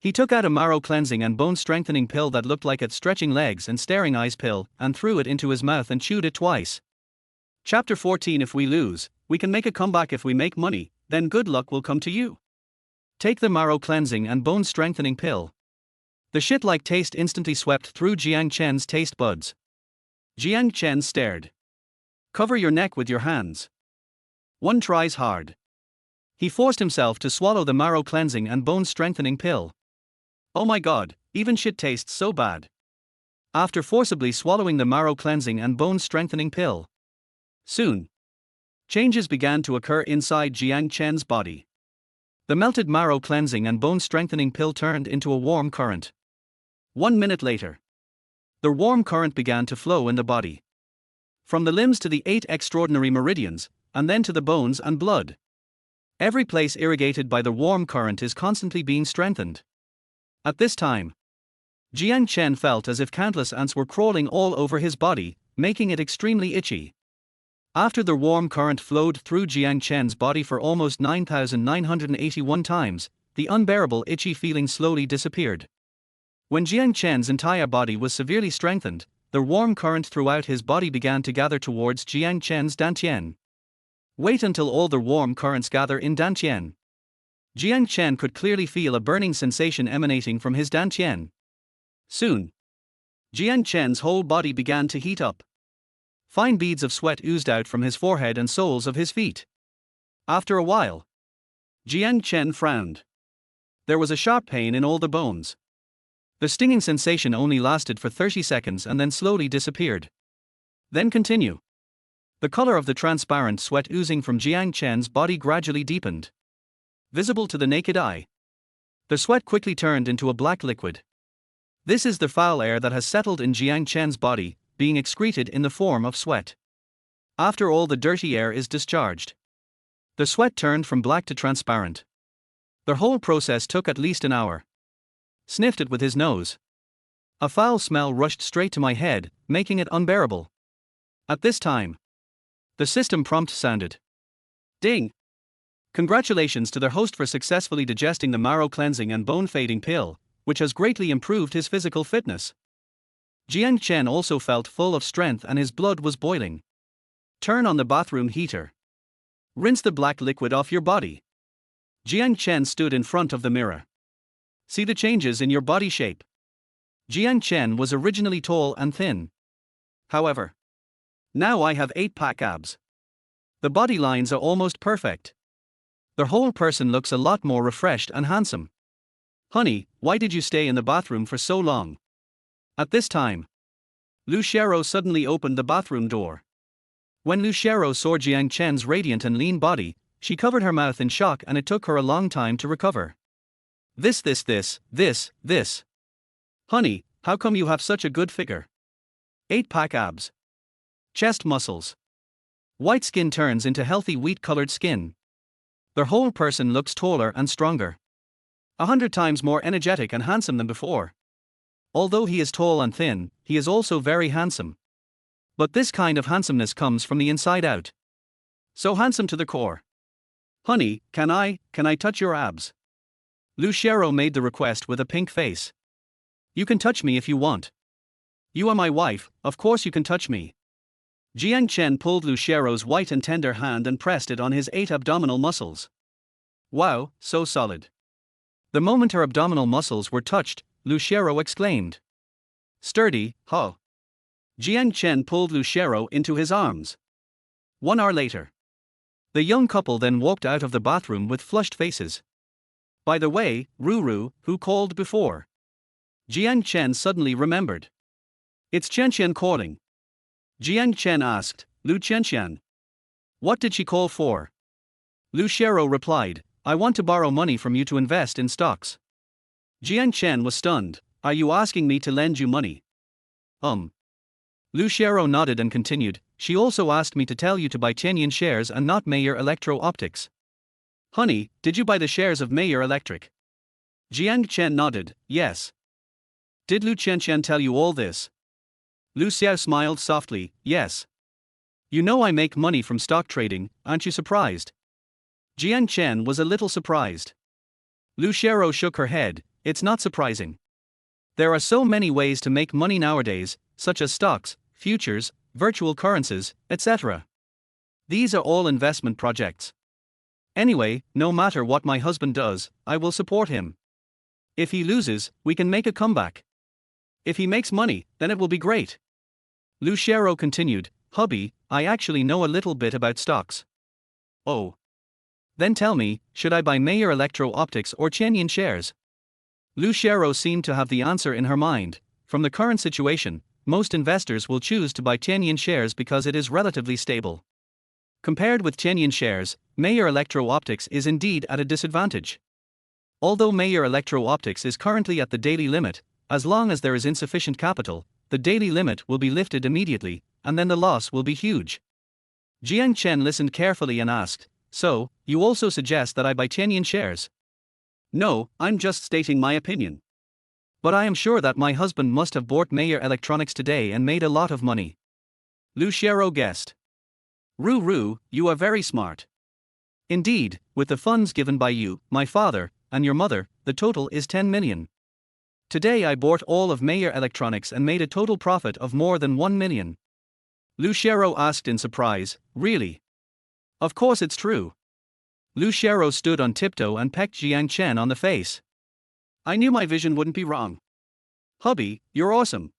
He took out a marrow cleansing and bone strengthening pill that looked like a stretching legs and staring eyes pill and threw it into his mouth and chewed it twice. Chapter 14. If we lose, we can make a comeback. If we make money, then good luck will come to you. Take the marrow cleansing and bone strengthening pill. The shit-like taste instantly swept through Jiang Chen's taste buds. Jiang Chen stared. Cover your neck with your hands. One tries hard. He forced himself to swallow the marrow cleansing and bone strengthening pill. Oh my god, even shit tastes so bad. After forcibly swallowing the marrow cleansing and bone strengthening pill, soon, changes began to occur inside Jiang Chen's body. The melted marrow cleansing and bone strengthening pill turned into a warm current. 1 minute later, the warm current began to flow in the body. From the limbs to the 8 extraordinary meridians, and then to the bones and blood. Every place irrigated by the warm current is constantly being strengthened. At this time, Jiang Chen felt as if countless ants were crawling all over his body, making it extremely itchy. After the warm current flowed through Jiang Chen's body for almost 9,981 times, the unbearable itchy feeling slowly disappeared. When Jiang Chen's entire body was severely strengthened, the warm current throughout his body began to gather towards Jiang Chen's dantian. Wait until all the warm currents gather in dantian. Jiang Chen could clearly feel a burning sensation emanating from his dantian. Soon, Jiang Chen's whole body began to heat up. Fine beads of sweat oozed out from his forehead and soles of his feet. After a while, Jiang Chen frowned. There was a sharp pain in all the bones. The stinging sensation only lasted for 30 seconds and then slowly disappeared. Then continue. The color of the transparent sweat oozing from Jiang Chen's body gradually deepened. Visible to the naked eye, the sweat quickly turned into a black liquid. This is the foul air that has settled in Jiang Chen's body, being excreted in the form of sweat. After all the dirty air is discharged, the sweat turned from black to transparent. The whole process took at least an hour. Sniffed it with his nose. A foul smell rushed straight to my head, making it unbearable. At this time, the system prompt sounded. Ding! Congratulations to their host for successfully digesting the marrow cleansing and bone fading pill, which has greatly improved his physical fitness. Jiang Chen also felt full of strength and his blood was boiling. Turn on the bathroom heater. Rinse the black liquid off your body. Jiang Chen stood in front of the mirror. See the changes in your body shape. Jiang Chen was originally tall and thin. However, now I have 8-pack abs. The body lines are almost perfect. The whole person looks a lot more refreshed and handsome. Honey, why did you stay in the bathroom for so long? At this time, Lu Xiaorou suddenly opened the bathroom door. When Lu Xiaorou saw Jiang Chen's radiant and lean body, she covered her mouth in shock and it took her a long time to recover. This. Honey, how come you have such a good figure? 8-pack abs. Chest muscles. White skin turns into healthy wheat-colored skin. Their whole person looks taller and stronger. 100 times more energetic and handsome than before. Although he is tall and thin, he is also very handsome. But this kind of handsomeness comes from the inside out. So handsome to the core. Honey, can I touch your abs? Lu Xiaorou made the request with a pink face. You can touch me if you want. You are my wife, of course you can touch me. Jiang Chen pulled Lu Xiaorou's white and tender hand and pressed it on his 8 abdominal muscles. Wow, so solid. The moment her abdominal muscles were touched, Lu Xiaorou exclaimed. Sturdy, huh? Jiang Chen pulled Lu Xiaorou into his arms. 1 hour later. The young couple then walked out of the bathroom with flushed faces. By the way, Ruru, who called before? Jiang Chen suddenly remembered. It's Qianqian calling. Jiang Chen asked, Lu Qianqian. What did she call for? Lu Xiaorou replied, I want to borrow money from you to invest in stocks. Jiang Chen was stunned. Are you asking me to lend you money? Lu Xiaorou nodded and continued, she also asked me to tell you to buy Qianqian shares and not Mayer Electro-Optics. Honey, did you buy the shares of Mayer Electric? Jiang Chen nodded, yes. Did Lu Qianqian tell you all this? Lu Xiao smiled softly, yes. You know I make money from stock trading, aren't you surprised? Jiang Chen was a little surprised. Lu Xiaorou shook her head, it's not surprising. There are so many ways to make money nowadays, such as stocks, futures, virtual currencies, etc. These are all investment projects. Anyway, no matter what my husband does, I will support him. If he loses, we can make a comeback. If he makes money, then it will be great. Lu Xiaorou continued, hubby, I actually know a little bit about stocks. Oh. Then tell me, should I buy Mayer Electro-Optics or Qianqian shares? Lu Xiaorou seemed to have the answer in her mind. From the current situation, most investors will choose to buy Qianqian shares because it is relatively stable. Compared with Qianqian shares, Mayer Electro-Optics is indeed at a disadvantage. Although Mayer Electro-Optics is currently at the daily limit, as long as there is insufficient capital, the daily limit will be lifted immediately, and then the loss will be huge. Jiang Chen listened carefully and asked, so, you also suggest that I buy Qianqian shares? No, I'm just stating my opinion. But I am sure that my husband must have bought Mayer Electronics today and made a lot of money. Lu Xiaorou guessed. Ruru, you are very smart. Indeed, with the funds given by you, my father, and your mother, the total is 10 million. Today I bought all of Mayer Electronics and made a total profit of more than 1 million. Lu Xiaorou asked in surprise, really? Of course it's true. Lu Xiaorou stood on tiptoe and pecked Jiang Chen on the face. I knew my vision wouldn't be wrong. Hubby, you're awesome.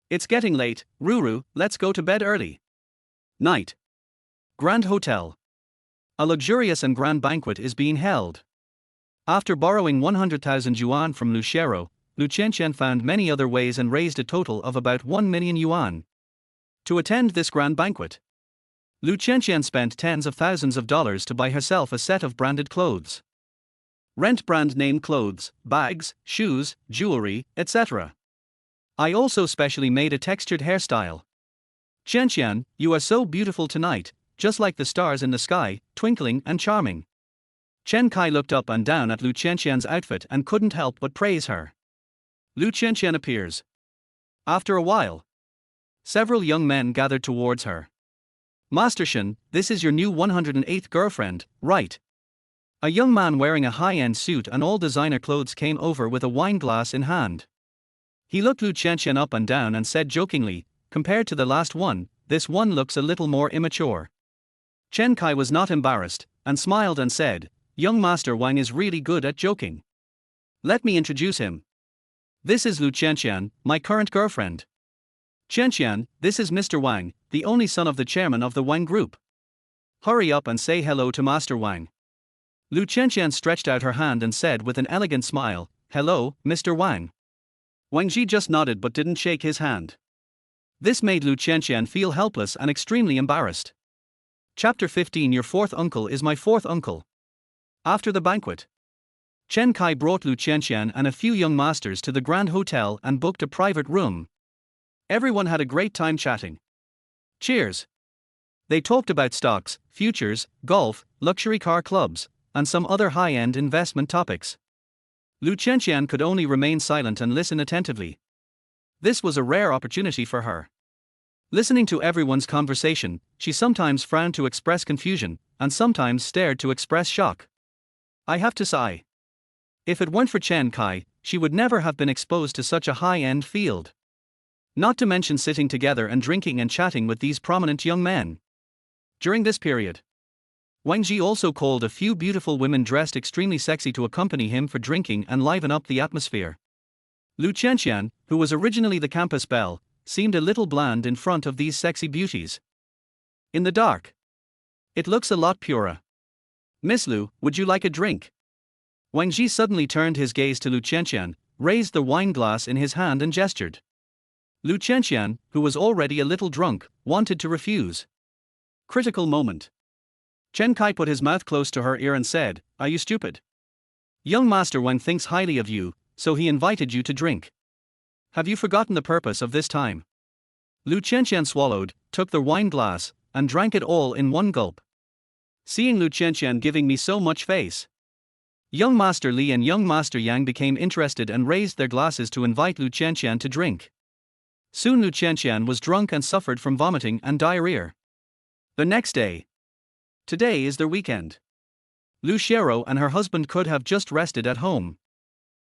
It's getting late, Ruru, let's go to bed early. Night. Grand Hotel. A luxurious and grand banquet is being held. After borrowing 100,000 yuan from Lu Xiaorou, Lu Qianqian found many other ways and raised a total of about 1 million yuan. To attend this grand banquet, Lu Qianqian spent tens of thousands of dollars to buy herself a set of branded clothes. Rent brand name clothes, bags, shoes, jewelry, etc. I also specially made a textured hairstyle. Qianqian, you are so beautiful tonight, just like the stars in the sky, twinkling and charming. Chen Kai looked up and down at Lu Qianqian's outfit and couldn't help but praise her. Lu Qianqian appears. After a while, several young men gathered towards her. Master Shen, this is your new 108th girlfriend, right? A young man wearing a high-end suit and all designer clothes came over with a wine glass in hand. He looked Lu Qianqian up and down and said jokingly, compared to the last one, this one looks a little more immature. Chen Kai was not embarrassed, and smiled and said, young Master Wang is really good at joking. Let me introduce him. This is Lu Qianqian, my current girlfriend. Qianqian, this is Mr. Wang, the only son of the chairman of the Wang Group. Hurry up and say hello to Master Wang. Lu Qianqian stretched out her hand and said with an elegant smile, hello, Mr. Wang. Wang Ji just nodded but didn't shake his hand. This made Lu Qianqian feel helpless and extremely embarrassed. Chapter 15 Your fourth uncle is my fourth uncle. After the banquet, Chen Kai brought Lu Qianqian and a few young masters to the Grand Hotel and booked a private room. Everyone had a great time chatting. Cheers. They talked about stocks, futures, golf, luxury car clubs, and some other high-end investment topics. Lu Qianqian could only remain silent and listen attentively. This was a rare opportunity for her. Listening to everyone's conversation, she sometimes frowned to express confusion, and sometimes stared to express shock. I have to sigh. If it weren't for Chen Kai, she would never have been exposed to such a high-end field. Not to mention sitting together and drinking and chatting with these prominent young men. During this period, Wang Ji also called a few beautiful women dressed extremely sexy to accompany him for drinking and liven up the atmosphere. Lu Qianqian, who was originally the campus belle, seemed a little bland in front of these sexy beauties. In the dark, it looks a lot purer. Miss Lu, would you like a drink? Wang Ji suddenly turned his gaze to Lu Qianqian, raised the wine glass in his hand and gestured. Lu Qianqian, who was already a little drunk, wanted to refuse. Critical moment. Chen Kai put his mouth close to her ear and said, "Are you stupid? Young Master Wang thinks highly of you, so he invited you to drink. Have you forgotten the purpose of this time?" Lu Qianqian swallowed, took the wine glass, and drank it all in one gulp. Seeing Lu Qianqian giving me so much face, young Master Li and young Master Yang became interested and raised their glasses to invite Lu Qianqian to drink. Soon Lu Qianqian was drunk and suffered from vomiting and diarrhea. The next day. Today is their weekend. Lu Xiaorou and her husband could have just rested at home.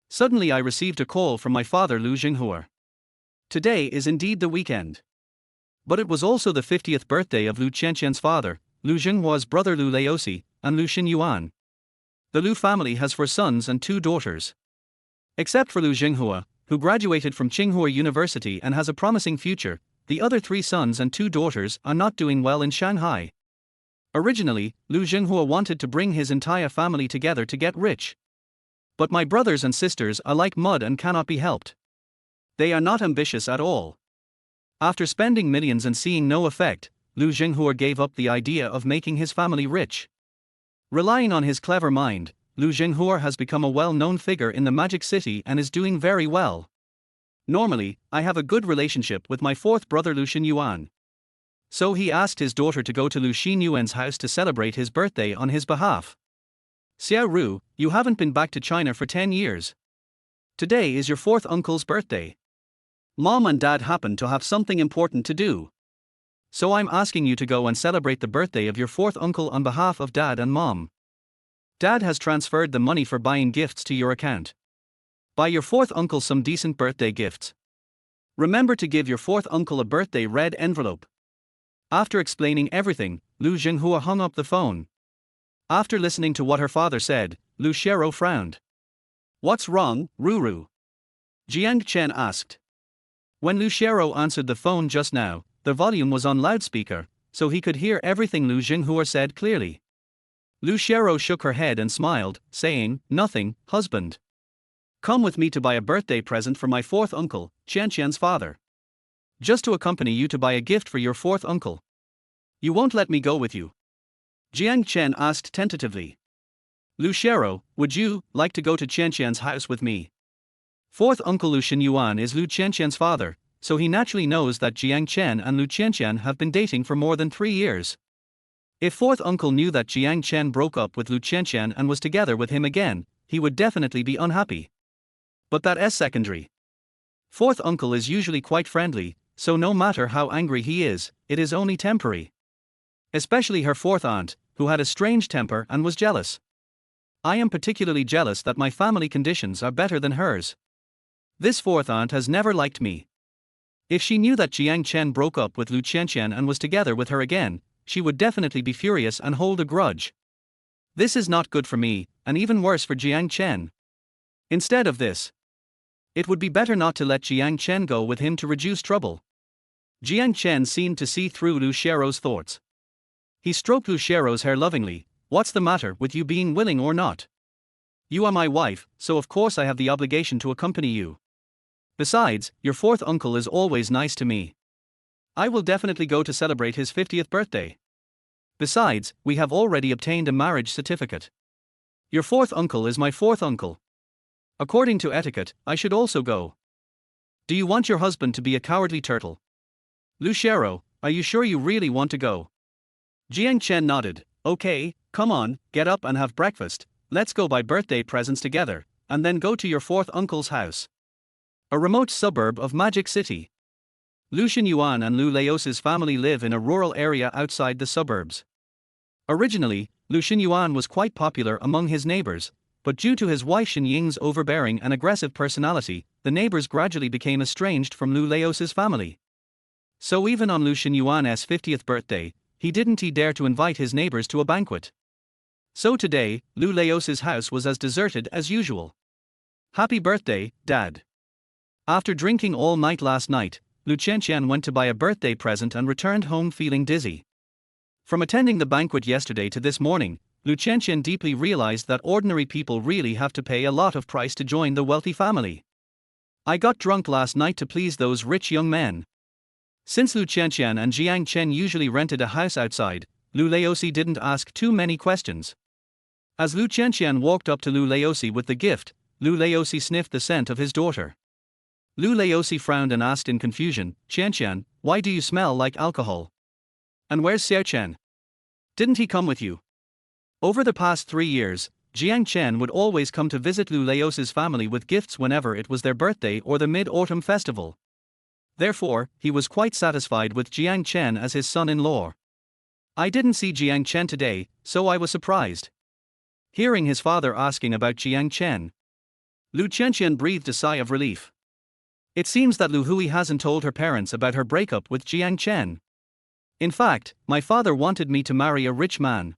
Suddenly I received a call from my father Lu Xinghua. Today is indeed the weekend. But it was also the 50th birthday of Lu Qianqian's father, Lu Xinghua's brother Lu Laosi, and Lu Xinyuan. The Lu family has 4 sons and 2 daughters. Except for Lu Xinghua, who graduated from Tsinghua University and has a promising future, the other 3 sons and 2 daughters are not doing well in Shanghai. Originally, Lu Xinghua wanted to bring his entire family together to get rich. But my brothers and sisters are like mud and cannot be helped. They are not ambitious at all. After spending millions and seeing no effect, Lu Xinghua gave up the idea of making his family rich. Relying on his clever mind, Lu Xinghua has become a well-known figure in the Magic City and is doing very well. Normally, I have a good relationship with my 4th brother Lu Xinyuan. So he asked his daughter to go to Lu Xinyuan's house to celebrate his birthday on his behalf. Xiaorou, you haven't been back to China for 10 years. Today is your 4th uncle's birthday. Mom and Dad happen to have something important to do. So I'm asking you to go and celebrate the birthday of your 4th uncle on behalf of Dad and Mom. Dad has transferred the money for buying gifts to your account. Buy your 4th uncle some decent birthday gifts. Remember to give your 4th uncle a birthday red envelope. After explaining everything, Lu Xinghua hung up the phone. After listening to what her father said, Lu Xiaorou frowned. "What's wrong, Ruru?" Jiang Chen asked. When Lu Xiaorou answered the phone just now, the volume was on loudspeaker, so he could hear everything Lu Xinghua said clearly. Lu Xiaorou shook her head and smiled, saying, "Nothing, husband. Come with me to buy a birthday present for my 4th uncle, Qianqian's father. Just to accompany you to buy a gift for your 4th uncle. You won't let me go with you?" Jiang Chen asked tentatively. "Lu Xiaorou, would you like to go to Qianqian's house with me?" 4th uncle Lu Xinyuan is Lu Qianqian's father, so he naturally knows that Jiang Chen and Lu Qianqian have been dating for more than 3 years. If 4th uncle knew that Jiang Chen broke up with Lu Qianqian and was together with him again, he would definitely be unhappy. But that is secondary. 4th uncle is usually quite friendly, so no matter how angry he is, it is only temporary. Especially her 4th aunt, who had a strange temper and was jealous. I am particularly jealous that my family conditions are better than hers. This 4th aunt has never liked me. If she knew that Jiang Chen broke up with Lu Qianqian and was together with her again, she would definitely be furious and hold a grudge. This is not good for me, and even worse for Jiang Chen. Instead of this, it would be better not to let Jiang Chen go with him to reduce trouble. Jiang Chen seemed to see through Lu Xiaorou's thoughts. He stroked Lu Xiaorou's hair lovingly. "What's the matter with you being willing or not? You are my wife, so of course I have the obligation to accompany you. Besides, your 4th uncle is always nice to me. I will definitely go to celebrate his 50th birthday. Besides, we have already obtained a marriage certificate. Your 4th uncle is my 4th uncle. According to etiquette, I should also go. Do you want your husband to be a cowardly turtle? Lu Xiaorou, are you sure you really want to go?" Jiang Chen nodded. "Okay, come on, get up and have breakfast, let's go buy birthday presents together, and then go to your 4th uncle's house. A remote suburb of Magic City. Lu Xiaorou and Lu Laos's family live in a rural area outside the suburbs. Originally, Lu Xiaorou was quite popular among his neighbors, but due to his wife Qianqian's overbearing and aggressive personality, the neighbors gradually became estranged from Lu Laos's family. So even on Lu Xiaorou's 50th birthday, he didn't dare to invite his neighbors to a banquet. So today, Lu Laos's house was as deserted as usual. Happy birthday, Dad. After drinking all night last night, Lu Qianqian went to buy a birthday present and returned home feeling dizzy. From attending the banquet yesterday to this morning, Lu Qianqian deeply realized that ordinary people really have to pay a lot of price to join the wealthy family. I got drunk last night to please those rich young men. Since Lu Qianqian and Jiang Chen usually rented a house outside, Lu Laosi didn't ask too many questions. As Lu Qianqian walked up to Lu Laosi with the gift, Lu Laosi sniffed the scent of his daughter. Lu Laosi frowned and asked in confusion, "Qianqian, why do you smell like alcohol? And where's Xiao Chen? Didn't he come with you?" Over the past 3 years, Jiang Chen would always come to visit Lu Laos's family with gifts whenever it was their birthday or the Mid-Autumn Festival. Therefore, he was quite satisfied with Jiang Chen as his son-in-law. I didn't see Jiang Chen today, so I was surprised. Hearing his father asking about Jiang Chen, Lu Qianqian breathed a sigh of relief. It seems that Lu Hui hasn't told her parents about her breakup with Jiang Chen. In fact, my father wanted me to marry a rich man.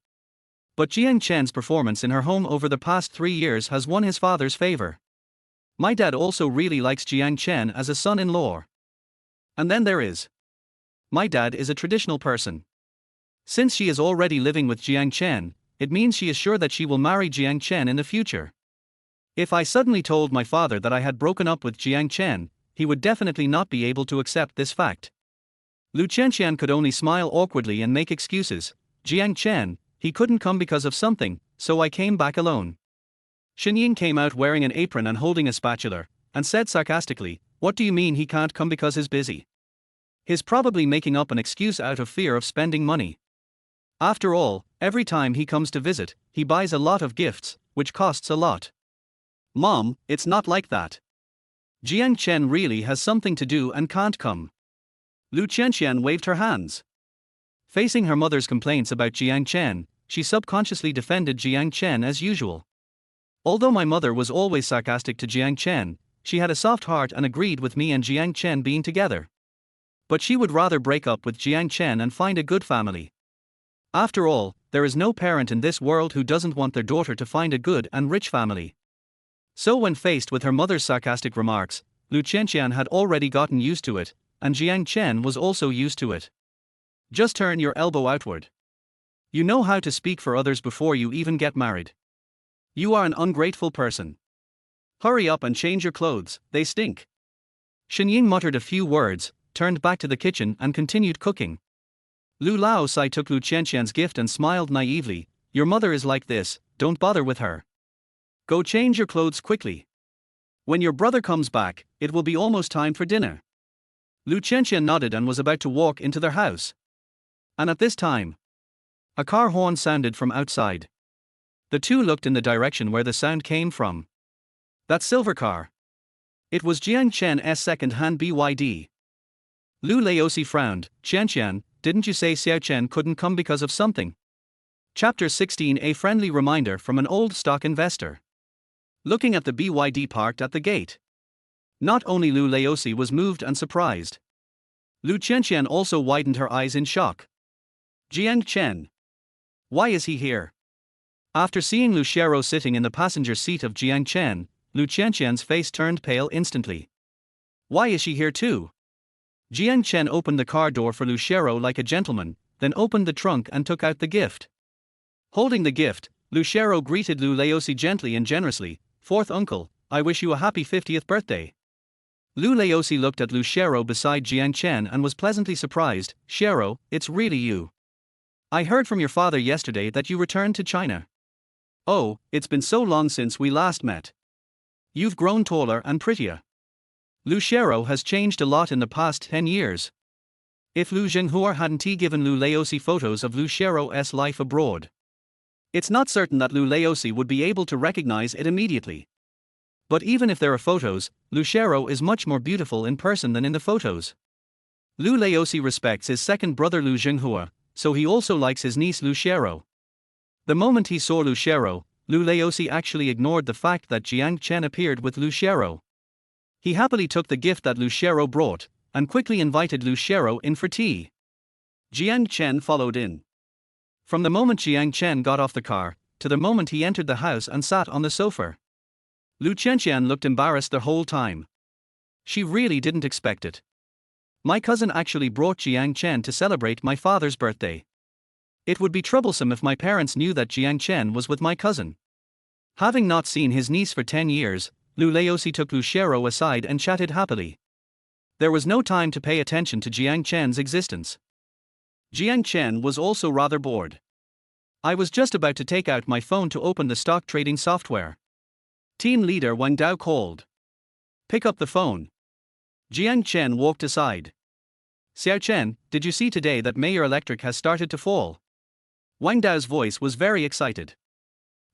But Jiang Chen's performance in her home over the past 3 years has won his father's favor. My dad also really likes Jiang Chen as a son-in-law. And then there is. My dad is a traditional person. Since she is already living with Jiang Chen, it means she is sure that she will marry Jiang Chen in the future. If I suddenly told my father that I had broken up with Jiang Chen, he would definitely not be able to accept this fact. Lu Qianqian could only smile awkwardly and make excuses. "Jiang Chen, he couldn't come because of something, so I came back alone." Qianqian came out wearing an apron and holding a spatula, and said sarcastically, "What do you mean he can't come because he's busy? He's probably making up an excuse out of fear of spending money. After all, every time he comes to visit, he buys a lot of gifts, which costs a lot." "Mom, it's not like that. Jiang Chen really has something to do and can't come." Lu Qianqian waved her hands. Facing her mother's complaints about Jiang Chen, she subconsciously defended Jiang Chen as usual. Although my mother was always sarcastic to Jiang Chen, she had a soft heart and agreed with me and Jiang Chen being together. But she would rather break up with Jiang Chen and find a good family. After all, there is no parent in this world who doesn't want their daughter to find a good and rich family. So when faced with her mother's sarcastic remarks, Lu Qianqian had already gotten used to it, and Jiang Chen was also used to it. Just turn your elbow outward. You know how to speak for others before you even get married. You are an ungrateful person. Hurry up and change your clothes, they stink. Qianqian muttered a few words, turned back to the kitchen and continued cooking. Lu Laosai took Lu Qianqian's gift and smiled naively. "Your mother is like this, don't bother with her. Go change your clothes quickly. When your brother comes back, it will be almost time for dinner." Lu Qianqian nodded and was about to walk into their house. And at this time, a car horn sounded from outside. The two looked in the direction where the sound came from. That silver car. It was Jiang Chen's second-hand BYD. Lu Laosi frowned. "Qianqian, didn't you say Xiao Chen couldn't come because of something?" Chapter 16, a friendly reminder from an old stock investor. Looking at the BYD parked at the gate, not only Lu Laosi was moved and surprised. Lu Qianqian also widened her eyes in shock. "Jiang Chen. Why is he here?" After seeing Lu Xiaorou sitting in the passenger seat of Jiang Chen, Lu Qianqian's face turned pale instantly. "Why is she here too?" Jiang Chen opened the car door for Lu Xiaorou like a gentleman, then opened the trunk and took out the gift. Holding the gift, Lu Xiaorou greeted Lu Laosi gently and generously. "Fourth uncle, I wish you a happy 50th birthday." Lu Laosi looked at Lu Xiaorou beside Jiang Chen and was pleasantly surprised. "Xiaorou, it's really you. I heard from your father yesterday that you returned to China. Oh, it's been so long since we last met. You've grown taller and prettier. Lu Xiaorou has changed a lot in the past 10 years. If Lu Zhenghua hadn't given Lu Laosi photos of Lu Xiaorou's life abroad, it's not certain that Lu Laosi would be able to recognize it immediately. But even if there are photos, Lu Xiaorou is much more beautiful in person than in the photos. Lu Laosi respects his second brother Lu Xinghua, so he also likes his niece Lu Xiaorou. The moment he saw Lu Xiaorou, Lu Laosi actually ignored the fact that Jiang Chen appeared with Lu Xiaorou. He happily took the gift that Lu Xiaorou brought, and quickly invited Lu Xiaorou in for tea. Jiang Chen followed in. From the moment Jiang Chen got off the car, to the moment he entered the house and sat on the sofa, Lu Qianqian looked embarrassed the whole time. She really didn't expect it. My cousin actually brought Jiang Chen to celebrate my father's birthday. It would be troublesome if my parents knew that Jiang Chen was with my cousin. Having not seen his niece for 10 years, Lu Laosi took Lu Xiaorou aside and chatted happily. There was no time to pay attention to Jiang Chen's existence. Jiang Chen was also rather bored. I was just about to take out my phone to open the stock trading software. Team leader Wang Dao called. Pick up the phone. Jiang Chen walked aside. Xiao Chen, did you see today that Mayer Electric has started to fall? Wang Dao's voice was very excited.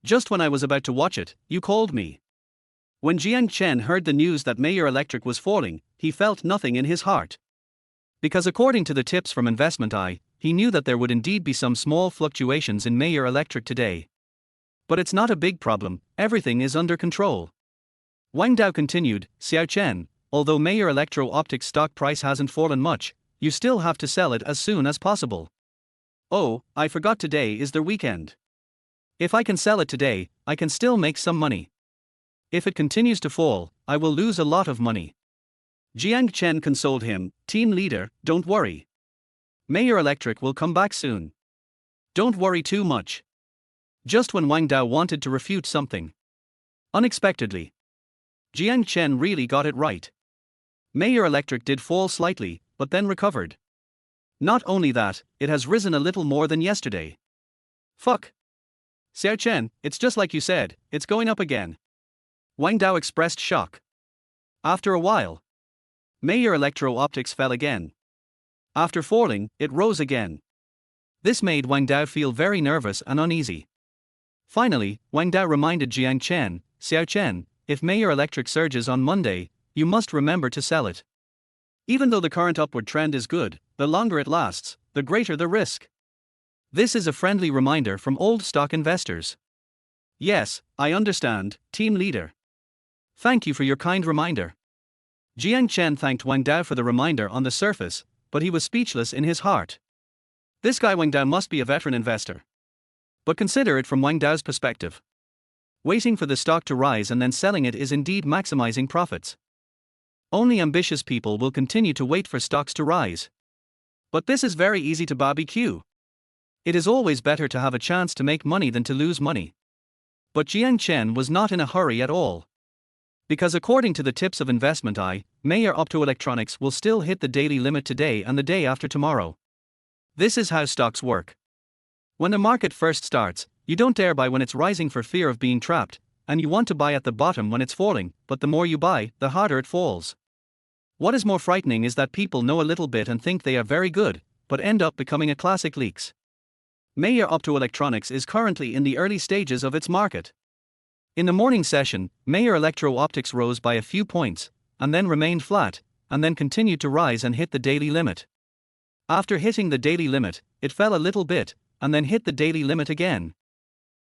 Just when I was about to watch it, you called me. When Jiang Chen heard the news that Mayer Electric was falling, he felt nothing in his heart. Because according to the tips from Investment Eye, he knew that there would indeed be some small fluctuations in Mayer Electric today. But it's not a big problem, everything is under control. Wang Dao continued, Xiao Chen, although Mayer Electro-Optics stock price hasn't fallen much, you still have to sell it as soon as possible. Oh, I forgot today is the weekend. If I can sell it today, I can still make some money. If it continues to fall, I will lose a lot of money. Jiang Chen consoled him, team leader, don't worry. Mayer Electric will come back soon. Don't worry too much. Just when Wang Dao wanted to refute something, unexpectedly, Jiang Chen really got it right. Mayer Electric did fall slightly, but then recovered. Not only that, it has risen a little more than yesterday. Fuck. Xiao Chen, it's just like you said, it's going up again. Wang Dao expressed shock. After a while, Mayer Electro-Optics fell again. After falling, it rose again. This made Wang Dao feel very nervous and uneasy. Finally, Wang Dao reminded Jiang Chen, Xiao Chen, if Mayer Electric surges on Monday, you must remember to sell it. Even though the current upward trend is good, the longer it lasts, the greater the risk. This is a friendly reminder from old stock investors. Yes, I understand, team leader. Thank you for your kind reminder. Jiang Chen thanked Wang Dao for the reminder on the surface, but he was speechless in his heart. This guy Wang Dao must be a veteran investor. But consider it from Wang Dao's perspective. Waiting for the stock to rise and then selling it is indeed maximizing profits. Only ambitious people will continue to wait for stocks to rise. But this is very easy to barbecue. It is always better to have a chance to make money than to lose money. But Jiang Chen was not in a hurry at all. Because according to the tips of Investment Eye, Mayer Optoelectronics will still hit the daily limit today and the day after tomorrow. This is how stocks work. When the market first starts, you don't dare buy when it's rising for fear of being trapped, and you want to buy at the bottom when it's falling, but the more you buy, the harder it falls. What is more frightening is that people know a little bit and think they are very good, but end up becoming a classic leaks. Mayer Optoelectronics is currently in the early stages of its market. In the morning session, Mayer Electro-Optics rose by a few points, and then remained flat, and then continued to rise and hit the daily limit. After hitting the daily limit, it fell a little bit, and then hit the daily limit again.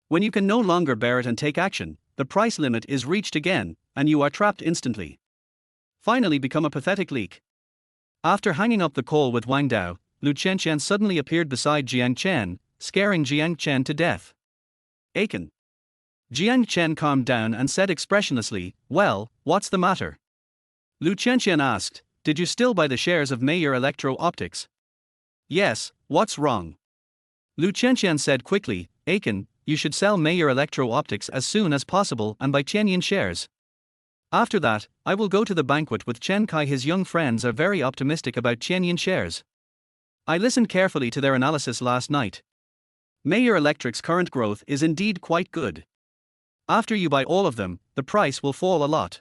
When you can no longer bear it and take action, the price limit is reached again, and you are trapped instantly. Finally become a pathetic leak. After hanging up the call with Wang Dao, Lu Qianqian suddenly appeared beside Jiang Chen, scaring Jiang Chen to death. Qianqian. Jiang Chen calmed down and said expressionlessly, well, what's the matter? Lu Qianqian asked, did you still buy the shares of Mayer Electro-Optics? Yes, what's wrong? Lu Qianqian said quickly, Qianqian, you should sell Mayer Electro-Optics as soon as possible and buy Qianqian shares. After that, I will go to the banquet with Chen Kai. His young friends are very optimistic about Qianqian shares. I listened carefully to their analysis last night. Mayer Electric's current growth is indeed quite good. After you buy all of them, the price will fall a lot.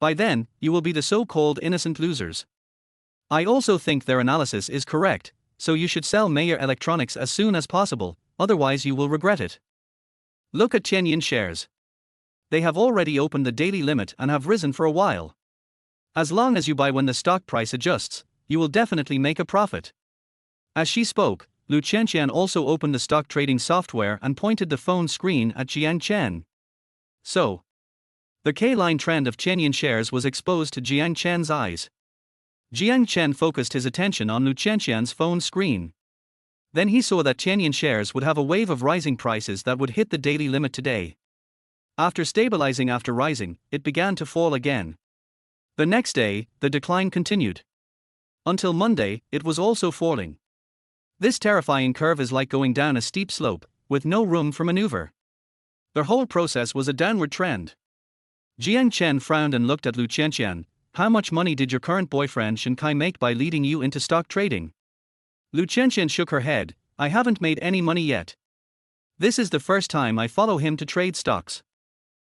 By then, you will be the so-called innocent losers. I also think their analysis is correct, so you should sell Mayer Electronics as soon as possible, otherwise you will regret it. Look at Qianqian shares. They have already opened the daily limit and have risen for a while. As long as you buy when the stock price adjusts, you will definitely make a profit. As she spoke, Lu Qianqian also opened the stock trading software and pointed the phone screen at Jiang Chen. So, the K-line trend of Qianqian shares was exposed to Jiang Chen's eyes. Jiang Chen focused his attention on Lu Qianqian's phone screen. Then he saw that Qianqian shares would have a wave of rising prices that would hit the daily limit today. After stabilizing after rising, it began to fall again. The next day, the decline continued. Until Monday, it was also falling. This terrifying curve is like going down a steep slope, with no room for maneuver. The whole process was a downward trend. Jiang Chen frowned and looked at Lu Qianqian. How much money did your current boyfriend Shankai make by leading you into stock trading? Lu Qianqian shook her head. I haven't made any money yet. This is the first time I follow him to trade stocks.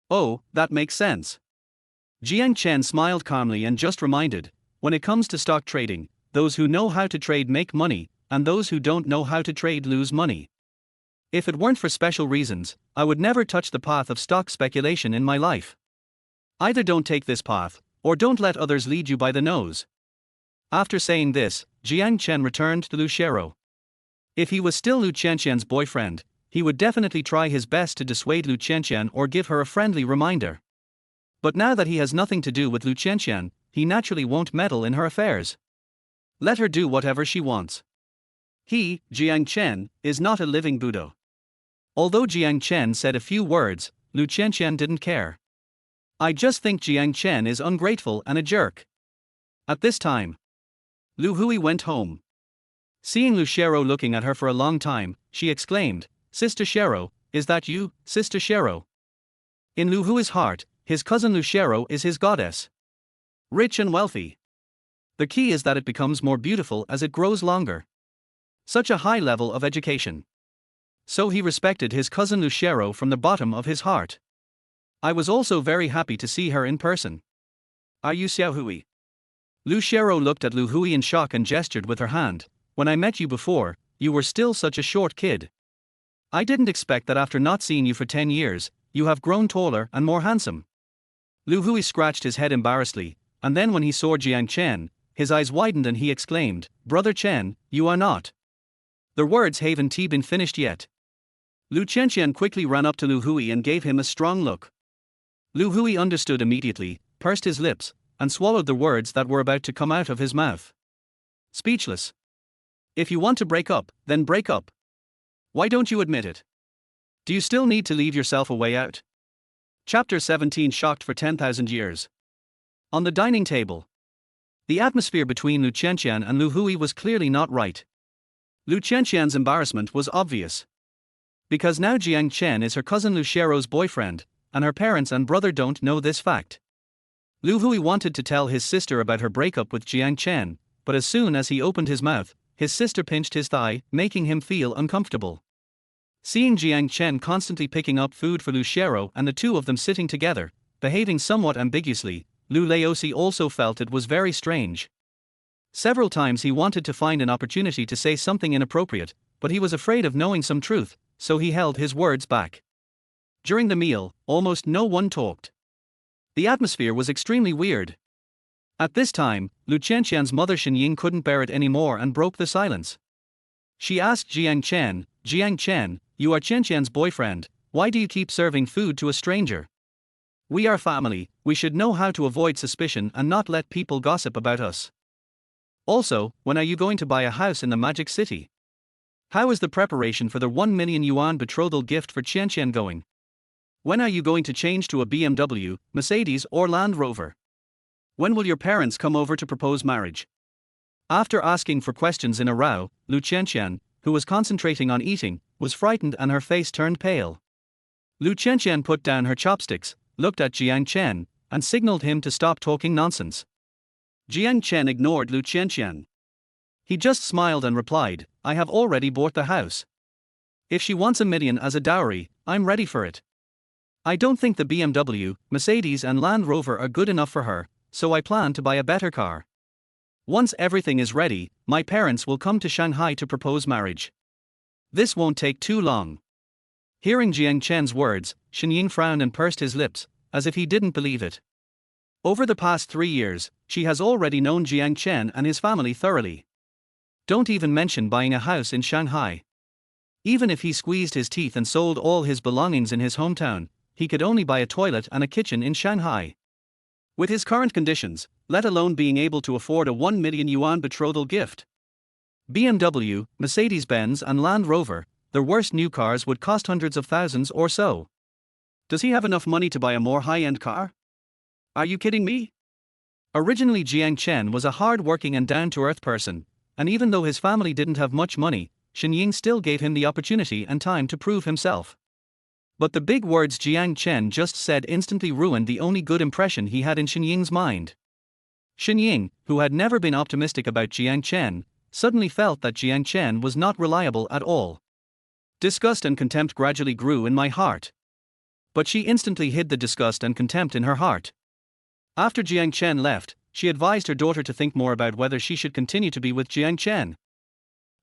Oh, that makes sense. Jiang Chen smiled calmly and just reminded, when it comes to stock trading, those who know how to trade make money, and those who don't know how to trade lose money. If it weren't for special reasons, I would never touch the path of stock speculation in my life. Either don't take this path, or don't let others lead you by the nose. After saying this, Jiang Chen returned to Lu Xiaorou. If he was still Lu Qianqian's boyfriend, he would definitely try his best to dissuade Lu Qianqian or give her a friendly reminder. But now that he has nothing to do with Lu Qianqian, he naturally won't meddle in her affairs. Let her do whatever she wants. He, Jiang Chen, is not a living Buddha. Although Jiang Chen said a few words, Lu Qianqian didn't care. I just think Jiang Chen is ungrateful and a jerk. At this time, Lu Hui went home. Seeing Lu Xiaorou looking at her for a long time, she exclaimed, Sister Xiaorou, is that you, Sister Xiaorou? In Lu Hui's heart, his cousin Lu Xiaorou is his goddess. Rich and wealthy. The key is that it becomes more beautiful as it grows longer. Such a high level of education. So he respected his cousin Lu Xiaorou from the bottom of his heart. I was also very happy to see her in person. Are you Xiao Hui? Lu Xiaorou looked at Lu Hui in shock and gestured with her hand. When I met you before, you were still such a short kid. I didn't expect that after not seeing you for 10 years, you have grown taller and more handsome. Lu Hui scratched his head embarrassedly, and then when he saw Jiang Chen, his eyes widened and he exclaimed, Brother Chen, you are not. The words haven't been finished yet. Lu Qianqian quickly ran up to Lu Hui and gave him a strong look. Lu Hui understood immediately, pursed his lips, and swallowed the words that were about to come out of his mouth. Speechless. If you want to break up, then break up. Why don't you admit it? Do you still need to leave yourself a way out? Chapter 17 Shocked for 10,000 years. On the dining table. The atmosphere between Lu Qianqian and Lu Hui was clearly not right. Lu Qianqian's embarrassment was obvious. Because now Jiang Chen is her cousin Lu Xiaorou's boyfriend, and her parents and brother don't know this fact. Lu Hui wanted to tell his sister about her breakup with Jiang Chen, but as soon as he opened his mouth, his sister pinched his thigh, making him feel uncomfortable. Seeing Jiang Chen constantly picking up food for Lu Xiaorou and the two of them sitting together, behaving somewhat ambiguously, Lu Laosi also felt it was very strange. Several times he wanted to find an opportunity to say something inappropriate, but he was afraid of knowing some truth, so he held his words back. During the meal, almost no one talked. The atmosphere was extremely weird. At this time, Lu Qianqian's mother Xinying couldn't bear it anymore and broke the silence. She asked Jiang Chen, you are Qianqian's boyfriend, why do you keep serving food to a stranger? We are family, we should know how to avoid suspicion and not let people gossip about us. Also, when are you going to buy a house in the Magic City? How is the preparation for the 1 million yuan betrothal gift for Qianqian going? When are you going to change to a BMW, Mercedes or Land Rover? When will your parents come over to propose marriage? After asking for questions in a row, Lu Qianqian, who was concentrating on eating, was frightened and her face turned pale. Lu Qianqian put down her chopsticks, looked at Jiang Chen, and signaled him to stop talking nonsense. Jiang Chen ignored Lu Qianqian. He just smiled and replied, I have already bought the house. If she wants $1 million as a dowry, I'm ready for it. I don't think the BMW, Mercedes and Land Rover are good enough for her, so I plan to buy a better car. Once everything is ready, my parents will come to Shanghai to propose marriage. This won't take too long. Hearing Jiang Chen's words, Xinying frowned and pursed his lips, as if he didn't believe it. Over the past 3 years, she has already known Jiang Chen and his family thoroughly. Don't even mention buying a house in Shanghai. Even if he squeezed his teeth and sold all his belongings in his hometown, he could only buy a toilet and a kitchen in Shanghai. With his current conditions, let alone being able to afford a 1 million yuan betrothal gift. BMW, Mercedes-Benz and Land Rover, their worst new cars would cost hundreds of thousands or so. Does he have enough money to buy a more high-end car? Are you kidding me? Originally Jiang Chen was a hard-working and down-to-earth person, and even though his family didn't have much money, Qianqian still gave him the opportunity and time to prove himself. But the big words Jiang Chen just said instantly ruined the only good impression he had in Qianqian's mind. Qianqian, who had never been optimistic about Jiang Chen, suddenly felt that Jiang Chen was not reliable at all. Disgust and contempt gradually grew in my heart. But she instantly hid the disgust and contempt in her heart. After Jiang Chen left, she advised her daughter to think more about whether she should continue to be with Jiang Chen.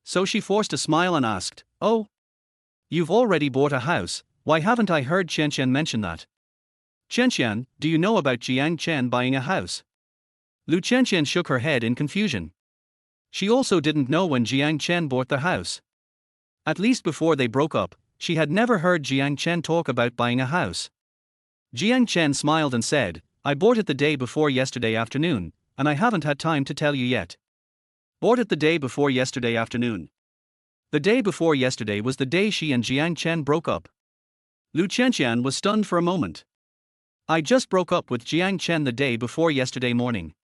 So she forced a smile and asked, "Oh, you've already bought a house, why haven't I heard Qianqian mention that? Qianqian, do you know about Jiang Chen buying a house?" Lu Xiaorou shook her head in confusion. She also didn't know when Jiang Chen bought the house. At least before they broke up, she had never heard Jiang Chen talk about buying a house. Jiang Chen smiled and said, "I bought it the day before yesterday afternoon, and I haven't had time to tell you yet." Bought it the day before yesterday afternoon. The day before yesterday was the day she and Jiang Chen broke up. Lu Xiaorou was stunned for a moment. "I just broke up with Jiang Chen the day before yesterday morning.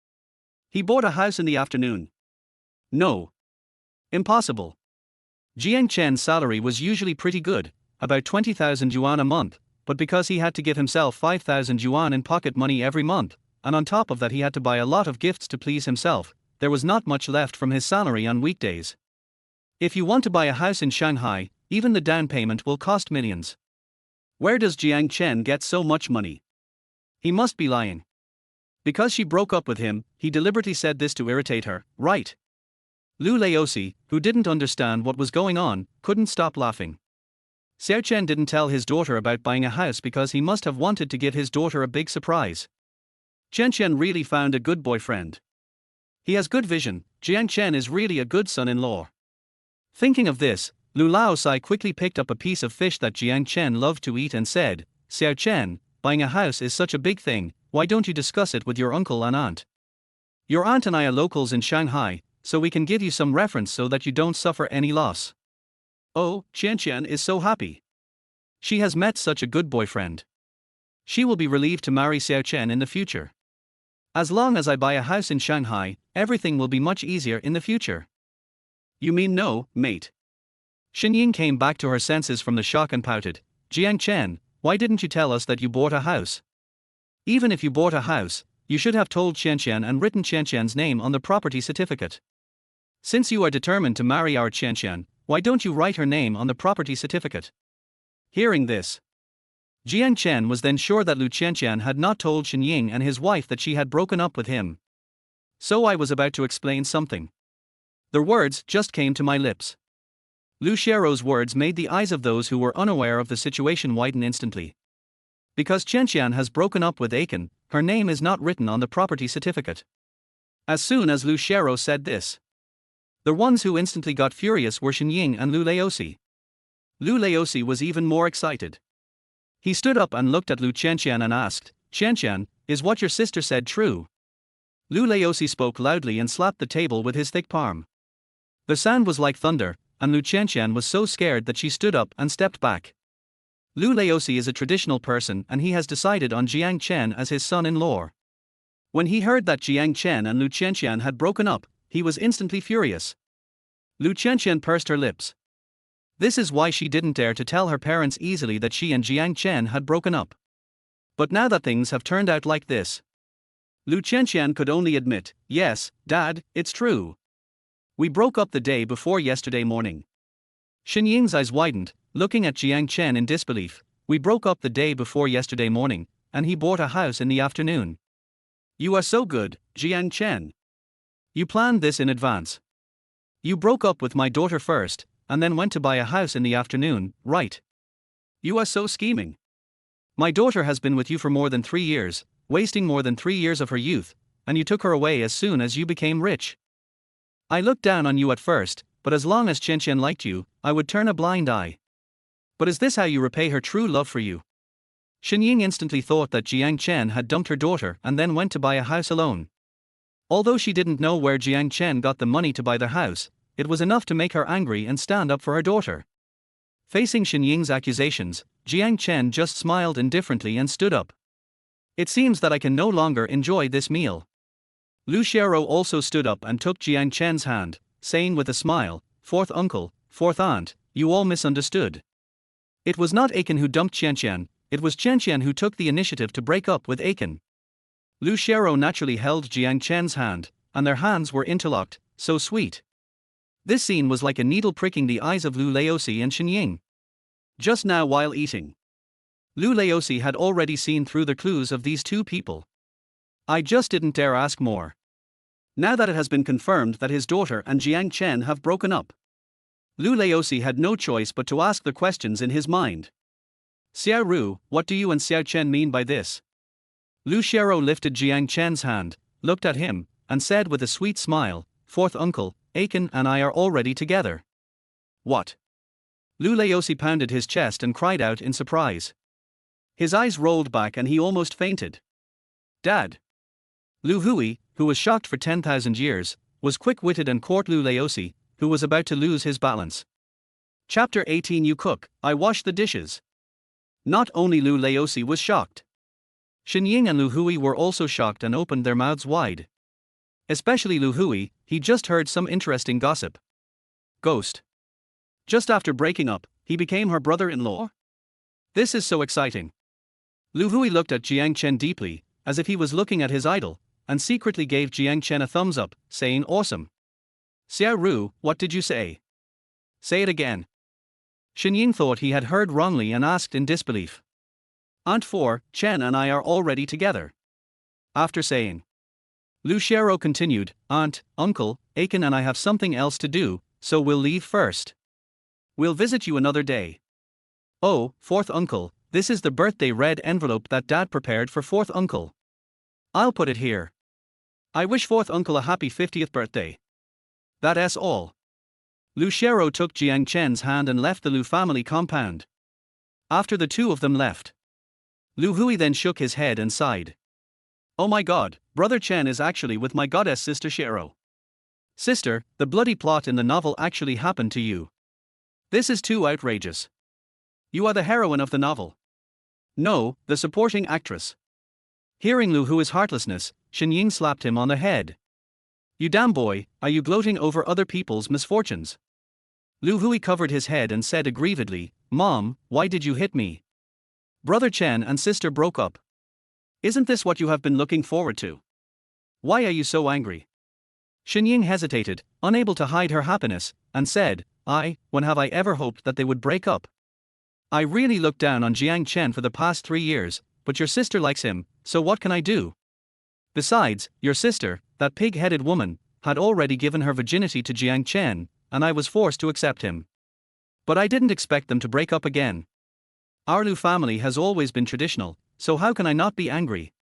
He bought a house in the afternoon." "No. Impossible. Jiang Chen's salary was usually pretty good, about 20,000 yuan a month, but because he had to give himself 5,000 yuan in pocket money every month, and on top of that he had to buy a lot of gifts to please himself, there was not much left from his salary on weekdays. If you want to buy a house in Shanghai, even the down payment will cost millions. Where does Jiang Chen get so much money? He must be lying." Because she broke up with him, he deliberately said this to irritate her, right? Lu Xiaorou, who didn't understand what was going on, couldn't stop laughing. Xiao Chen didn't tell his daughter about buying a house because he must have wanted to give his daughter a big surprise. Qianqian really found a good boyfriend. He has good vision. Jiang Chen is really a good son-in-law. Thinking of this, Lu Xiaorou quickly picked up a piece of fish that Jiang Chen loved to eat and said, "Xiao Chen, buying a house is such a big thing, why don't you discuss it with your uncle and aunt? Your aunt and I are locals in Shanghai, so we can give you some reference so that you don't suffer any loss." Oh, Qianqian is so happy. She has met such a good boyfriend. She will be relieved to marry Xiao Chen in the future. As long as I buy a house in Shanghai, everything will be much easier in the future. You mean no, mate? Qianqian came back to her senses from the shock and pouted, "Jiang Chen, why didn't you tell us that you bought a house? Even if you bought a house, you should have told Qianqian and written Qianqian's name on the property certificate. Since you are determined to marry our Qianqian, why don't you write her name on the property certificate?" Hearing this, Jiang Chen was then sure that Lu Xiaorou had not told Qianqian and his wife that she had broken up with him. So I was about to explain something. The words just came to my lips. Lu Xiaorou's words made the eyes of those who were unaware of the situation widen instantly. Because Qianqian has broken up with Aiken, her name is not written on the property certificate. As soon as Lu Xiaorou said this, the ones who instantly got furious were Qianqian and Lu Xiaorou. Lu Xiaorou was even more excited. He stood up and looked at Lu Xiaorou and asked, "Qianqian, is what your sister said true?" Lu Xiaorou spoke loudly and slapped the table with his thick palm. The sound was like thunder, and Lu Xiaorou was so scared that she stood up and stepped back. Lu Xiaorou is a traditional person and he has decided on Jiang Chen as his son-in-law. When he heard that Jiang Chen and Lu Xiaorou had broken up, he was instantly furious. Lu Xiaorou pursed her lips. This is why she didn't dare to tell her parents easily that she and Jiang Chen had broken up. But now that things have turned out like this, Lu Xiaorou could only admit, "Yes, Dad, it's true. We broke up the day before yesterday morning." Qianqian's eyes widened, looking at Jiang Chen in disbelief. "We broke up the day before yesterday morning, and he bought a house in the afternoon. You are so good, Jiang Chen. You planned this in advance. You broke up with my daughter first, and then went to buy a house in the afternoon, right? You are so scheming. My daughter has been with you for more than 3 years, wasting more than 3 years of her youth, and you took her away as soon as you became rich. I looked down on you at first, but as long as Qianqian liked you, I would turn a blind eye. But is this how you repay her true love for you? Xinying instantly thought that Jiang Chen had dumped her daughter and then went to buy a house alone. Although she didn't know where Jiang Chen got the money to buy the house, it was enough to make her angry and stand up for her daughter. Facing Xinying's accusations, Jiang Chen just smiled indifferently and stood up. It seems that I can no longer enjoy this meal. Lu Xiaorou also stood up and took Jiang Chen's hand, saying with a smile, "Fourth uncle, fourth aunt, you all misunderstood. It was not Qianqian who dumped Qianqian, it was Qianqian who took the initiative to break up with Qianqian." Lu Xiaorou naturally held Jiang Chen's hand, and their hands were interlocked, so sweet. This scene was like a needle pricking the eyes of Lu Laosi and Xinying. Just now while eating, Lu Laosi had already seen through the clues of these two people. I just didn't dare ask more. Now that it has been confirmed that his daughter and Jiang Chen have broken up, Lu Laosi had no choice but to ask the questions in his mind. "Xiaorou, what do you and Xiao Chen mean by this?" Lu Xiaorou lifted Jiang Chen's hand, looked at him, and said with a sweet smile, "Fourth uncle, Qianqian and I are already together." "What?" Lu Laosi pounded his chest and cried out in surprise. His eyes rolled back and he almost fainted. "Dad!" Lu Hui, who was shocked for 10,000 years, was quick-witted and caught Lu Laosi, who was about to lose his balance. Chapter 18. You cook, I wash the dishes. Not only Lu Laosi was shocked. Xinying and Lu Hui were also shocked and opened their mouths wide. Especially Lu Hui, he just heard some interesting gossip. Ghost. Just after breaking up, he became her brother-in-law? This is so exciting. Lu Hui looked at Jiang Chen deeply, as if he was looking at his idol, and secretly gave Jiang Chen a thumbs up, saying awesome. "Xiaorou, what did you say? Say it again." Xinying thought he had heard wrongly and asked in disbelief. "Aunt 4, Chen and I are already together." After saying, Lu Xiaorou continued, "Aunt, uncle, Qianqian and I have something else to do, so we'll leave first. We'll visit you another day." "Oh, fourth uncle, this is the birthday red envelope that Dad prepared for fourth uncle. I'll put it here. I wish fourth uncle a happy 50th birthday." That's all. Lu Xiaorou took Jiang Chen's hand and left the Lu family compound. After the two of them left, Lu Hui then shook his head and sighed. "Oh my god, brother Chen is actually with my goddess sister Xiaorou. Sister, the bloody plot in the novel actually happened to you. This is too outrageous. You are the heroine of the novel. No, the supporting actress." Hearing Lu Hui's heartlessness, Xinying slapped him on the head. "You damn boy, are you gloating over other people's misfortunes?" Lu Hui covered his head and said aggrievedly, "Mom, why did you hit me? Brother Chen and sister broke up. Isn't this what you have been looking forward to? Why are you so angry?" Xinying hesitated, unable to hide her happiness, and said, When have I ever hoped that they would break up? I really looked down on Jiang Chen for the past 3 years, but your sister likes him, so what can I do? Besides, your sister, that pig-headed woman, had already given her virginity to Jiang Chen, and I was forced to accept him. But I didn't expect them to break up again. Our Lu family has always been traditional, so how can I not be angry?"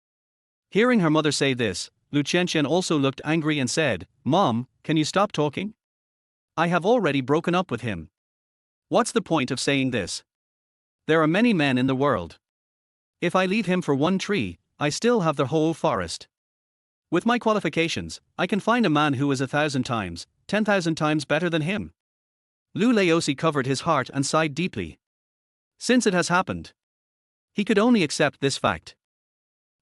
Hearing her mother say this, Lu Qianqian also looked angry and said, "Mom, can you stop talking? I have already broken up with him. What's the point of saying this? There are many men in the world. If I leave him for one tree, I still have the whole forest. With my qualifications, I can find a man who is 1,000 times, 10,000 times better than him." Lu Laosi covered his heart and sighed deeply. Since it has happened, he could only accept this fact.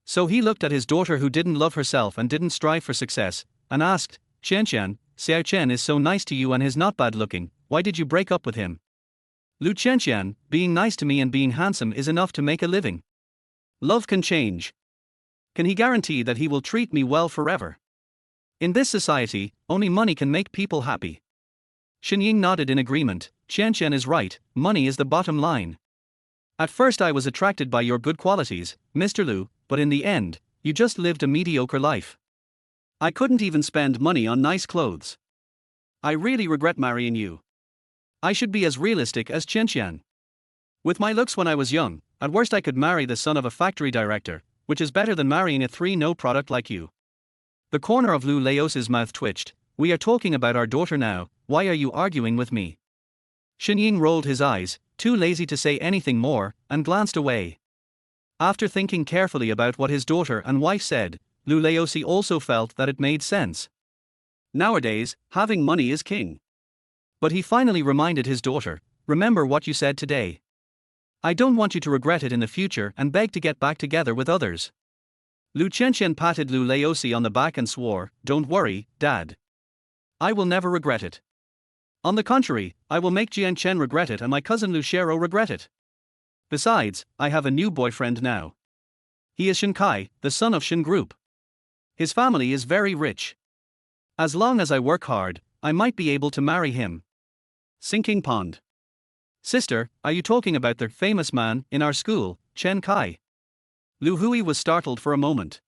So he looked at his daughter who didn't love herself and didn't strive for success, and asked, "Qianqian, Xiao Chen is so nice to you and is not bad looking, why did you break up with him?" "Lu Qianqian, being nice to me and being handsome is enough to make a living. Love can change. Can he guarantee that he will treat me well forever? In this society, only money can make people happy." Xinying nodded in agreement. "Qianqian is right, money is the bottom line. At first I was attracted by your good qualities, Mr. Lu, but in the end, you just lived a mediocre life. I couldn't even spend money on nice clothes. I really regret marrying you. I should be as realistic as Qianqian. With my looks when I was young, at worst I could marry the son of a factory director, which is better than marrying a 3-no product like you. The corner of Lu Laos's mouth twitched. We are talking about our daughter now, why are you arguing with me? Qianqian rolled his eyes, too lazy to say anything more, and glanced away. After thinking carefully about what his daughter and wife said, Lu Laosi also felt that it made sense. Nowadays, having money is king. But he finally reminded his daughter, remember what you said today. I don't want you to regret it in the future and beg to get back together with others. Lu Qianqian patted Lu Laosi on the back and swore, don't worry, Dad. I will never regret it. On the contrary, I will make Jiang Chen regret it and my cousin Lu Xiaorou regret it. Besides, I have a new boyfriend now. He is Shen Kai, the son of Shen Group. His family is very rich. As long as I work hard, I might be able to marry him. Sinking pond. Sister, are you talking about the famous man in our school, Chen Kai? Lu Hui was startled for a moment.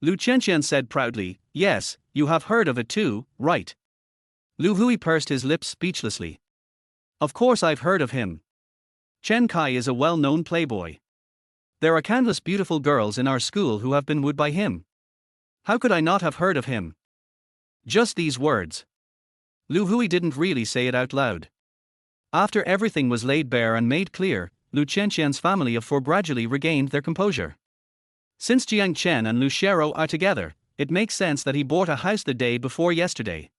Lu Qianqian said proudly, yes, you have heard of it too, right? Lu Hui pursed his lips speechlessly. Of course I've heard of him. Chen Kai is a well-known playboy. There are countless beautiful girls in our school who have been wooed by him. How could I not have heard of him? Just these words. Lu Hui didn't really say it out loud. After everything was laid bare and made clear, Lu Qianqian's family of four gradually regained their composure. Since Jiang Chen and Lu Xiaorou are together, it makes sense that he bought a house the day before yesterday.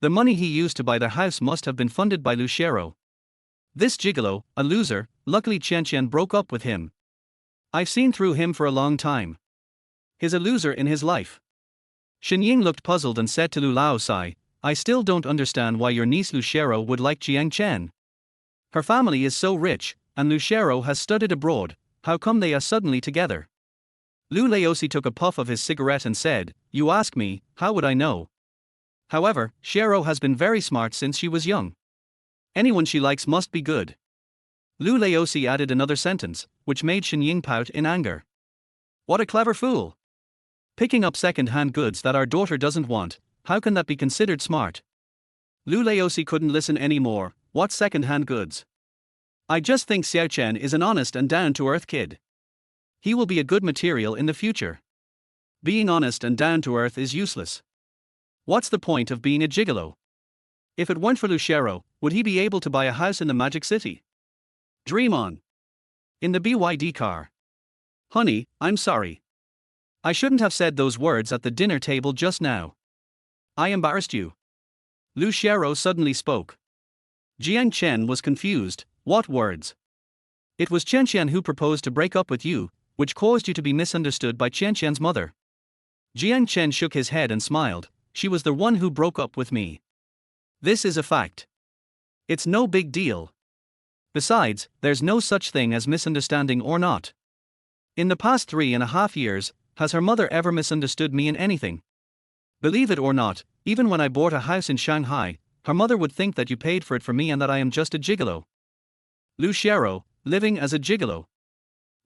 The money he used to buy the house must have been funded by Lu Xiaorou. This gigolo, a loser, luckily Qianqian broke up with him. I've seen through him for a long time. He's a loser in his life. Qianqian looked puzzled and said to Lu Laosai, I still don't understand why your niece Lu Xiaorou would like Jiang Chen. Her family is so rich, and Lu Xiaorou has studied abroad, how come they are suddenly together? Lu Laosi took a puff of his cigarette and said, you ask me, how would I know? However, Xiaorou has been very smart since she was young. Anyone she likes must be good. Lu Laosi added another sentence, which made Qianqian pout in anger. What a clever fool! Picking up second-hand goods that our daughter doesn't want, how can that be considered smart? Lu Laosi couldn't listen anymore. What second-hand goods? I just think Xiao Chen is an honest and down-to-earth kid. He will be a good material in the future. Being honest and down-to-earth is useless. What's the point of being a gigolo? If it weren't for Lu Xiaorou, would he be able to buy a house in the Magic City? Dream on. In the BYD car. Honey, I'm sorry. I shouldn't have said those words at the dinner table just now. I embarrassed you. Lu Xiaorou suddenly spoke. Jiang Chen was confused. What words? It was Qianqian who proposed to break up with you, which caused you to be misunderstood by Qianqian's mother. Jiang Chen shook his head and smiled. She was the one who broke up with me. This is a fact. It's no big deal. Besides, there's no such thing as misunderstanding or not. In the past 3.5 years, has her mother ever misunderstood me in anything? Believe it or not, even when I bought a house in Shanghai, her mother would think that you paid for it for me and that I am just a gigolo. Lu Xiaorou, living as a gigolo.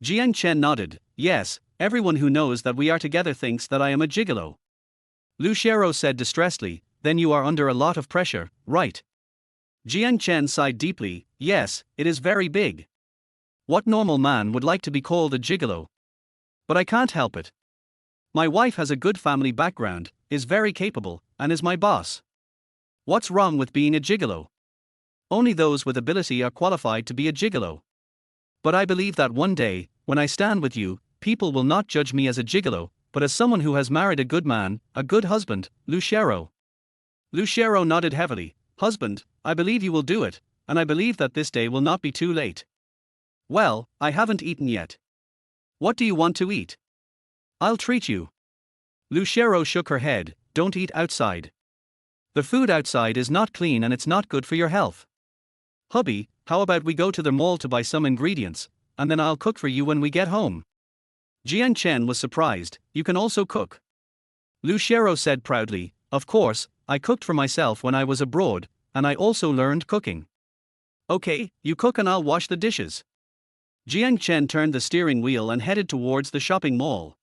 Jiang Chen nodded, yes, everyone who knows that we are together thinks that I am a gigolo. Lu Xiaorou said distressedly, then you are under a lot of pressure, right? Jiang Chen sighed deeply, yes, it is very big. What normal man would like to be called a gigolo? But I can't help it. My wife has a good family background, is very capable, and is my boss. What's wrong with being a gigolo? Only those with ability are qualified to be a gigolo. But I believe that one day, when I stand with you, people will not judge me as a gigolo, but as someone who has married a good man, a good husband, Lu Xiaorou. Lu Xiaorou nodded heavily. Husband, I believe you will do it, and I believe that this day will not be too late. Well, I haven't eaten yet. What do you want to eat? I'll treat you. Lu Xiaorou shook her head, don't eat outside. The food outside is not clean and it's not good for your health. Hubby, how about we go to the mall to buy some ingredients, and then I'll cook for you when we get home. Jiang Chen was surprised, you can also cook. Lu Xiaorou said proudly, of course, I cooked for myself when I was abroad, and I also learned cooking. Okay, you cook and I'll wash the dishes. Jiang Chen turned the steering wheel and headed towards the shopping mall.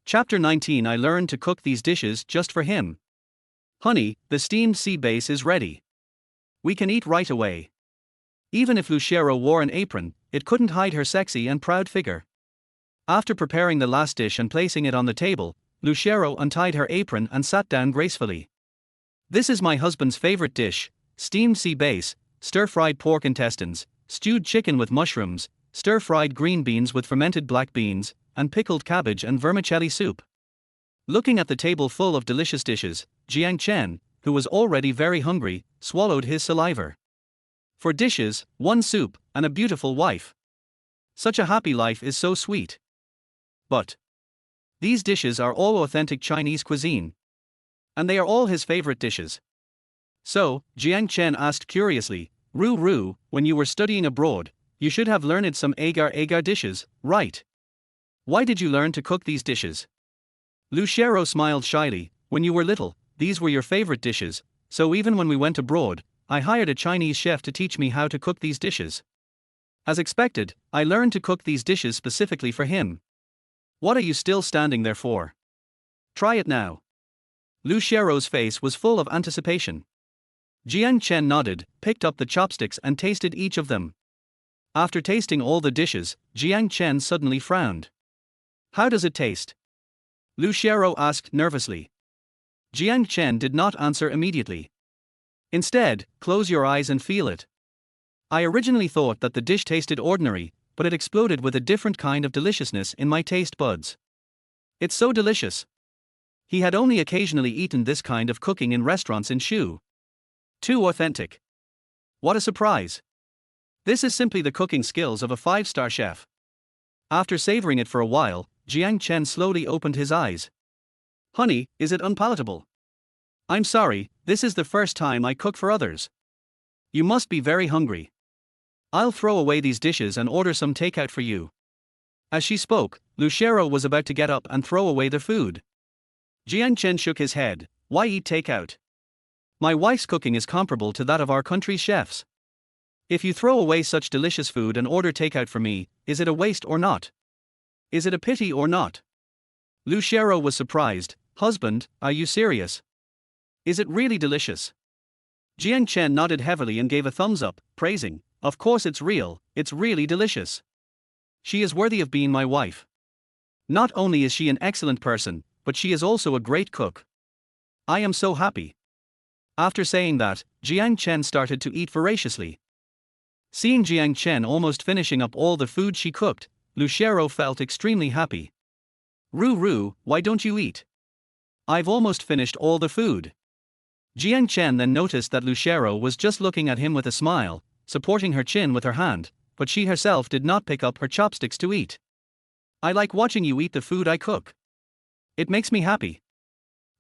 Chapter 19 I learned to cook these dishes just for him. Honey, the steamed sea base is ready. We can eat right away. Even if Lu Xiaorou wore an apron, it couldn't hide her sexy and proud figure. After preparing the last dish and placing it on the table, Lu Xiaorou untied her apron and sat down gracefully. This is my husband's favorite dish: steamed sea bass, stir-fried pork intestines, stewed chicken with mushrooms, stir-fried green beans with fermented black beans, and pickled cabbage and vermicelli soup. Looking at the table full of delicious dishes, Jiang Chen, who was already very hungry, swallowed his saliva. 4 dishes, 1 soup, and a beautiful wife. Such a happy life is so sweet. But these dishes are all authentic Chinese cuisine. And they are all his favorite dishes. So, Jiang Chen asked curiously, Ru, when you were studying abroad, you should have learned some agar dishes, right? Why did you learn to cook these dishes? Lu Xiaorou smiled shyly. When you were little, these were your favorite dishes, so even when we went abroad, I hired a Chinese chef to teach me how to cook these dishes. As expected, I learned to cook these dishes specifically for him. What are you still standing there for? Try it now. Lu Xiaorou's face was full of anticipation. Jiang Chen nodded, picked up the chopsticks and tasted each of them. After tasting all the dishes, Jiang Chen suddenly frowned. How does it taste? Lu Xiaorou asked nervously. Jiang Chen did not answer immediately. Instead, close your eyes and feel it. I originally thought that the dish tasted ordinary, but it exploded with a different kind of deliciousness in my taste buds. It's so delicious. He had only occasionally eaten this kind of cooking in restaurants in Shu. Too authentic. What a surprise. This is simply the cooking skills of a 5-star chef. After savoring it for a while, Jiang Chen slowly opened his eyes. Honey, is it unpalatable? I'm sorry, this is the first time I cook for others. You must be very hungry. I'll throw away these dishes and order some takeout for you. As she spoke, Lu Xiaorou was about to get up and throw away the food. Jiang Chen shook his head. Why eat takeout? My wife's cooking is comparable to that of our country's chefs. If you throw away such delicious food and order takeout for me, is it a waste or not? Is it a pity or not? Lu Xiaorou was surprised. Husband, are you serious? Is it really delicious? Jiang Chen nodded heavily and gave a thumbs up, praising, of course it's real, it's really delicious. She is worthy of being my wife. Not only is she an excellent person, but she is also a great cook. I am so happy. After saying that, Jiang Chen started to eat voraciously. Seeing Jiang Chen almost finishing up all the food she cooked, Lu Xiaorou felt extremely happy. Ru, why don't you eat? I've almost finished all the food. Jiang Chen then noticed that Lu Xiaorou was just looking at him with a smile, supporting her chin with her hand, but she herself did not pick up her chopsticks to eat. I like watching you eat the food I cook. It makes me happy.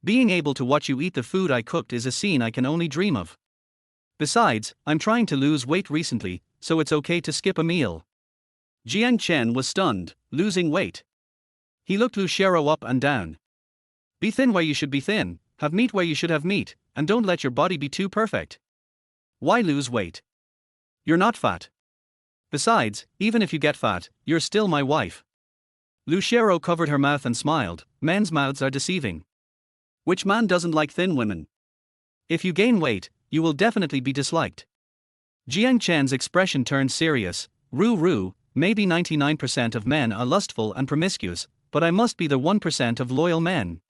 Being able to watch you eat the food I cooked is a scene I can only dream of. Besides, I'm trying to lose weight recently, so it's okay to skip a meal. Jiang Chen was stunned. Losing weight? He looked Lu Xiaorou up and down. Be thin where you should be thin, have meat where you should have meat, and don't let your body be too perfect. Why lose weight? You're not fat. Besides, even if you get fat, you're still my wife. Lu Xiaorou covered her mouth and smiled. Men's mouths are deceiving. Which man doesn't like thin women? If you gain weight, you will definitely be disliked. Jiang Chen's expression turned serious. Ru, maybe 99% of men are lustful and promiscuous, but I must be the 1% of loyal men.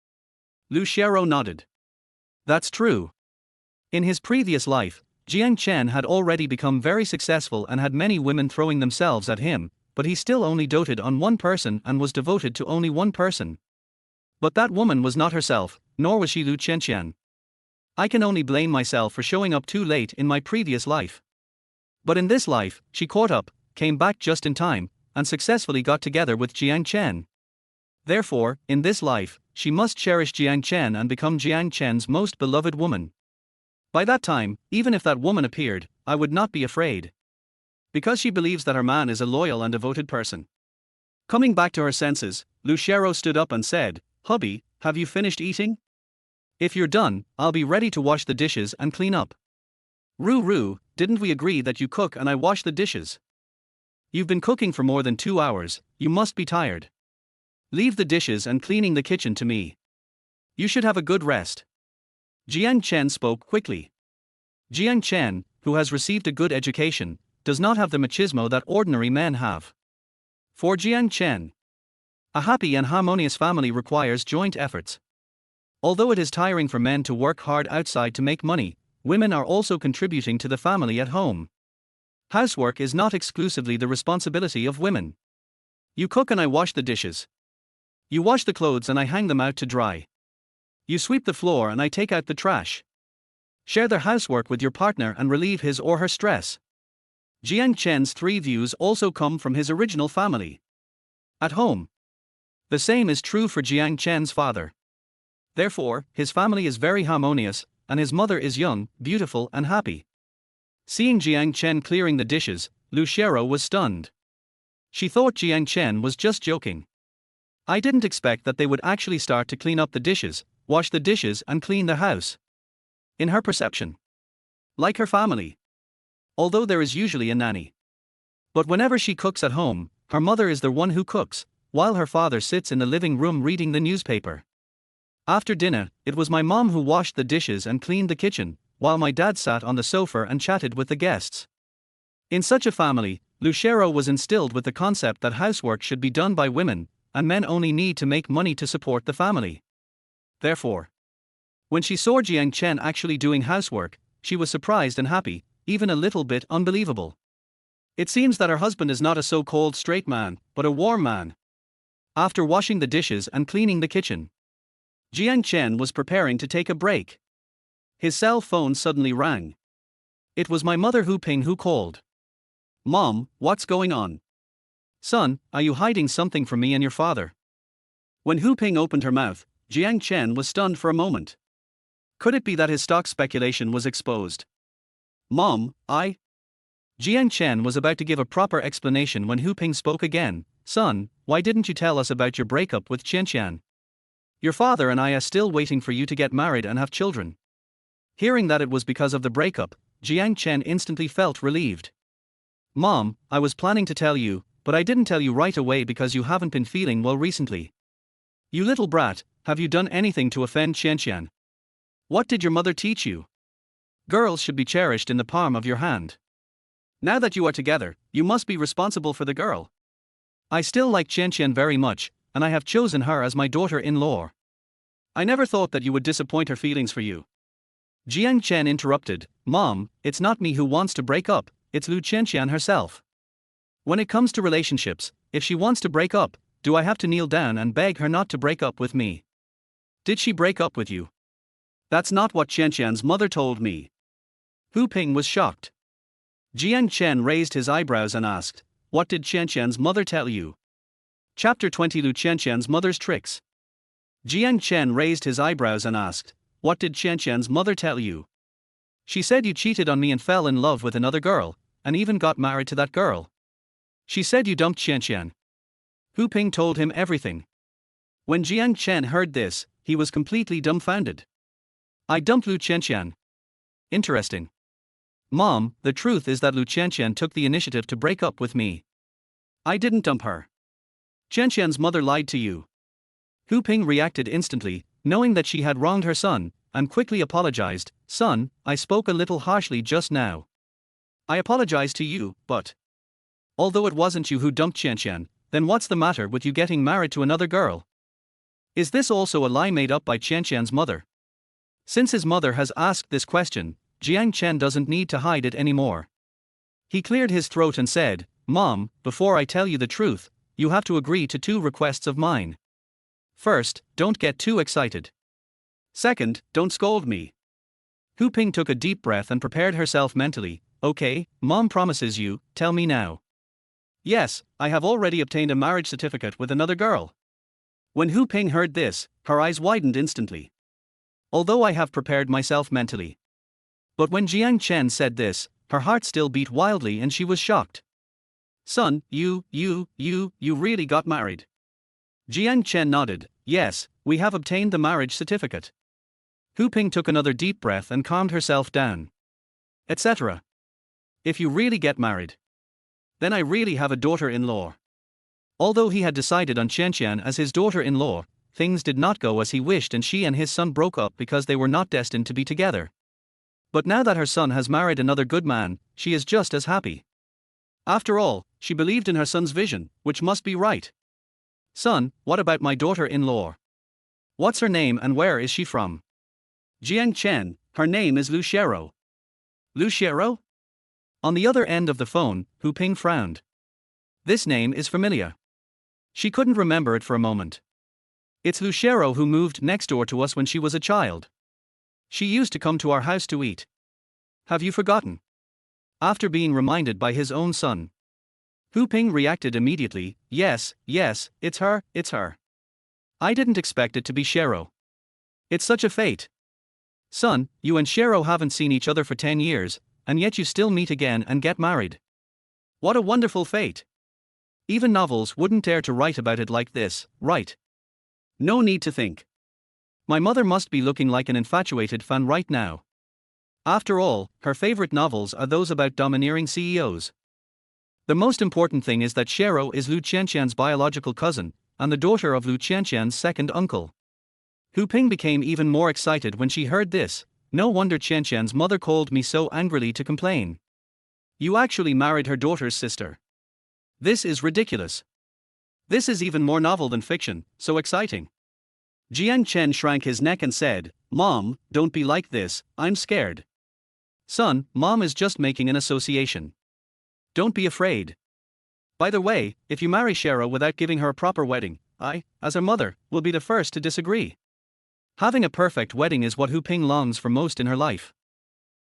Lu Xiaorou nodded. That's true. In his previous life, Jiang Chen had already become very successful and had many women throwing themselves at him, but he still only doted on one person and was devoted to only one person. But that woman was not herself, nor was she Lu Qianqian. I can only blame myself for showing up too late in my previous life. But in this life, she caught up, came back just in time, and successfully got together with Jiang Chen. Therefore, in this life, she must cherish Jiang Chen and become Jiang Chen's most beloved woman. By that time, even if that woman appeared, I would not be afraid. Because she believes that her man is a loyal and devoted person. Coming back to her senses, Lu Xiaorou stood up and said, Hubby, have you finished eating? If you're done, I'll be ready to wash the dishes and clean up. Ru, didn't we agree that you cook and I wash the dishes? You've been cooking for more than 2 hours, you must be tired. Leave the dishes and cleaning the kitchen to me. You should have a good rest. Jiang Chen spoke quickly. Jiang Chen, who has received a good education, does not have the machismo that ordinary men have. For Jiang Chen, A happy and harmonious family requires joint efforts. Although it is tiring for men to work hard outside to make money, women are also contributing to the family at home. Housework is not exclusively the responsibility of women. You cook and I wash the dishes. You wash the clothes and I hang them out to dry. You sweep the floor and I take out the trash. Share the housework with your partner and relieve his or her stress. Jiang Chen's three views also come from his original family. At home. The same is true for Jiang Chen's father. Therefore, his family is very harmonious, and his mother is young, beautiful, and happy. Seeing Jiang Chen clearing the dishes, Lu Xiaorou was stunned. She thought Jiang Chen was just joking. I didn't expect that they would actually start to clean up the dishes, wash the dishes, and clean the house. In her perception. Like her family. Although there is usually a nanny. But whenever she cooks at home, her mother is the one who cooks, while her father sits in the living room reading the newspaper. After dinner, it was my mom who washed the dishes and cleaned the kitchen, while my dad sat on the sofa and chatted with the guests. In such a family, Lu Xiaorou was instilled with the concept that housework should be done by women, and men only need to make money to support the family. Therefore, when she saw Jiang Chen actually doing housework, she was surprised and happy, even a little bit unbelievable. It seems that her husband is not a so-called straight man, but a warm man. After washing the dishes and cleaning the kitchen, Jiang Chen was preparing to take a break. His cell phone suddenly rang. It was my mother Hu Ping who called. Mom, what's going on? Son, are you hiding something from me and your father? When Hu Ping opened her mouth, Jiang Chen was stunned for a moment. Could it be that his stock speculation was exposed? Mom, Jiang Chen was about to give a proper explanation when Hu Ping spoke again. Son, why didn't you tell us about your breakup with Qianqian? Your father and I are still waiting for you to get married and have children. Hearing that it was because of the breakup, Jiang Chen instantly felt relieved. Mom, I was planning to tell you, but I didn't tell you right away because you haven't been feeling well recently. You little brat, have you done anything to offend Qianqian? What did your mother teach you? Girls should be cherished in the palm of your hand. Now that you are together, you must be responsible for the girl. I still like Qianqian very much, and I have chosen her as my daughter-in-law. I never thought that you would disappoint her feelings for you. Jiang Chen interrupted, Mom, it's not me who wants to break up, it's Lu Qianqian herself. When it comes to relationships, if she wants to break up, do I have to kneel down and beg her not to break up with me? Did she break up with you? That's not what Qianqian's mother told me. Hu Ping was shocked. Jiang Chen raised his eyebrows and asked, What did Qianqian's mother tell you? Chapter 20 Lu Qianqian's mother's tricks. Jiang Chen raised his eyebrows and asked, What did Qianqian's mother tell you? She said you cheated on me and fell in love with another girl, and even got married to that girl. She said you dumped Qianqian. Hu Ping told him everything. When Jiang Chen heard this, he was completely dumbfounded. I dumped Lu Qianqian. Interesting. Mom, the truth is that Lu Qianqian took the initiative to break up with me. I didn't dump her. Qianqian's mother lied to you. Hu Ping reacted instantly, knowing that she had wronged her son, and quickly apologized. Son, I spoke a little harshly just now. I apologize to you, but although it wasn't you who dumped Qianqian, then what's the matter with you getting married to another girl? Is this also a lie made up by Qianqian's mother? Since his mother has asked this question, Jiang Chen doesn't need to hide it anymore. He cleared his throat and said, Mom, before I tell you the truth, you have to agree to 2 requests of mine. First, don't get too excited. Second, don't scold me. Hu Ping took a deep breath and prepared herself mentally. Okay, Mom promises you, tell me now. Yes, I have already obtained a marriage certificate with another girl. When Hu Ping heard this, her eyes widened instantly. Although I have prepared myself mentally. But when Jiang Chen said this, her heart still beat wildly and she was shocked. Son, you really got married? Jiang Chen nodded. Yes, we have obtained the marriage certificate. Hu Ping took another deep breath and calmed herself down. Etc. If you really get married, then I really have a daughter-in-law. Although he had decided on Qianqian as his daughter-in-law, things did not go as he wished and she and his son broke up because they were not destined to be together. But now that her son has married another good man, she is just as happy. After all, she believed in her son's vision, which must be right. Son, what about my daughter-in-law? What's her name and where is she from? Jiang Chen, her name is Lu Xiaorou. Lu Xiaorou? On the other end of the phone, Hu Ping frowned. This name is familiar. She couldn't remember it for a moment. It's Lu Xiaorou who moved next door to us when she was a child. She used to come to our house to eat. Have you forgotten? After being reminded by his own son, Hu Ping reacted immediately, yes, it's her. I didn't expect it to be Xiaorou. It's such a fate. Son, you and Xiaorou haven't seen each other for 10 years, and yet you still meet again and get married. What a wonderful fate. Even novels wouldn't dare to write about it like this, right? No need to think. My mother must be looking like an infatuated fan right now. After all, her favorite novels are those about domineering CEOs. The most important thing is that Xiaorou is Lu Qianqian's biological cousin, and the daughter of Lu Qianqian's second uncle. Hu Ping became even more excited when she heard this. No wonder Qianqian's mother called me so angrily to complain. You actually married her daughter's sister. This is ridiculous. This is even more novel than fiction, so exciting. Jiang Chen shrank his neck and said, Mom, don't be like this, I'm scared. Son, Mom is just making an association. Don't be afraid. By the way, if you marry Xiaorou without giving her a proper wedding, I, as her mother, will be the first to disagree. Having a perfect wedding is what Hu Ping longs for most in her life.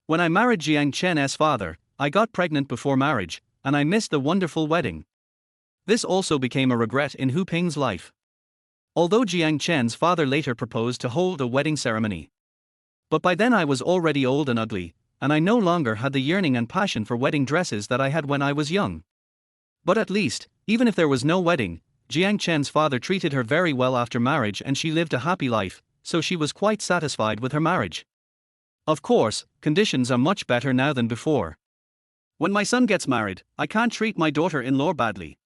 When I married Jiang Chen's father, I got pregnant before marriage, and I missed the wonderful wedding. This also became a regret in Hu Ping's life. Although Jiang Chen's father later proposed to hold a wedding ceremony. But by then I was already old and ugly, and I no longer had the yearning and passion for wedding dresses that I had when I was young. But at least, even if there was no wedding, Jiang Chen's father treated her very well after marriage and she lived a happy life, so she was quite satisfied with her marriage. Of course, conditions are much better now than before. When my son gets married, I can't treat my daughter-in-law badly.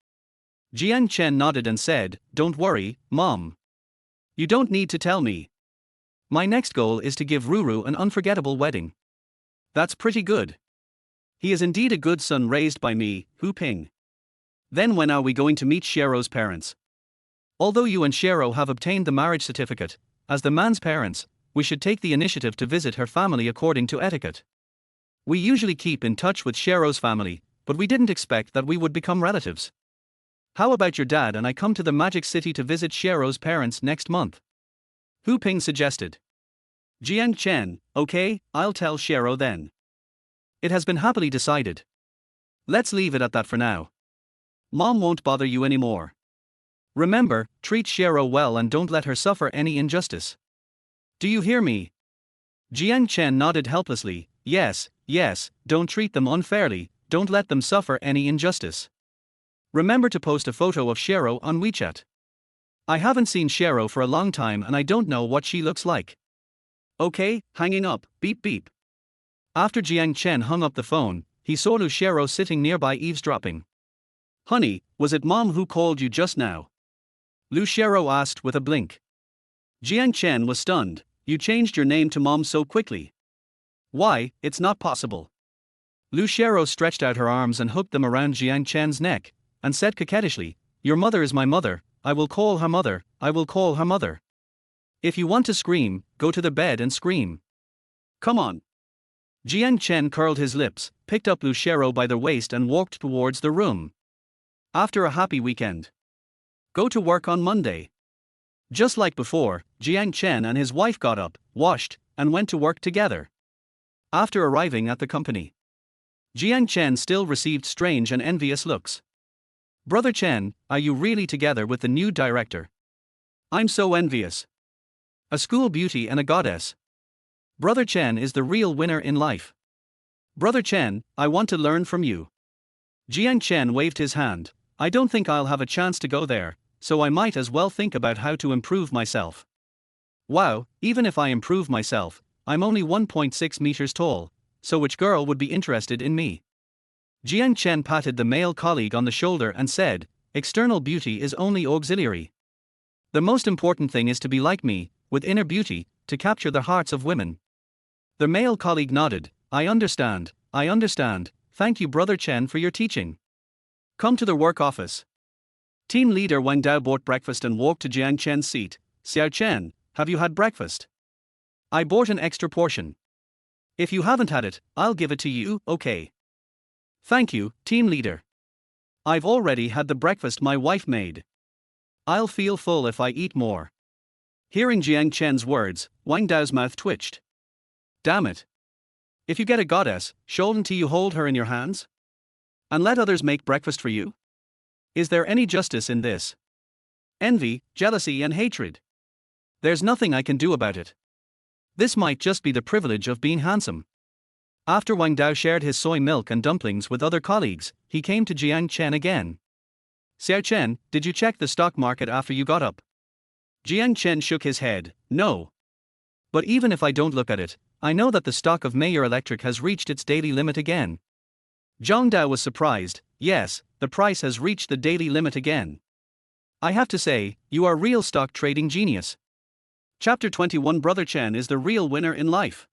Jiang Chen nodded and said, Don't worry, Mom. You don't need to tell me. My next goal is to give Ruru an unforgettable wedding. That's pretty good. He is indeed a good son raised by me, Hu Ping. Then when are we going to meet Xiaorou's parents? Although you and Xiaorou have obtained the marriage certificate, as the man's parents, we should take the initiative to visit her family according to etiquette. We usually keep in touch with Xiaorou's family, but we didn't expect that we would become relatives. How about your dad and I come to the Magic City to visit Xiaorou's parents next month? Hu Ping suggested. Jiang Chen, okay, I'll tell Xiaorou then. It has been happily decided. Let's leave it at that for now. Mom won't bother you anymore. Remember, treat Xiaorou well and don't let her suffer any injustice. Do you hear me? Jiang Chen nodded helplessly, yes, don't treat them unfairly, don't let them suffer any injustice. Remember to post a photo of Xiaorou on WeChat. I haven't seen Xiaorou for a long time and I don't know what she looks like. Okay, hanging up, beep beep. After Jiang Chen hung up the phone, he saw Lu Xiaorou sitting nearby eavesdropping. Honey, was it Mom who called you just now? Lu Xiaorou asked with a blink. Jiang Chen was stunned. You changed your name to Mom so quickly. Why, it's not possible. Lu Xiaorou stretched out her arms and hooked them around Jiang Chen's neck, and said coquettishly, Your mother is my mother, I will call her mother, I will call her mother. If you want to scream, go to the bed and scream. Come on. Jiang Chen curled his lips, picked up Lu Xiaorou by the waist and walked towards the room. After a happy weekend. Go to work on Monday. Just like before, Jiang Chen and his wife got up, washed, and went to work together. After arriving at the company, Jiang Chen still received strange and envious looks. Brother Chen, are you really together with the new director? I'm so envious. A school beauty and a goddess. Brother Chen is the real winner in life. Brother Chen, I want to learn from you. Jiang Chen waved his hand. I don't think I'll have a chance to go there, so I might as well think about how to improve myself. Wow, even if I improve myself, I'm only 1.6 meters tall, so which girl would be interested in me? Jiang Chen patted the male colleague on the shoulder and said, External beauty is only auxiliary. The most important thing is to be like me, with inner beauty, to capture the hearts of women. The male colleague nodded. I understand, thank you Brother Chen for your teaching. Come to the work office. Team leader Wang Dao bought breakfast and walked to Jiang Chen's seat. Xiao Chen, have you had breakfast? I bought an extra portion. If you haven't had it, I'll give it to you, okay? Thank you, team leader. I've already had the breakfast my wife made. I'll feel full if I eat more. Hearing Jiang Chen's words, Wang Dao's mouth twitched. Damn it. If you get a goddess, shouldn't you hold her in your hands? And let others make breakfast for you? Is there any justice in this? Envy, jealousy and hatred. There's nothing I can do about it. This might just be the privilege of being handsome. After Wang Dao shared his soy milk and dumplings with other colleagues, he came to Jiang Chen again. Xiao Chen, did you check the stock market after you got up? Jiang Chen shook his head, no. But even if I don't look at it, I know that the stock of Mayer Electric has reached its daily limit again. Zhang Dao was surprised. Yes, the price has reached the daily limit again. I have to say, you are real stock trading genius. Chapter 21 Brother Chen is the real winner in life.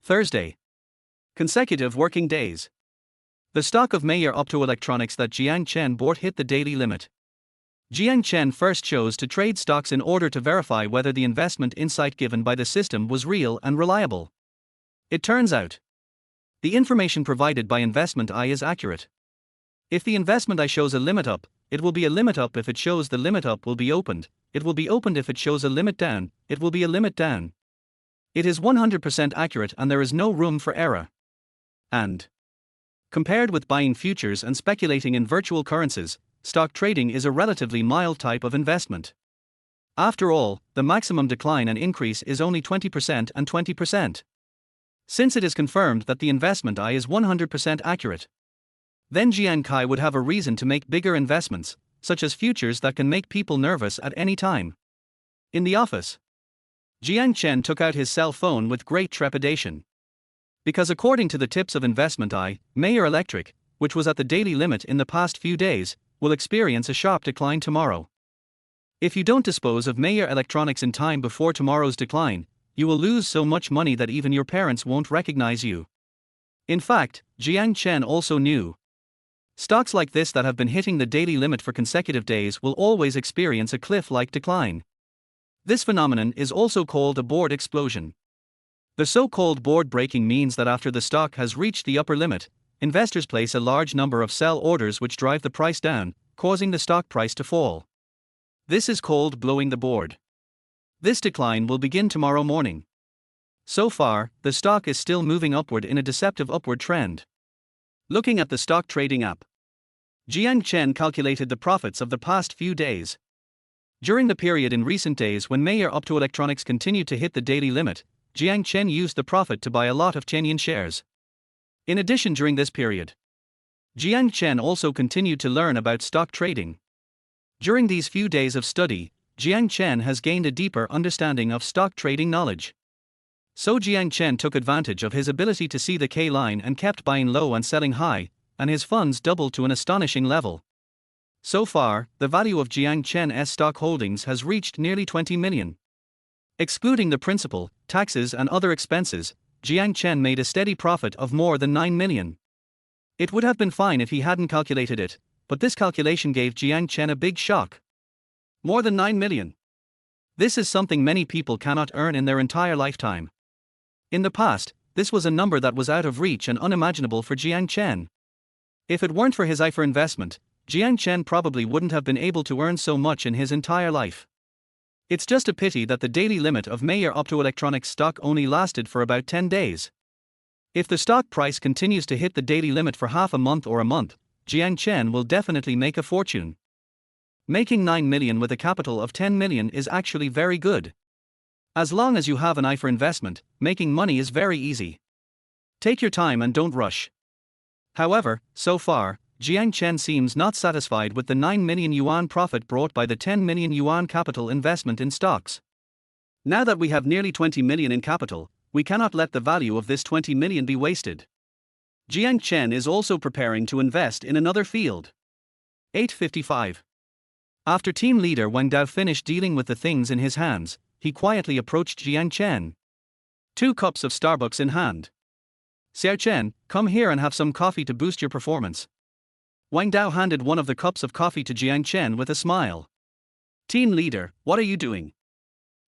Thursday. Consecutive working days. The stock of Mayer Optoelectronics that Jiang Chen bought hit the daily limit. Jiang Chen first chose to trade stocks in order to verify whether the investment insight given by the system was real and reliable. It turns out, the information provided by Investment Eye is accurate. If the Investment Eye shows a limit up, it will be a limit up. If it shows the limit up will be opened, it will be opened. If it shows a limit down, it will be a limit down. It is 100% accurate and there is no room for error. And compared with buying futures and speculating in virtual currencies, stock trading is a relatively mild type of investment. After all, the maximum decline and increase is only 20% and 20%. Since it is confirmed that the Investment Eye is 100% accurate, then Jiang Kai would have a reason to make bigger investments, such as futures that can make people nervous at any time. In the office, Jiang Chen took out his cell phone with great trepidation. Because according to the tips of Investment Eye, Mayer Electric, which was at the daily limit in the past few days, will experience a sharp decline tomorrow. If you don't dispose of Mayer Electronics in time before tomorrow's decline, you will lose so much money that even your parents won't recognize you. In fact, Jiang Chen also knew stocks like this that have been hitting the daily limit for consecutive days will always experience a cliff-like decline. This phenomenon is also called a board explosion. The so-called board breaking means that after the stock has reached the upper limit, investors place a large number of sell orders which drive the price down, causing the stock price to fall. This is called blowing the board. This decline will begin tomorrow morning. So far, the stock is still moving upward in a deceptive upward trend. Looking at the stock trading app, Jiang Chen calculated the profits of the past few days. During the period in recent days when Mayer Optoelectronics continued to hit the daily limit, Jiang Chen used the profit to buy a lot of Qianqian shares. In addition, during this period, Jiang Chen also continued to learn about stock trading. During these few days of study, Jiang Chen has gained a deeper understanding of stock trading knowledge. So Jiang Chen took advantage of his ability to see the K line and kept buying low and selling high, and his funds doubled to an astonishing level. So far, the value of Jiang Chen's stock holdings has reached nearly 20 million. Excluding the principal, taxes and other expenses, Jiang Chen made a steady profit of more than 9 million. It would have been fine if he hadn't calculated it, but this calculation gave Jiang Chen a big shock. More than 9 million. This is something many people cannot earn in their entire lifetime. In the past, this was a number that was out of reach and unimaginable for Jiang Chen. If it weren't for his eye for investment, Jiang Chen probably wouldn't have been able to earn so much in his entire life. It's just a pity that the daily limit of Mayer Optoelectronics stock only lasted for about 10 days. If the stock price continues to hit the daily limit for half a month or a month, Jiang Chen will definitely make a fortune. Making 9 million with a capital of 10 million is actually very good. As long as you have an eye for investment, making money is very easy. Take your time and don't rush. However, so far, Jiang Chen seems not satisfied with the 9 million yuan profit brought by the 10 million yuan capital investment in stocks. Now that we have nearly 20 million in capital, we cannot let the value of this 20 million be wasted. Jiang Chen is also preparing to invest in another field. 8:55. After team leader Wang Dao finished dealing with the things in his hands, he quietly approached Jiang Chen. 2 cups of Starbucks in hand. Xiao Chen, come here and have some coffee to boost your performance. Wang Dao handed one of the cups of coffee to Jiang Chen with a smile. Team leader, what are you doing?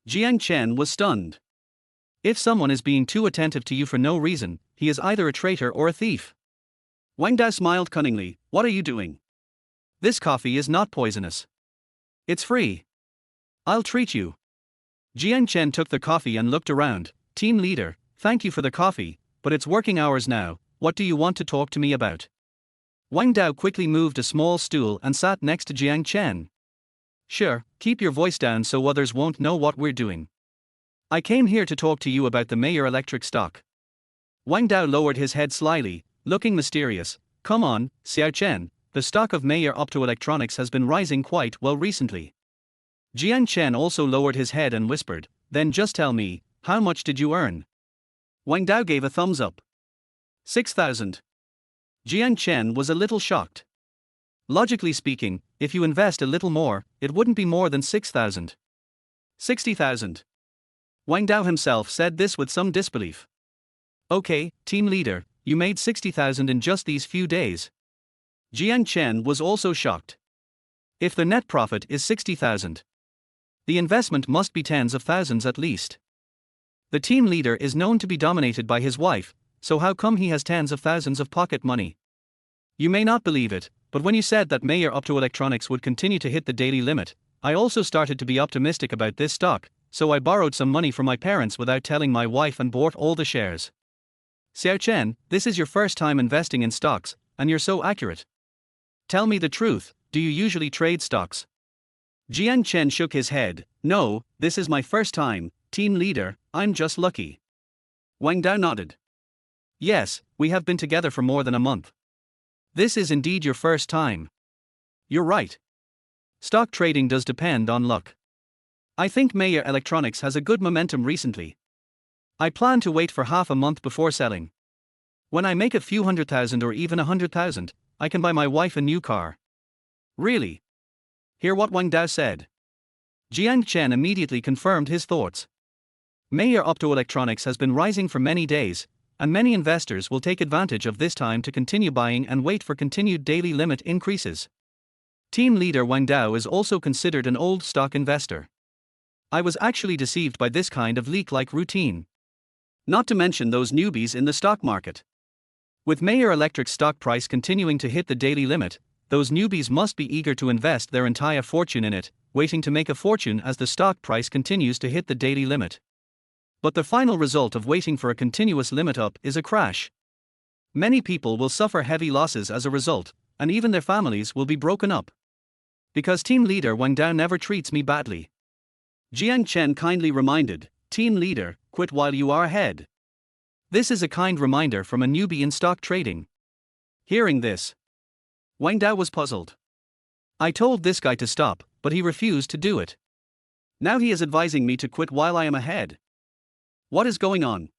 Jiang Chen was stunned. If someone is being too attentive to you for no reason, he is either a traitor or a thief. Wang Dao smiled cunningly. What are you doing? This coffee is not poisonous. It's free. I'll treat you. Jiang Chen took the coffee and looked around. Team leader, thank you for the coffee, but it's working hours now. What do you want to talk to me about? Wang Dao quickly moved a small stool and sat next to Jiang Chen. Sure, keep your voice down so others won't know what we're doing. I came here to talk to you about the Mayer Electric stock. Wang Dao lowered his head slyly, looking mysterious. Come on, Xiao Chen, the stock of Mayer Optoelectronics has been rising quite well recently. Jiang Chen also lowered his head and whispered, then just tell me, how much did you earn? Wang Dao gave a thumbs up. 6,000. Jiang Chen was a little shocked. Logically speaking, if you invest a little more, it wouldn't be more than 6,000. 60,000. Wang Dao himself said this with some disbelief. Okay, team leader, you made 60,000 in just these few days. Jiang Chen was also shocked. If the net profit is 60,000, the investment must be tens of thousands at least. The team leader is known to be dominated by his wife, so how come he has tens of thousands of pocket money? You may not believe it, but when you said that Mayer Optoelectronics would continue to hit the daily limit, I also started to be optimistic about this stock, so I borrowed some money from my parents without telling my wife and bought all the shares. Xiao Chen, this is your first time investing in stocks, and you're so accurate. Tell me the truth, do you usually trade stocks? Jiang Chen shook his head. No, this is my first time, team leader, I'm just lucky. Wang Dao nodded. Yes, we have been together for more than a month. This is indeed your first time. You're right. Stock trading does depend on luck. I think Mayer Electronics has a good momentum recently. I plan to wait for half a month before selling. When I make a few 100,000 or even 100,000, I can buy my wife a new car. Really? Hear what Wang Dao said. Jiang Chen immediately confirmed his thoughts. Mayer Optoelectronics has been rising for many days, and many investors will take advantage of this time to continue buying and wait for continued daily limit increases. Team leader Wang Dao is also considered an old stock investor. I was actually deceived by this kind of leak-like routine. Not to mention those newbies in the stock market. With Mayer Electric's stock price continuing to hit the daily limit, those newbies must be eager to invest their entire fortune in it, waiting to make a fortune as the stock price continues to hit the daily limit. But the final result of waiting for a continuous limit up is a crash. Many people will suffer heavy losses as a result, and even their families will be broken up. Because team leader Wang Dao never treats me badly. Jiang Chen kindly reminded, team leader, quit while you are ahead. This is a kind reminder from a newbie in stock trading. Hearing this, Wang Dao was puzzled. I told this guy to stop, but he refused to do it. Now he is advising me to quit while I am ahead. What is going on?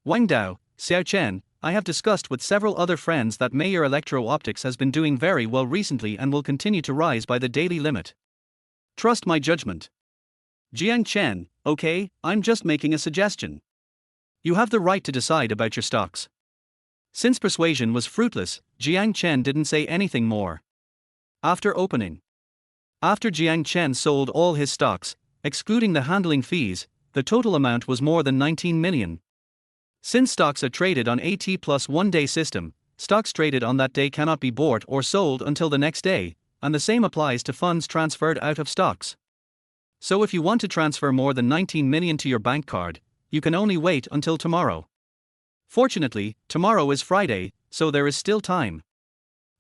Wang Dao, Xiao Chen, I have discussed with several other friends that Mayer Electro-Optics has been doing very well recently and will continue to rise by the daily limit. Trust my judgment. Jiang Chen, okay, I'm just making a suggestion. You have the right to decide about your stocks. Since persuasion was fruitless, Jiang Chen didn't say anything more. After Jiang Chen sold all his stocks, excluding the handling fees, the total amount was more than 19 million. Since stocks are traded on a T+1 day system, stocks traded on that day cannot be bought or sold until the next day, and the same applies to funds transferred out of stocks. So if you want to transfer more than 19 million to your bank card, you can only wait until tomorrow. Fortunately, tomorrow is Friday, so there is still time.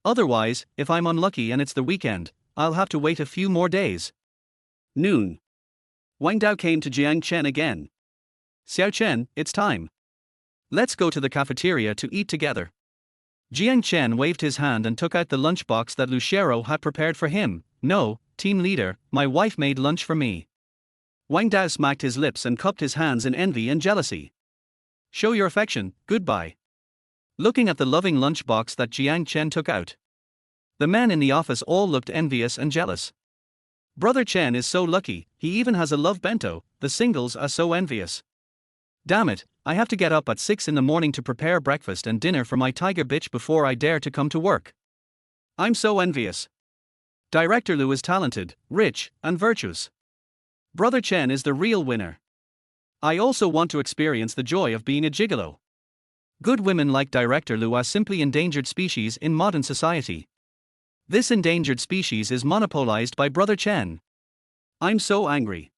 Otherwise, if I'm unlucky and it's the weekend, I'll have to wait a few more days. Noon. Wang Dao came to Jiang Chen again. Xiao Chen, it's time. Let's go to the cafeteria to eat together. Jiang Chen waved his hand and took out the lunchbox that Lu Xiaorou had prepared for him. No, team leader, my wife made lunch for me. Wang Dao smacked his lips and cupped his hands in envy and jealousy. Show your affection, goodbye. Looking at the loving lunchbox that Jiang Chen took out, the men in the office all looked envious and jealous. Brother Chen is so lucky, he even has a love bento, the singles are so envious. Damn it, I have to get up at 6 in the morning to prepare breakfast and dinner for my tiger bitch before I dare to come to work. I'm so envious. Director Lu is talented, rich, and virtuous. Brother Chen is the real winner. I also want to experience the joy of being a gigolo. Good women like Director Lu are simply endangered species in modern society. This endangered species is monopolized by Brother Chen. I'm so angry.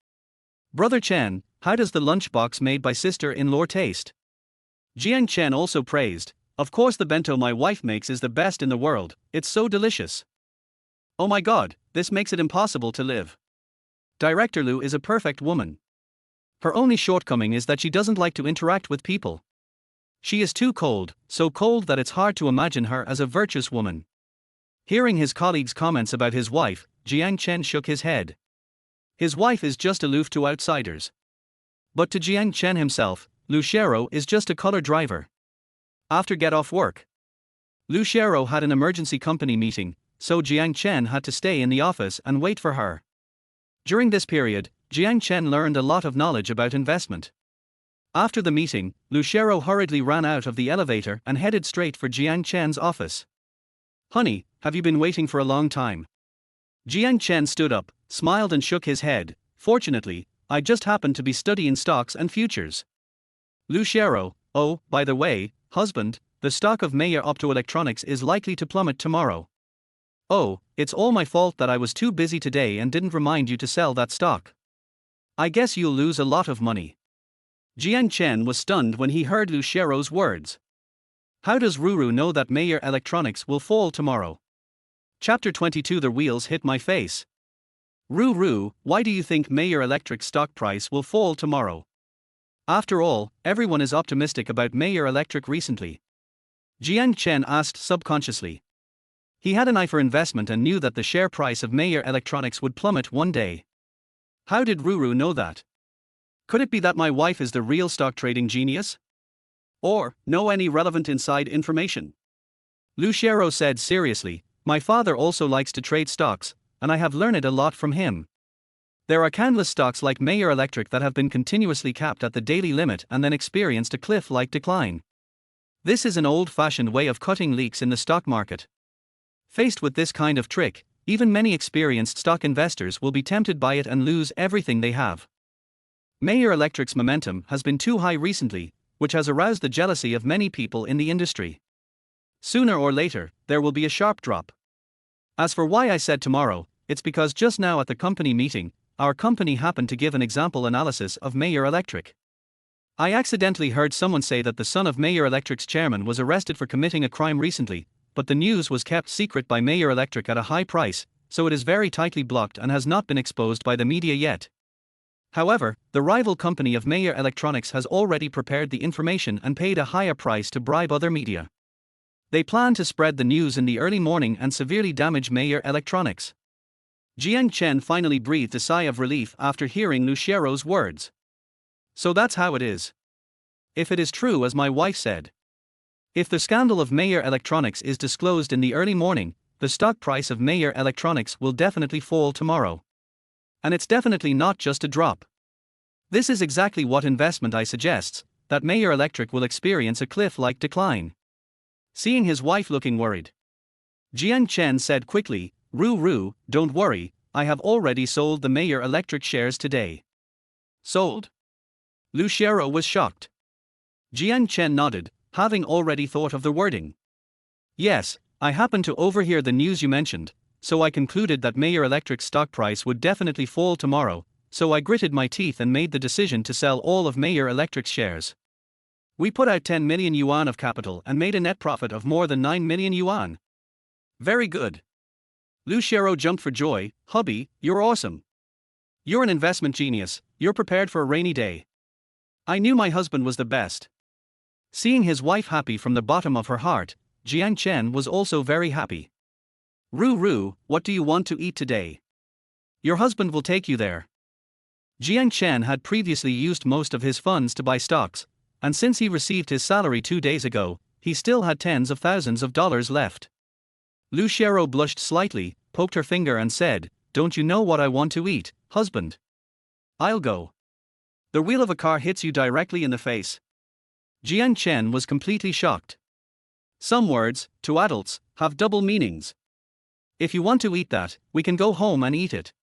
Brother Chen, how does the lunchbox made by sister-in-law taste? Jiang Chen also praised, of course the bento my wife makes is the best in the world, it's so delicious. Oh my god, this makes it impossible to live. Director Lu is a perfect woman. Her only shortcoming is that she doesn't like to interact with people. She is too cold, so cold that it's hard to imagine her as a virtuous woman. Hearing his colleagues' comments about his wife, Jiang Chen shook his head. His wife is just aloof to outsiders. But to Jiang Chen himself, Lu Xiaorou is just a color driver. After get off work, Lu Xiaorou had an emergency company meeting, so Jiang Chen had to stay in the office and wait for her. During this period, Jiang Chen learned a lot of knowledge about investment. After the meeting, Lu Xiaorou hurriedly ran out of the elevator and headed straight for Jiang Chen's office. Honey, have you been waiting for a long time? Jiang Chen stood up, smiled and shook his head. Fortunately, I just happened to be studying stocks and futures. Lu Xiaorou, oh, by the way, husband, the stock of Meyer Optoelectronics is likely to plummet tomorrow. Oh, it's all my fault that I was too busy today and didn't remind you to sell that stock. I guess you'll lose a lot of money. Jiang Chen was stunned when he heard Lu Xiaorou's words. How does Ruru know that Meyer Electronics will fall tomorrow? Chapter 22. The wheels hit my face. Ruru, why do you think Meyer Electric's stock price will fall tomorrow? After all, everyone is optimistic about Meyer Electric recently. Jiang Chen asked subconsciously. He had an eye for investment and knew that the share price of Meyer Electronics would plummet one day. How did Ruru know that? Could it be that my wife is the real stock trading genius? Or, know any relevant inside information? Lu Xiaorou said seriously, my father also likes to trade stocks, and I have learned a lot from him. There are countless stocks like Meyer Electric that have been continuously capped at the daily limit and then experienced a cliff-like decline. This is an old-fashioned way of cutting leaks in the stock market. Faced with this kind of trick, even many experienced stock investors will be tempted by it and lose everything they have. Meyer Electric's momentum has been too high recently, which has aroused the jealousy of many people in the industry. Sooner or later, there will be a sharp drop. As for why I said tomorrow, it's because just now at the company meeting, our company happened to give an example analysis of Meyer Electric. I accidentally heard someone say that the son of Meyer Electric's chairman was arrested for committing a crime recently, but the news was kept secret by Meyer Electric at a high price, so it is very tightly blocked and has not been exposed by the media yet. However, the rival company of Meyer Electronics has already prepared the information and paid a higher price to bribe other media. They plan to spread the news in the early morning and severely damage Meyer Electronics. Jiang Chen finally breathed a sigh of relief after hearing Lu Xiaorou's words. So that's how it is. If it is true as my wife said. If the scandal of Meyer Electronics is disclosed in the early morning, the stock price of Meyer Electronics will definitely fall tomorrow. And it's definitely not just a drop. This is exactly what investment I suggests, that Meyer Electric will experience a cliff-like decline. Seeing his wife looking worried, Jiang Chen said quickly, Ruru, don't worry, I have already sold the Meyer Electric shares today. Sold? Lu Xiaorou was shocked. Jiang Chen nodded, having already thought of the wording. Yes, I happened to overhear the news you mentioned, so I concluded that Meyer Electric's stock price would definitely fall tomorrow, so I gritted my teeth and made the decision to sell all of Meyer Electric's shares. We put out 10 million yuan of capital and made a net profit of more than 9 million yuan. Very good. Lu Xiaorou jumped for joy, hubby, you're awesome. You're an investment genius, you're prepared for a rainy day. I knew my husband was the best. Seeing his wife happy from the bottom of her heart, Jiang Chen was also very happy. Ruru, what do you want to eat today? Your husband will take you there. Jiang Chen had previously used most of his funds to buy stocks, and since he received his salary 2 days ago, he still had tens of thousands of dollars left. Lu Xiaorou blushed slightly, poked her finger and said, don't you know what I want to eat, husband? I'll go. The wheel of a car hits you directly in the face. Jiang Chen was completely shocked. Some words, to adults, have double meanings. If you want to eat that, we can go home and eat it.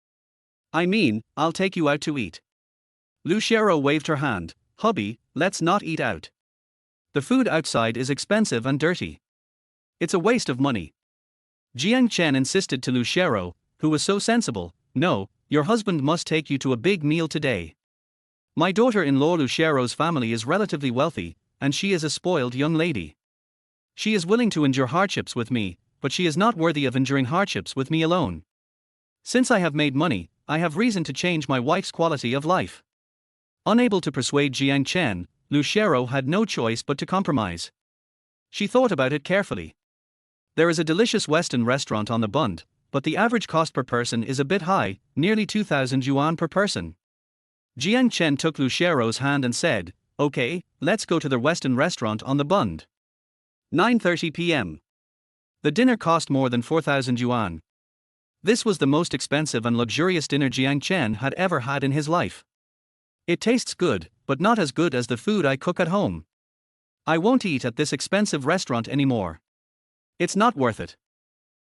I mean, I'll take you out to eat. Lu Xiaorou waved her hand. Hubby, let's not eat out. The food outside is expensive and dirty. It's a waste of money. Jiang Chen insisted to Lu Xiaorou, who was so sensible. No, your husband must take you to a big meal today. My daughter-in-law Lu Xiaorou's family is relatively wealthy, and she is a spoiled young lady. She is willing to endure hardships with me, but she is not worthy of enduring hardships with me alone. Since I have made money, I have reason to change my wife's quality of life. Unable to persuade Jiang Chen, Lu Xiaorou had no choice but to compromise. She thought about it carefully. There is a delicious Western restaurant on the Bund, but the average cost per person is a bit high, nearly 2,000 yuan per person. Jiang Chen took Lu Xiaorou's hand and said, "Okay, let's go to the Western restaurant on the Bund." 9:30 p.m. The dinner cost more than 4,000 yuan. This was the most expensive and luxurious dinner Jiang Chen had ever had in his life. It tastes good, but not as good as the food I cook at home. I won't eat at this expensive restaurant anymore. It's not worth it.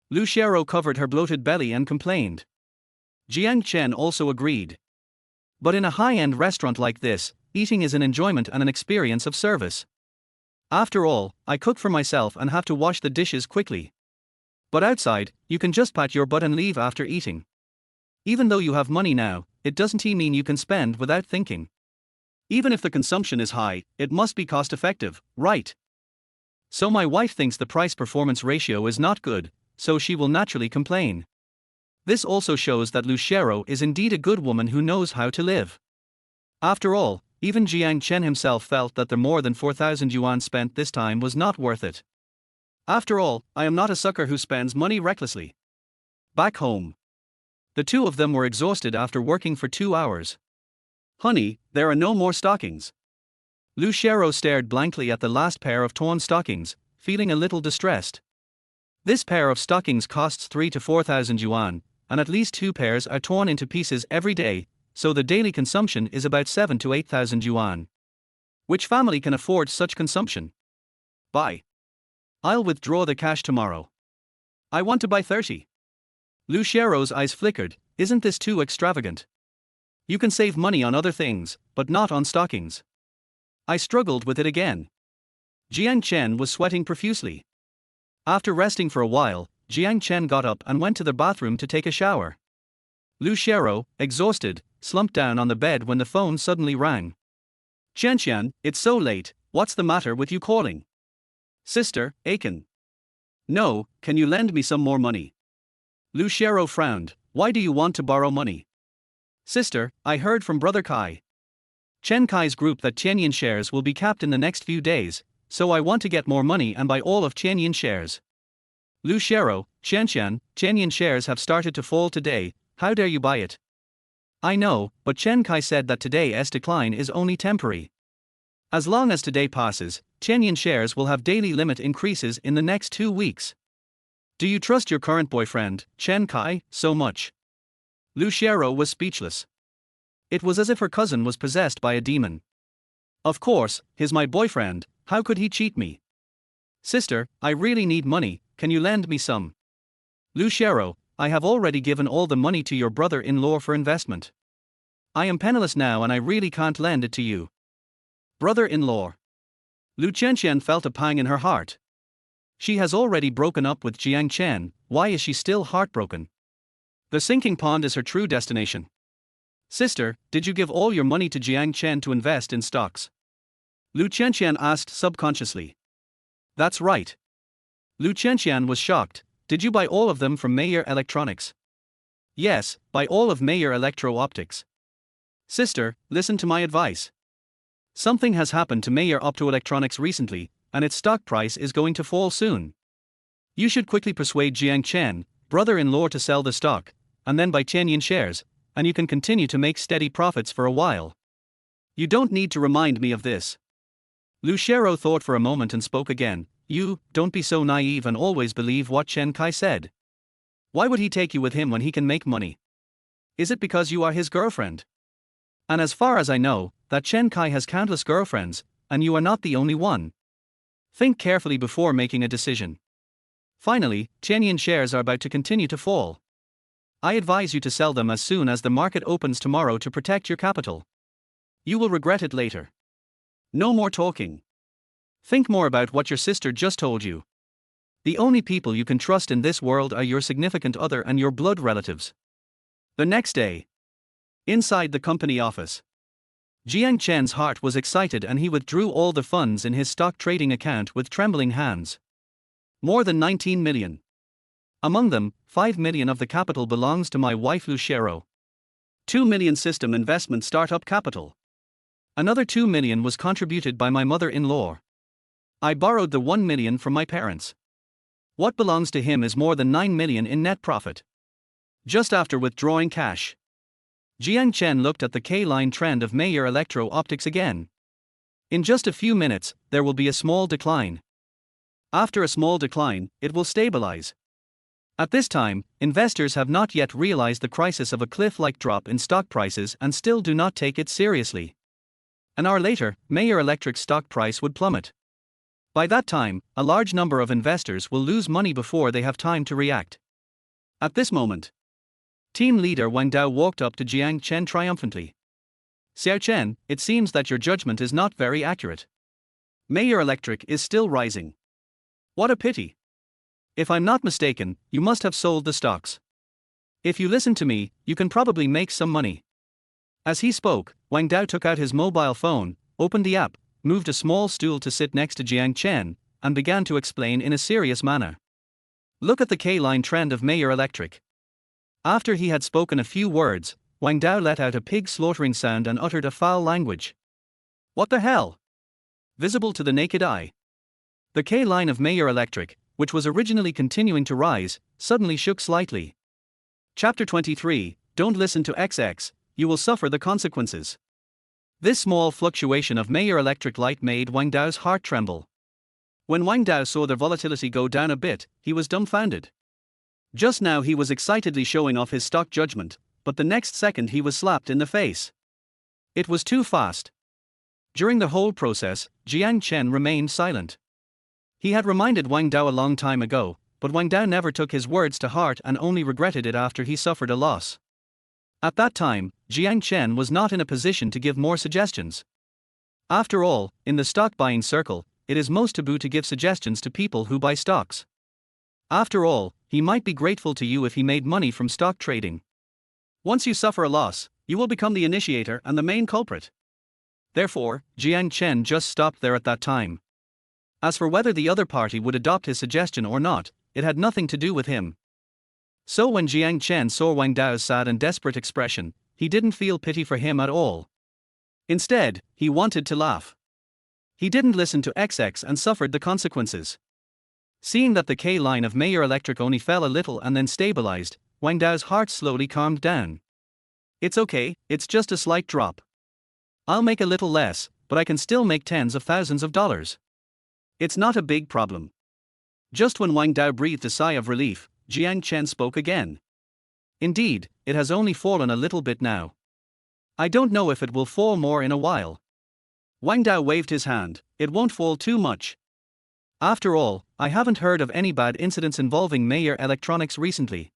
Lu Xiaorou covered her bloated belly and complained. Jiang Chen also agreed. But in a high-end restaurant like this, eating is an enjoyment and an experience of service. After all, I cook for myself and have to wash the dishes quickly. But outside, you can just pat your butt and leave after eating. Even though you have money now, it doesn't mean you can spend without thinking. Even if the consumption is high, it must be cost-effective, right? So my wife thinks the price-performance ratio is not good, so she will naturally complain. This also shows that Lu Xiaorou is indeed a good woman who knows how to live. After all, even Jiang Chen himself felt that the more than 4,000 yuan spent this time was not worth it. After all, I am not a sucker who spends money recklessly. Back home. The two of them were exhausted after working for 2 hours. Honey, there are no more stockings. Lu Xiaorou stared blankly at the last pair of torn stockings, feeling a little distressed. This pair of stockings costs 3,000 to 4,000 yuan, and at least 2 pairs are torn into pieces every day, so the daily consumption is about 7,000 to 8,000 yuan. Which family can afford such consumption? Buy. I'll withdraw the cash tomorrow. I want to buy 30. Lu Xiaorou's eyes flickered. Isn't this too extravagant? You can save money on other things, but not on stockings. I struggled with it again. Jiang Chen was sweating profusely. After resting for a while, Jiang Chen got up and went to the bathroom to take a shower. Lu Xiaorou, exhausted, slumped down on the bed when the phone suddenly rang. Qianqian, it's so late, what's the matter with you calling? Sister, Qianqian. No, can you lend me some more money? Lu Xiaorou frowned. Why do you want to borrow money? Sister, I heard from Brother Kai. Chen Kai's group that Qianqian shares will be capped in the next few days, so I want to get more money and buy all of Qianqian shares. Lu Xiaorou, Qianqian, Qianqian shares have started to fall today, how dare you buy it? I know, but Chen Kai said that today's decline is only temporary. As long as today passes, Qianqian shares will have daily limit increases in the next 2 weeks. Do you trust your current boyfriend, Chen Kai, so much? Lu Xiaorou was speechless. It was as if her cousin was possessed by a demon. Of course, he's my boyfriend, how could he cheat me? Sister, I really need money, can you lend me some? Lu Xiaorou, I have already given all the money to your brother-in-law for investment. I am penniless now and I really can't lend it to you. Brother-in-law. Lu Qianqian felt a pang in her heart. She has already broken up with Jiang Chen, why is she still heartbroken? The sinking pond is her true destination. Sister, did you give all your money to Jiang Chen to invest in stocks? Lu Qianqian asked subconsciously. That's right. Lu Qianqian was shocked. Did you buy all of them from Mayer Electronics? Yes, buy all of Mayer Electro-Optics. Sister, listen to my advice. Something has happened to Mayer Optoelectronics recently, and its stock price is going to fall soon. You should quickly persuade Jiang Chen, brother-in-law, to sell the stock, and then buy Qianqian shares, and you can continue to make steady profits for a while. You don't need to remind me of this. Lu Xiaorou thought for a moment and spoke again. You, don't be so naive and always believe what Chen Kai said. Why would he take you with him when he can make money? Is it because you are his girlfriend? And as far as I know, that Chen Kai has countless girlfriends, and you are not the only one. Think carefully before making a decision. Finally, Qianqian shares are about to continue to fall. I advise you to sell them as soon as the market opens tomorrow to protect your capital. You will regret it later. No more talking. Think more about what your sister just told you. The only people you can trust in this world are your significant other and your blood relatives. The next day, inside the company office, Jiang Chen's heart was excited and he withdrew all the funds in his stock trading account with trembling hands. More than 19 million. Among them, 5 million of the capital belongs to my wife Lu Xiaorou. 2 million system investment startup capital. Another 2 million was contributed by my mother-in-law. I borrowed the 1 million from my parents. What belongs to him is more than 9 million in net profit. Just after withdrawing cash, Jiang Chen looked at the K-line trend of Mayer Electro-Optics again. In just a few minutes, there will be a small decline. After a small decline, it will stabilize. At this time, investors have not yet realized the crisis of a cliff-like drop in stock prices and still do not take it seriously. An hour later, Mayer Electric's stock price would plummet. By that time, a large number of investors will lose money before they have time to react. At this moment, team leader Wang Dao walked up to Jiang Chen triumphantly. "Xiao Chen, it seems that your judgment is not very accurate. Mayer Electric is still rising. What a pity. If I'm not mistaken, you must have sold the stocks. If you listen to me, you can probably make some money." As he spoke, Wang Dao took out his mobile phone, opened the app, moved a small stool to sit next to Jiang Chen, and began to explain in a serious manner. "Look at the K-line trend of Mayer Electric." After he had spoken a few words, Wang Dao let out a pig slaughtering sound and uttered a foul language. "What the hell?" Visible to the naked eye, the K-line of Mayer Electric, which was originally continuing to rise, suddenly shook slightly. Chapter 23, Don't listen to XX, you will suffer the consequences. This small fluctuation of Mayer Electric light made Wang Dao's heart tremble. When Wang Dao saw the volatility go down a bit, he was dumbfounded. Just now he was excitedly showing off his stock judgment, but the next second he was slapped in the face. It was too fast. During the whole process, Jiang Chen remained silent. He had reminded Wang Dao a long time ago, but Wang Dao never took his words to heart and only regretted it after he suffered a loss. At that time, Jiang Chen was not in a position to give more suggestions. After all, in the stock buying circle, it is most taboo to give suggestions to people who buy stocks. After all, he might be grateful to you if he made money from stock trading. Once you suffer a loss, you will become the initiator and the main culprit. Therefore, Jiang Chen just stopped there at that time. As for whether the other party would adopt his suggestion or not, it had nothing to do with him. So when Jiang Chen saw Wang Dao's sad and desperate expression, he didn't feel pity for him at all. Instead, he wanted to laugh. He didn't listen to XX and suffered the consequences. Seeing that the K-line of Mayer Electric only fell a little and then stabilized, Wang Dao's heart slowly calmed down. "It's okay, it's just a slight drop. I'll make a little less, but I can still make tens of thousands of dollars. It's not a big problem." Just when Wang Dao breathed a sigh of relief, Jiang Chen spoke again. "Indeed, it has only fallen a little bit now. I don't know if it will fall more in a while." Wang Dao waved his hand. "It won't fall too much. After all, I haven't heard of any bad incidents involving Mayer Electronics recently.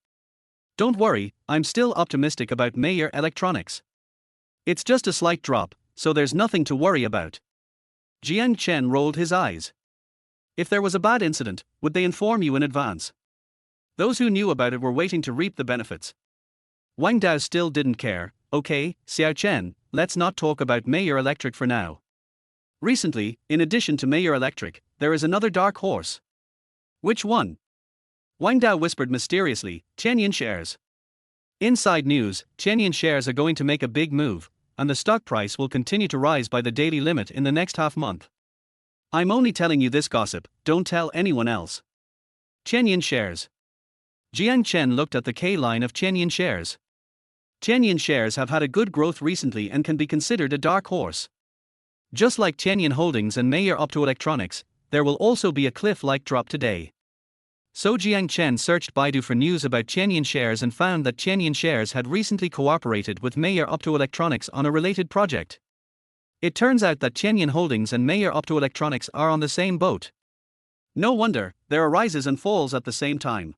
Don't worry, I'm still optimistic about Mayer Electronics. It's just a slight drop, so there's nothing to worry about." Jiang Chen rolled his eyes. If there was a bad incident, would they inform you in advance? Those who knew about it were waiting to reap the benefits. Wang Dao still didn't care. "Okay, Xiao Chen, let's not talk about Mayer Electric for now. Recently, in addition to Mayer Electric, there is another dark horse." "Which one?" Wang Dao whispered mysteriously. "Qianqian shares. Inside news, Qianqian shares are going to make a big move, and the stock price will continue to rise by the daily limit in the next half-month. I'm only telling you this gossip, don't tell anyone else." Qianqian shares. Jiang Chen looked at the K-line of Qianqian shares. Qianqian shares have had a good growth recently and can be considered a dark horse. Just like Qianqian Holdings and Mayer Optoelectronics, there will also be a cliff-like drop today. So Jiang Chen searched Baidu for news about Qianqian shares and found that Qianqian shares had recently cooperated with Mayer Optoelectronics on a related project. It turns out that Qianqian Holdings and Mayer Optoelectronics are on the same boat. No wonder, there are rises and falls at the same time.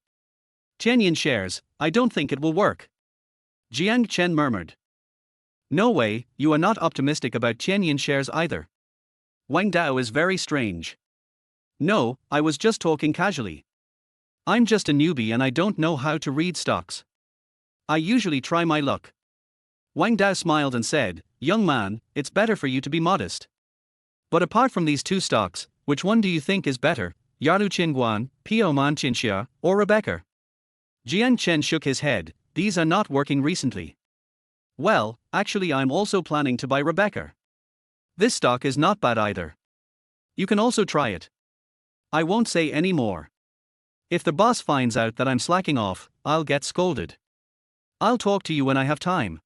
Qianqian shares, I don't think it will work. Jiang Chen murmured. No way, you are not optimistic about Qianqian shares either. Wang Dao is very strange. No, I was just talking casually. I'm just a newbie and I don't know how to read stocks. I usually try my luck. Wang Dao smiled and said, young man, it's better for you to be modest. But apart from these two stocks, which one do you think is better, Yalu Qingguan, Pio Man Qinxia, or Rebecca? Jiang Chen shook his head, these are not working recently. Well, actually I'm also planning to buy Rebecca. This stock is not bad either. You can also try it. I won't say any more. If the boss finds out that I'm slacking off, I'll get scolded. I'll talk to you when I have time.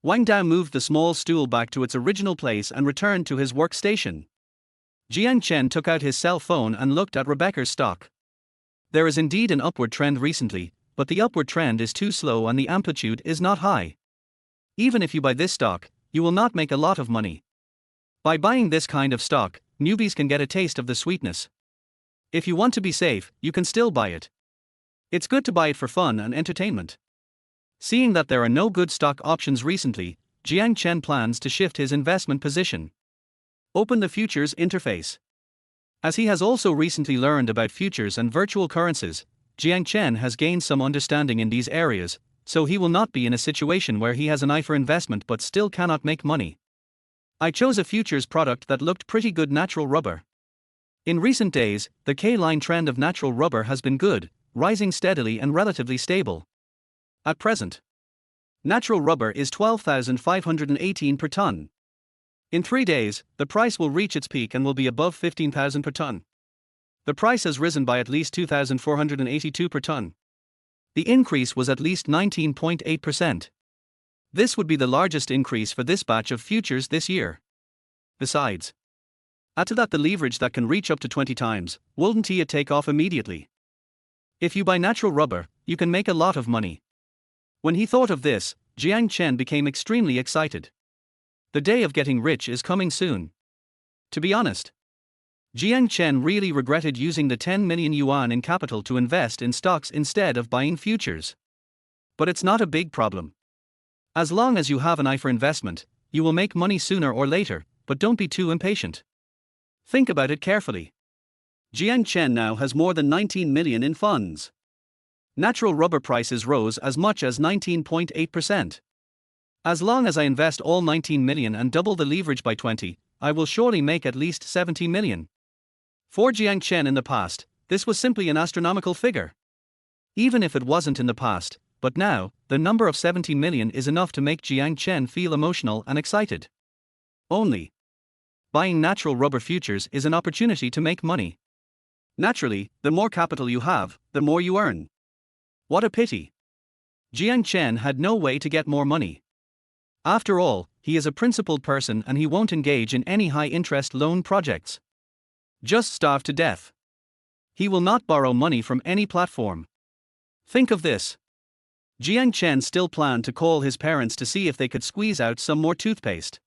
Wang Dao moved the small stool back to its original place and returned to his workstation. Jiang Chen took out his cell phone and looked at Rebecca's stock. There is indeed an upward trend recently, but the upward trend is too slow and the amplitude is not high. Even if you buy this stock, you will not make a lot of money. By buying this kind of stock, newbies can get a taste of the sweetness. If you want to be safe, you can still buy it. It's good to buy it for fun and entertainment. Seeing that there are no good stock options recently, Jiang Chen plans to shift his investment position. Open the futures interface. As he has also recently learned about futures and virtual currencies, Jiang Chen has gained some understanding in these areas, so he will not be in a situation where he has an eye for investment but still cannot make money. I chose a futures product that looked pretty good, natural rubber. In recent days, the K-line trend of natural rubber has been good, rising steadily and relatively stable. At present, natural rubber is 12,518 per ton. In 3 days, the price will reach its peak and will be above 15,000 per ton. The price has risen by at least 2,482 per ton. The increase was at least 19.8%. This would be the largest increase for this batch of futures this year. Besides, add to that the leverage that can reach up to 20 times, wouldn't it take off immediately? If you buy natural rubber, you can make a lot of money. When he thought of this, Jiang Chen became extremely excited. The day of getting rich is coming soon. To be honest, Jiang Chen really regretted using the 10 million yuan in capital to invest in stocks instead of buying futures. But it's not a big problem. As long as you have an eye for investment, you will make money sooner or later, but don't be too impatient. Think about it carefully. Jiang Chen now has more than 19 million in funds. Natural rubber prices rose as much as 19.8%. As long as I invest all 19 million and double the leverage by 20, I will surely make at least 70 million. For Jiang Chen in the past, this was simply an astronomical figure. Even if it wasn't in the past, but now, the number of 70 million is enough to make Jiang Chen feel emotional and excited. Only buying natural rubber futures is an opportunity to make money. Naturally, the more capital you have, the more you earn. What a pity. Jiang Chen had no way to get more money. After all, he is a principled person and he won't engage in any high-interest loan projects. Just starve to death. He will not borrow money from any platform. Think of this. Jiang Chen still planned to call his parents to see if they could squeeze out some more toothpaste.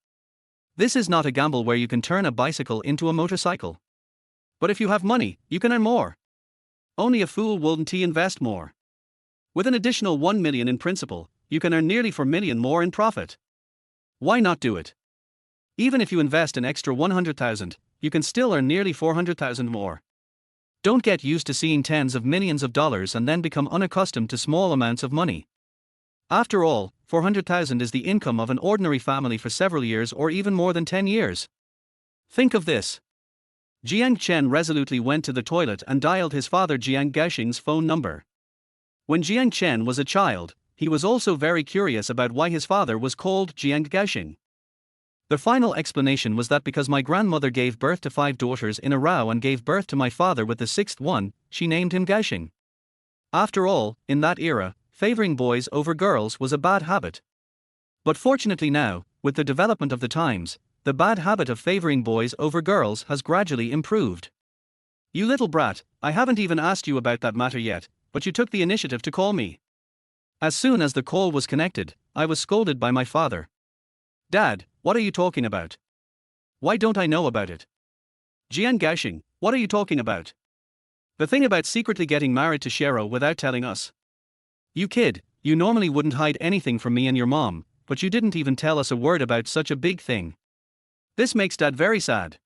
This is not a gamble where you can turn a bicycle into a motorcycle. But if you have money, you can earn more. Only a fool wouldn't invest more. With an additional 1 million in principal, you can earn nearly 4 million more in profit. Why not do it? Even if you invest an extra 100,000, you can still earn nearly 400,000 more. Don't get used to seeing tens of millions of dollars and then become unaccustomed to small amounts of money. After all, 400,000 is the income of an ordinary family for several years or even more than 10 years. Think of this. Jiang Chen resolutely went to the toilet and dialed his father Jiang Gaoxing's phone number. When Jiang Chen was a child, he was also very curious about why his father was called Jiang Gaoxing. The final explanation was that because my grandmother gave birth to 5 daughters in a row and gave birth to my father with the 6th one, she named him Gaoxing. After all, in that era, favoring boys over girls was a bad habit. But fortunately now, with the development of the times, the bad habit of favoring boys over girls has gradually improved. You little brat, I haven't even asked you about that matter yet, but you took the initiative to call me. As soon as the call was connected, I was scolded by my father. Dad, what are you talking about? Why don't I know about it? Jiang Gaoxing, what are you talking about? The thing about secretly getting married to Xiaorou without telling us. You kid, you normally wouldn't hide anything from me and your mom, but you didn't even tell us a word about such a big thing. This makes Dad very sad.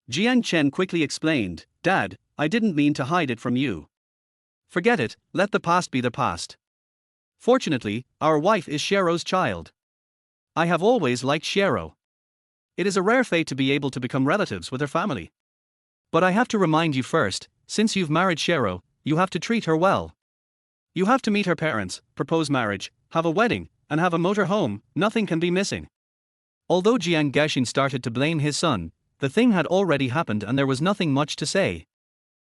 Jiang Chen quickly explained, Dad, I didn't mean to hide it from you. Forget it, let the past be the past. Fortunately, our wife is Xiaorou's child. I have always liked Xiaorou. It is a rare fate to be able to become relatives with her family. But I have to remind you first, since you've married Xiaorou, you have to treat her well. You have to meet her parents, propose marriage, have a wedding, and have a motor home. Nothing can be missing. Although Jiang Gaxing started to blame his son, the thing had already happened and there was nothing much to say.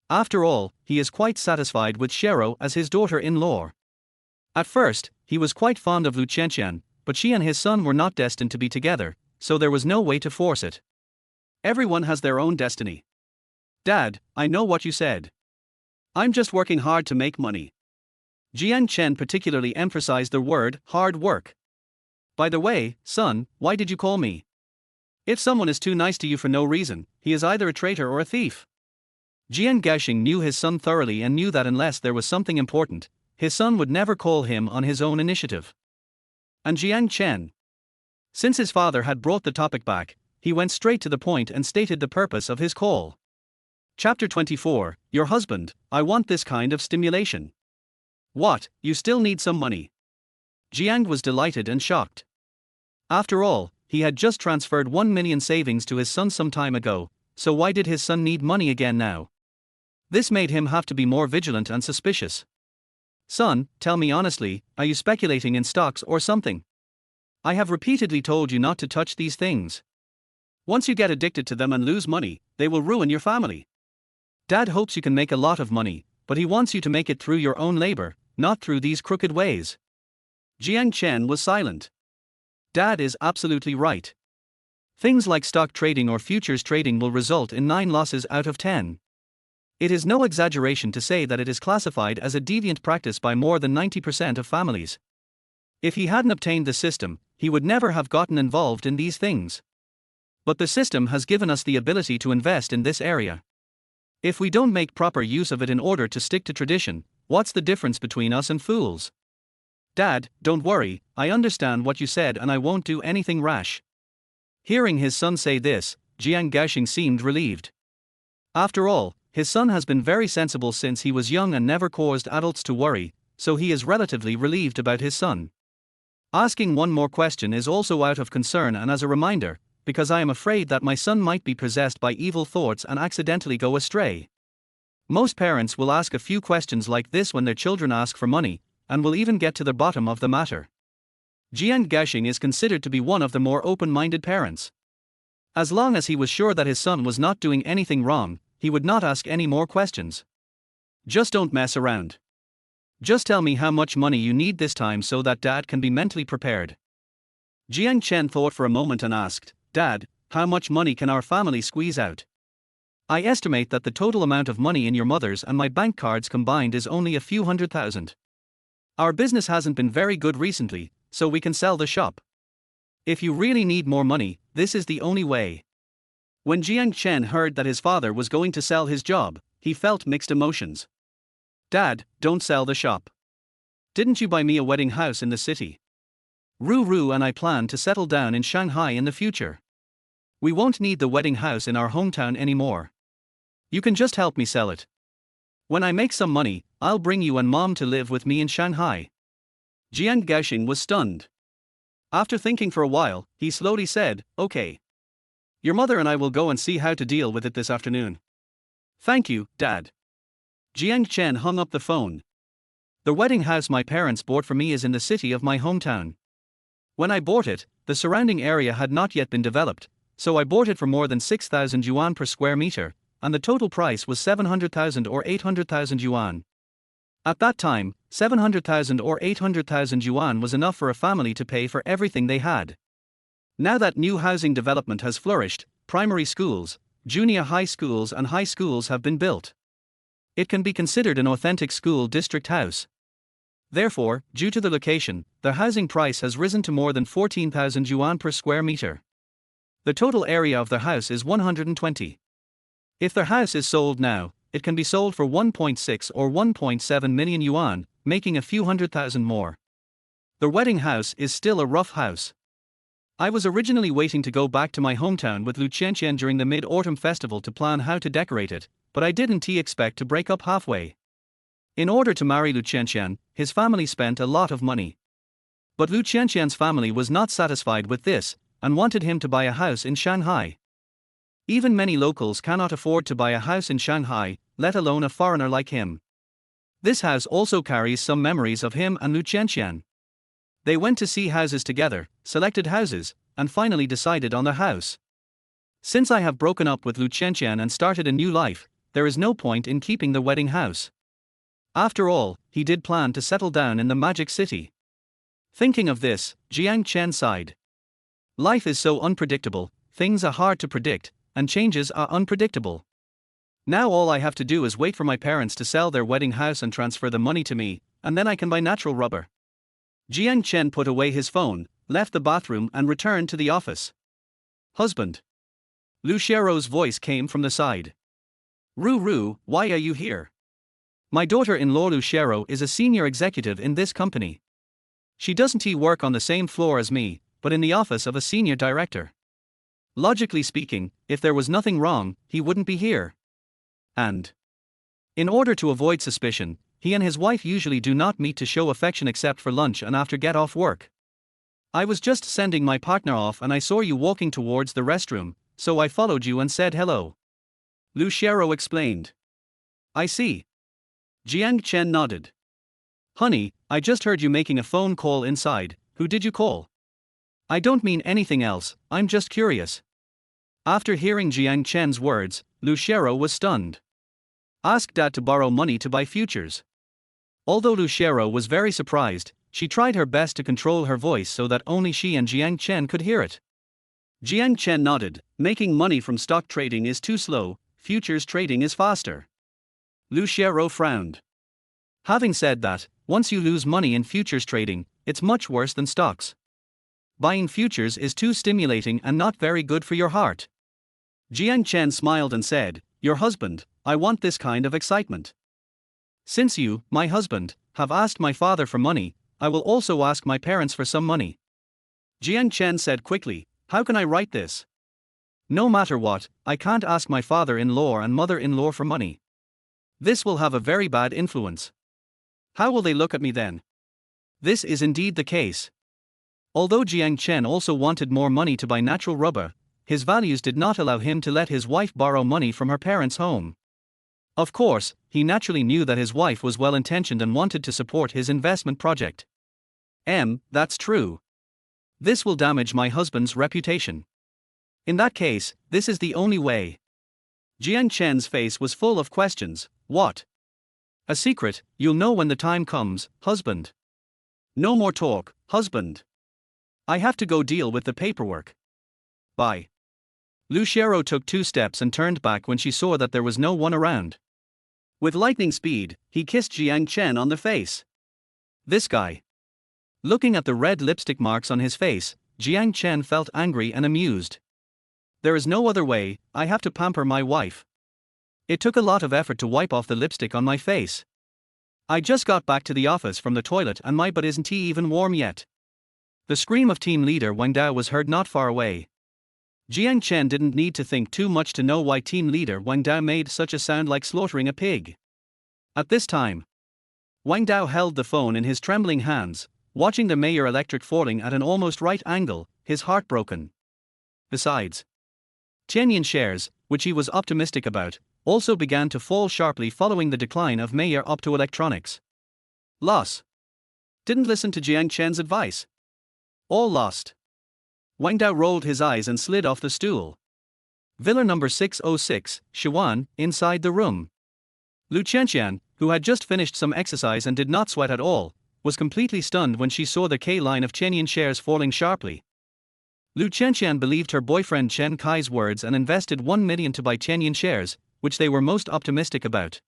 After all, he is quite satisfied with Xiaorou as his daughter-in-law. At first, he was quite fond of Lu Qianqian, but she and his son were not destined to be together, so there was no way to force it. Everyone has their own destiny. Dad, I know what you said. I'm just working hard to make money. Jiang Chen particularly emphasized the word hard work. By the way, son, why did you call me? If someone is too nice to you for no reason, he is either a traitor or a thief. Jiang Gaxing knew his son thoroughly and knew that unless there was something important, his son would never call him on his own initiative. And Jiang Chen. Since his father had brought the topic back, he went straight to the point and stated the purpose of his call. Chapter 24, Your husband, I want this kind of stimulation. What, you still need some money? Jiang was delighted and shocked. After all, he had just transferred 1 million savings to his son some time ago, so why did his son need money again now? This made him have to be more vigilant and suspicious. Son, tell me honestly, are you speculating in stocks or something? I have repeatedly told you not to touch these things. Once you get addicted to them and lose money, they will ruin your family. Dad hopes you can make a lot of money, but he wants you to make it through your own labor, not through these crooked ways. Jiang Chen was silent. Dad is absolutely right. Things like stock trading or futures trading will result in 9 losses out of 10. It is no exaggeration to say that it is classified as a deviant practice by more than 90% of families. If he hadn't obtained the system, he would never have gotten involved in these things. But the system has given us the ability to invest in this area. If we don't make proper use of it in order to stick to tradition, what's the difference between us and fools? Dad, don't worry, I understand what you said and I won't do anything rash. Hearing his son say this, Jiang Gaxing seemed relieved. After all, his son has been very sensible since he was young and never caused adults to worry, so he is relatively relieved about his son. Asking one more question is also out of concern and as a reminder, because I am afraid that my son might be possessed by evil thoughts and accidentally go astray. Most parents will ask a few questions like this when their children ask for money, and will even get to the bottom of the matter. Jiang Gaxing is considered to be one of the more open-minded parents. As long as he was sure that his son was not doing anything wrong, he would not ask any more questions. Just don't mess around. Just tell me how much money you need this time so that Dad can be mentally prepared. Jiang Chen thought for a moment and asked, Dad, how much money can our family squeeze out? I estimate that the total amount of money in your mother's and my bank cards combined is only a few 100,000. Our business hasn't been very good recently, so we can sell the shop. If you really need more money, this is the only way. When Jiang Chen heard that his father was going to sell his job, he felt mixed emotions. Dad, don't sell the shop. Didn't you buy me a wedding house in the city? Ru and I plan to settle down in Shanghai in the future. We won't need the wedding house in our hometown anymore. You can just help me sell it. When I make some money, I'll bring you and Mom to live with me in Shanghai. Jiang Gaxing was stunned. After thinking for a while, he slowly said, Okay. Your mother and I will go and see how to deal with it this afternoon. Thank you, Dad. Jiang Chen hung up the phone. The wedding house my parents bought for me is in the city of my hometown. When I bought it, the surrounding area had not yet been developed, so I bought it for more than 6,000 yuan per square meter, and the total price was 700,000 or 800,000 yuan. At that time, 700,000 or 800,000 yuan was enough for a family to pay for everything they had. Now that new housing development has flourished, primary schools, junior high schools and high schools have been built. It can be considered an authentic school district house. Therefore, due to the location, the housing price has risen to more than 14,000 yuan per square meter. The total area of the house is 120. If their house is sold now, it can be sold for 1.6 or 1.7 million yuan, making a few $100,000 more. The wedding house is still a rough house. I was originally waiting to go back to my hometown with Lu Qianqian during the Mid-Autumn Festival to plan how to decorate it, but I didn't expect to break up halfway. In order to marry Lu Qianqian, his family spent a lot of money. But Lu Qianqian's family was not satisfied with this, and wanted him to buy a house in Shanghai. Even many locals cannot afford to buy a house in Shanghai, let alone a foreigner like him. This house also carries some memories of him and Lu Qianqian. They went to see houses together, selected houses, and finally decided on their house. Since I have broken up with Lu Qianqian and started a new life, there is no point in keeping the wedding house. After all, he did plan to settle down in the Magic City. Thinking of this, Jiang Chen sighed. Life is so unpredictable, things are hard to predict, and changes are unpredictable. Now all I have to do is wait for my parents to sell their wedding house and transfer the money to me, and then I can buy natural rubber. Jiang Chen put away his phone, left the bathroom and returned to the office. Husband. Lu Xiaorou's voice came from the side. Ru, why are you here? My daughter-in-law Lu Xiaorou is a senior executive in this company. She doesn't work on the same floor as me, but in the office of a senior director. Logically speaking, if there was nothing wrong, he wouldn't be here. And in order to avoid suspicion, he and his wife usually do not meet to show affection except for lunch and after get off work. I was just sending my partner off and I saw you walking towards the restroom, so I followed you and said hello. Lu Xiaorou explained. I see. Jiang Chen nodded. Honey, I just heard you making a phone call inside. Who did you call? I don't mean anything else, I'm just curious. After hearing Jiang Chen's words, Lu Xiaorou was stunned. Ask Dad to borrow money to buy futures. Although Lu Xiaorou was very surprised, she tried her best to control her voice so that only she and Jiang Chen could hear it. Jiang Chen nodded. Making money from stock trading is too slow, futures trading is faster. Lu Xiaorou frowned. Having said that, once you lose money in futures trading, it's much worse than stocks. Buying futures is too stimulating and not very good for your heart. Jiang Chen smiled and said, Your husband, I want this kind of excitement. Since you, my husband, have asked my father for money, I will also ask my parents for some money. Jiang Chen said quickly, How can I write this? No matter what, I can't ask my father-in-law and mother-in-law for money. This will have a very bad influence. How will they look at me then? This is indeed the case. Although Jiang Chen also wanted more money to buy natural rubber, his values did not allow him to let his wife borrow money from her parents' home. Of course, he naturally knew that his wife was well-intentioned and wanted to support his investment project. That's true. This will damage my husband's reputation. In that case, this is the only way. Jiang Chen's face was full of questions. What? A secret, you'll know when the time comes, husband. No more talk, husband. I have to go deal with the paperwork. Bye. Lu Xiaorou took 2 steps and turned back when she saw that there was no one around. With lightning speed, he kissed Jiang Chen on the face. This guy. Looking at the red lipstick marks on his face, Jiang Chen felt angry and amused. There is no other way, I have to pamper my wife. It took a lot of effort to wipe off the lipstick on my face. I just got back to the office from the toilet and my butt isn't even warm yet. The scream of team leader Wang Dao was heard not far away. Jiang Chen didn't need to think too much to know why team leader Wang Dao made such a sound like slaughtering a pig. At this time, Wang Dao held the phone in his trembling hands, watching the Mayer Electric falling at an almost right angle, his heart broken. Besides, Qianqian shares, which he was optimistic about, also began to fall sharply following the decline of Mayer Optoelectronics. Loss. Didn't listen to Jiang Chen's advice. All lost. Wang Dao rolled his eyes and slid off the stool. Villa number 606, Shiwan, inside the room. Lu Qianqian, who had just finished some exercise and did not sweat at all, was completely stunned when she saw the K-line of Qianqian shares falling sharply. Lu Qianqian believed her boyfriend Chen Kai's words and invested 1 million to buy Qianqian shares, which they were most optimistic about.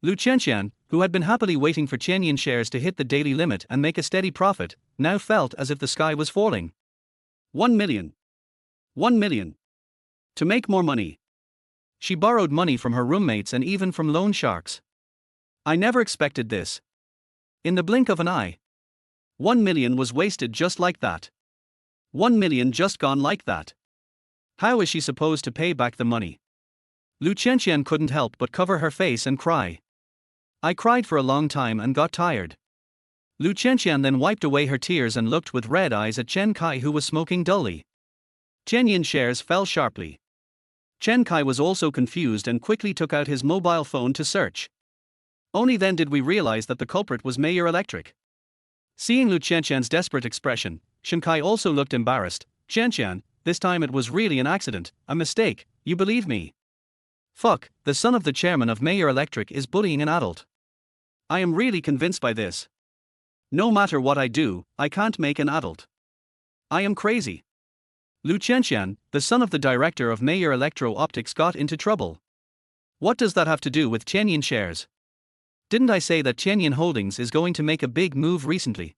Lu Qianqian, who had been happily waiting for Qianqian shares to hit the daily limit and make a steady profit, now felt as if the sky was falling. 1 million. 1 million. To make more money. She borrowed money from her roommates and even from loan sharks. I never expected this. In the blink of an eye. 1 million was wasted just like that. 1 million just gone like that. How is she supposed to pay back the money? Lu Qianqian couldn't help but cover her face and cry. I cried for a long time and got tired. Lu Qianqian then wiped away her tears and looked with red eyes at Chen Kai, who was smoking dully. Qianqian shares fell sharply. Chen Kai was also confused and quickly took out his mobile phone to search. Only then did we realize that the culprit was Mayor Electric. Seeing Lu Qianqian's desperate expression, Chen Kai also looked embarrassed. Qianqian, this time it was really an accident, a mistake, you believe me? Fuck, the son of the chairman of Mayor Electric is bullying an adult. I am really convinced by this. No matter what I do, I can't make an adult. I am crazy. Lu Qianqian, the son of the director of Mayor Electro-Optics, got into trouble. What does that have to do with Qianqian shares? Didn't I say that Qianqian Holdings is going to make a big move recently?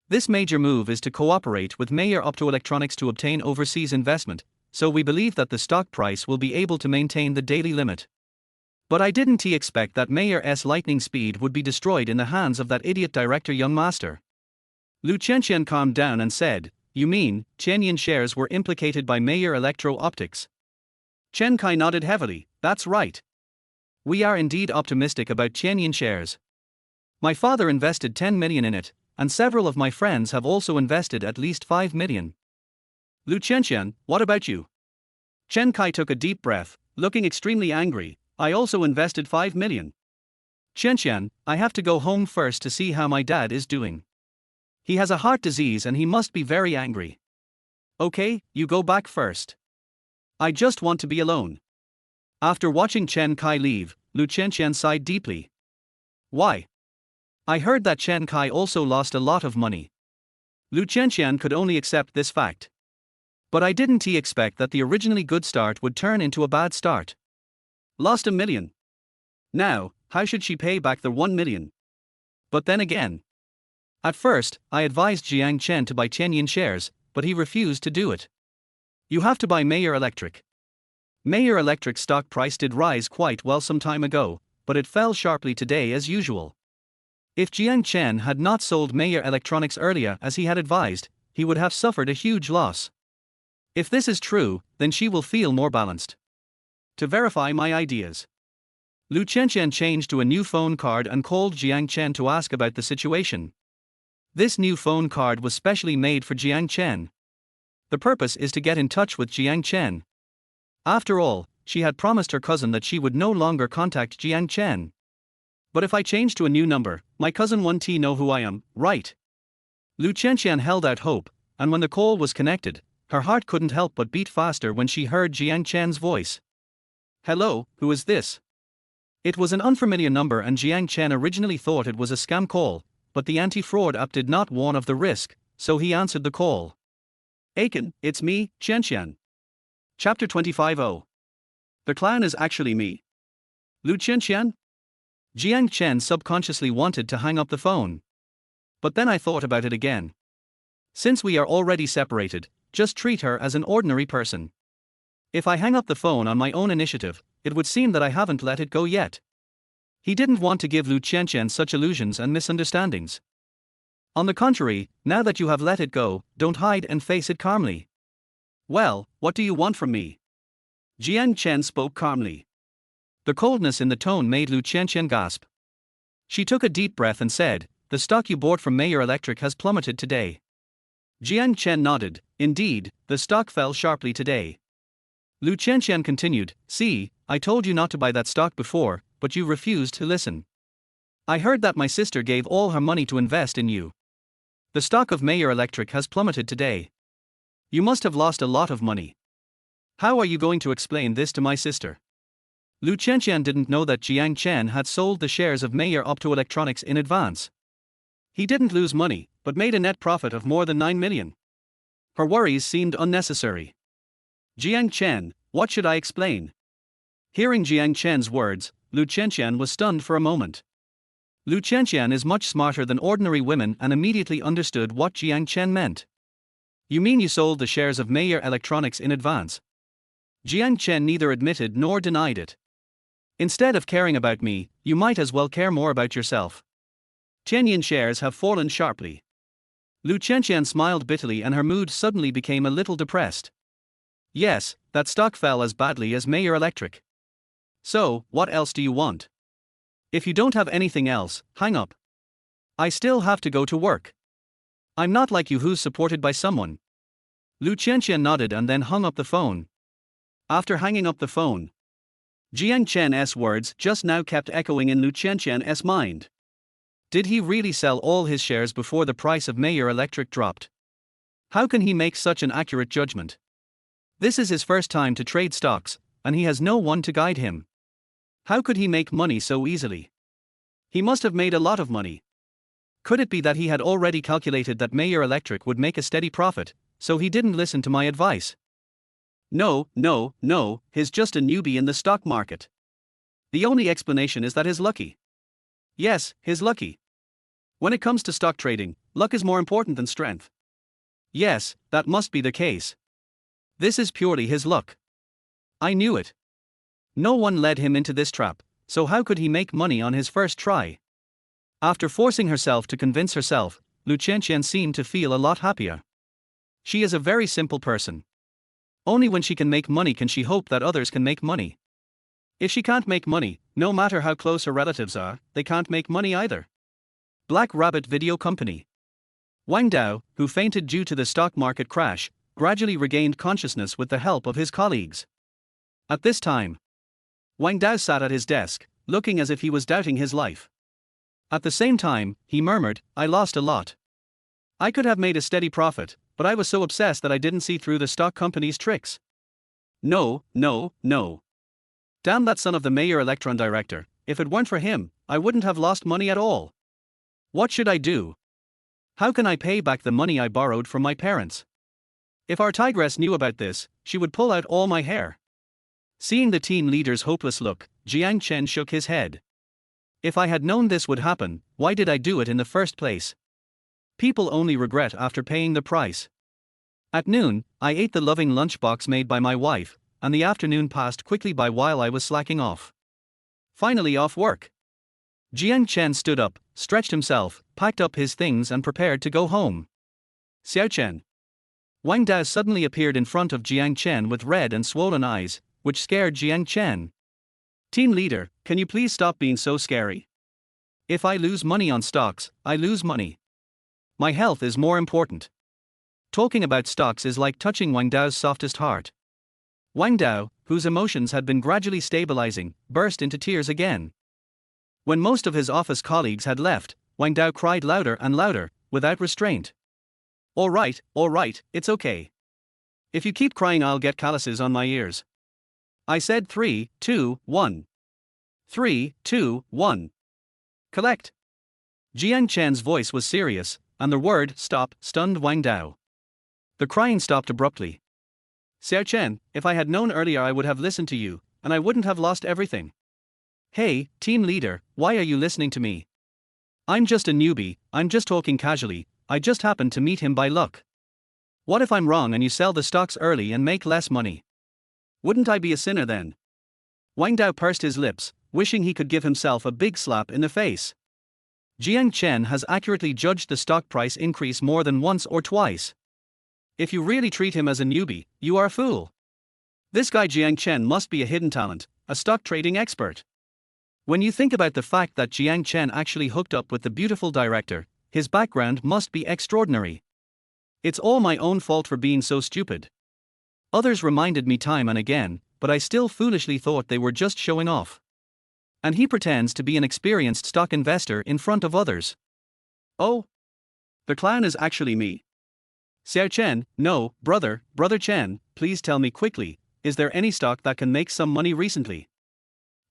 This major move is to cooperate with Mayor Optoelectronics to obtain overseas investment, so we believe that the stock price will be able to maintain the daily limit. But I didn't expect that Mayor's lightning speed would be destroyed in the hands of that idiot director young master. Lu Qianqian calmed down and said, you mean, Qianqian shares were implicated by Mayor Electro-Optics? Chen Kai nodded heavily, that's right. We are indeed optimistic about Qianqian shares. My father invested 10 million in it, and several of my friends have also invested at least 5 million. Lu Qianqian, what about you? Chen Kai took a deep breath, looking extremely angry. I also invested 5 million. Qianqian, I have to go home first to see how my dad is doing. He has a heart disease and he must be very angry. Okay, you go back first. I just want to be alone. After watching Chen Kai leave, Lu Qianqian sighed deeply. Why? I heard that Chen Kai also lost a lot of money. Lu Qianqian could only accept this fact. But I didn't expect that the originally good start would turn into a bad start. Lost 1 million. Now, how should she pay back the 1 million? But then again. At first, I advised Jiang Chen to buy Qianqian shares, but he refused to do it. You have to buy Mayor Electric. Mayor Electric's stock price did rise quite well some time ago, but it fell sharply today as usual. If Jiang Chen had not sold Mayor Electronics earlier as he had advised, he would have suffered a huge loss. If this is true, then she will feel more balanced. To verify my ideas, Lu Qianqian changed to a new phone card and called Jiang Chen to ask about the situation. This new phone card was specially made for Jiang Chen. The purpose is to get in touch with Jiang Chen. After all, she had promised her cousin that she would no longer contact Jiang Chen. But if I change to a new number, my cousin won't know who I am, right? Lu Qianqian held out hope, and when the call was connected, her heart couldn't help but beat faster when she heard Jiang Chen's voice. Hello, who is this? It was an unfamiliar number and Jiang Chen originally thought it was a scam call, but the anti-fraud app did not warn of the risk, so he answered the call. Aiken, it's me, Qianqian. Chapter 25. The clown is actually me. Lu Qianqian? Jiang Chen subconsciously wanted to hang up the phone. But then I thought about it again. Since we are already separated, just treat her as an ordinary person. If I hang up the phone on my own initiative, it would seem that I haven't let it go yet. He didn't want to give Lu Qianqian such illusions and misunderstandings. On the contrary, now that you have let it go, don't hide and face it calmly. Well, what do you want from me? Jiang Chen spoke calmly. The coldness in the tone made Lu Qianqian gasp. She took a deep breath and said, the stock you bought from Mayor Electric has plummeted today. Jiang Chen nodded. Indeed, the stock fell sharply today. Lu Qianqian continued, see, I told you not to buy that stock before, but you refused to listen. I heard that my sister gave all her money to invest in you. The stock of Mayor Electric has plummeted today. You must have lost a lot of money. How are you going to explain this to my sister? Lu Qianqian didn't know that Jiang Chen had sold the shares of Mayor Optoelectronics in advance. He didn't lose money, but made a net profit of more than 9 million. Her worries seemed unnecessary. Jiang Chen, what should I explain? Hearing Jiang Chen's words, Lu Qianqian was stunned for a moment. Lu Qianqian is much smarter than ordinary women and immediately understood what Jiang Chen meant. You mean you sold the shares of Mayor Electronics in advance? Jiang Chen neither admitted nor denied it. Instead of caring about me, you might as well care more about yourself. Qianqian shares have fallen sharply. Lu Xiaorou smiled bitterly and her mood suddenly became a little depressed. Yes, that stock fell as badly as Mayer Electric. So, what else do you want? If you don't have anything else, hang up. I still have to go to work. I'm not like you who's supported by someone. Lu Xiaorou nodded and then hung up the phone. After hanging up the phone, Jiang Chen's words just now kept echoing in Lu Xiaorou's mind. Did he really sell all his shares before the price of Mayer Electric dropped? How can he make such an accurate judgment? This is his first time to trade stocks, and he has no one to guide him. How could he make money so easily? He must have made a lot of money. Could it be that he had already calculated that Mayer Electric would make a steady profit, so he didn't listen to my advice? No, he's just a newbie in the stock market. The only explanation is that he's lucky. Yes, he's lucky. When it comes to stock trading, luck is more important than strength. Yes, that must be the case. This is purely his luck. I knew it. No one led him into this trap, so how could he make money on his first try? After forcing herself to convince herself, Lu Qianqian seemed to feel a lot happier. She is a very simple person. Only when she can make money can she hope that others can make money. If she can't make money, no matter how close her relatives are, they can't make money either. Black Rabbit Video Company. Wang Dao, who fainted due to the stock market crash, gradually regained consciousness with the help of his colleagues. At this time, Wang Dao sat at his desk, looking as if he was doubting his life. At the same time, he murmured, I lost a lot. I could have made a steady profit, but I was so obsessed that I didn't see through the stock company's tricks. No. Damn that son of the Mayer Electron director, if it weren't for him, I wouldn't have lost money at all. What should I do? How can I pay back the money I borrowed from my parents? If our tigress knew about this, she would pull out all my hair. Seeing the team leader's hopeless look, Jiang Chen shook his head. If I had known this would happen, why did I do it in the first place? People only regret after paying the price. At noon, I ate the loving lunchbox made by my wife, and the afternoon passed quickly by while I was slacking off. Finally off work. Jiang Chen stood up, stretched himself, packed up his things and prepared to go home. Xiao Chen. Wang Dao suddenly appeared in front of Jiang Chen with red and swollen eyes, which scared Jiang Chen. Team leader, can you please stop being so scary? If I lose money on stocks, I lose money. My health is more important. Talking about stocks is like touching Wang Dao's softest heart. Wang Dao, whose emotions had been gradually stabilizing, burst into tears again. When most of his office colleagues had left, Wang Dao cried louder and louder, without restraint. All right, it's okay. If you keep crying I'll get calluses on my ears. I said 3, 2, 1. 3, 2, 1. Collect. Jiang Chen's voice was serious, and the word stop stunned Wang Dao. The crying stopped abruptly. Xiao Chen, if I had known earlier I would have listened to you, and I wouldn't have lost everything. Hey, team leader, why are you listening to me? I'm just a newbie, I'm just talking casually, I just happened to meet him by luck. What if I'm wrong and you sell the stocks early and make less money? Wouldn't I be a sinner then? Wang Dao pursed his lips, wishing he could give himself a big slap in the face. Jiang Chen has accurately judged the stock price increase more than once or twice. If you really treat him as a newbie, you are a fool. This guy Jiang Chen must be a hidden talent, a stock trading expert. When you think about the fact that Jiang Chen actually hooked up with the beautiful director, his background must be extraordinary. It's all my own fault for being so stupid. Others reminded me time and again, but I still foolishly thought they were just showing off. And he pretends to be an experienced stock investor in front of others. Oh? The clown is actually me. Xiao Chen, no, brother Chen, please tell me quickly, is there any stock that can make some money recently?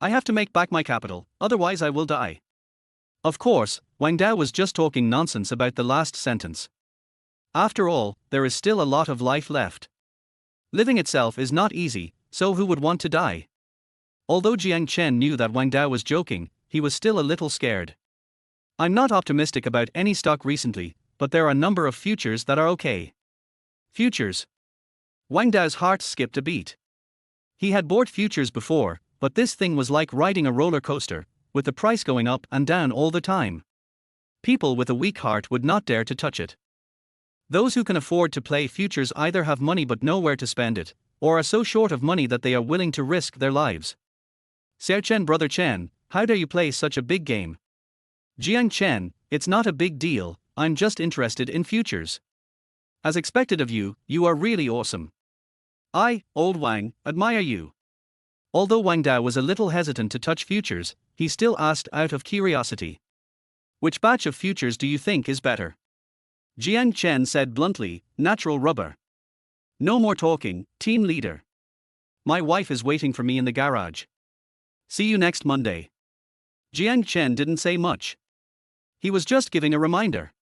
I have to make back my capital, otherwise I will die. Of course, Wang Dao was just talking nonsense about the last sentence. After all, there is still a lot of life left. Living itself is not easy, so who would want to die? Although Jiang Chen knew that Wang Dao was joking, he was still a little scared. I'm not optimistic about any stock recently, but there are a number of futures that are okay. Futures. Wang Dao's heart skipped a beat. He had bought futures before, but this thing was like riding a roller coaster, with the price going up and down all the time. People with a weak heart would not dare to touch it. Those who can afford to play futures either have money but nowhere to spend it, or are so short of money that they are willing to risk their lives. Chen, brother Chen, how dare you play such a big game? Jiang Chen, it's not a big deal, I'm just interested in futures. As expected of you, you are really awesome. I, old Wang, admire you. Although Wang Dao was a little hesitant to touch futures, he still asked out of curiosity. Which batch of futures do you think is better? Jiang Chen said bluntly, natural rubber. No more talking, team leader. My wife is waiting for me in the garage. See you next Monday. Jiang Chen didn't say much. He was just giving a reminder.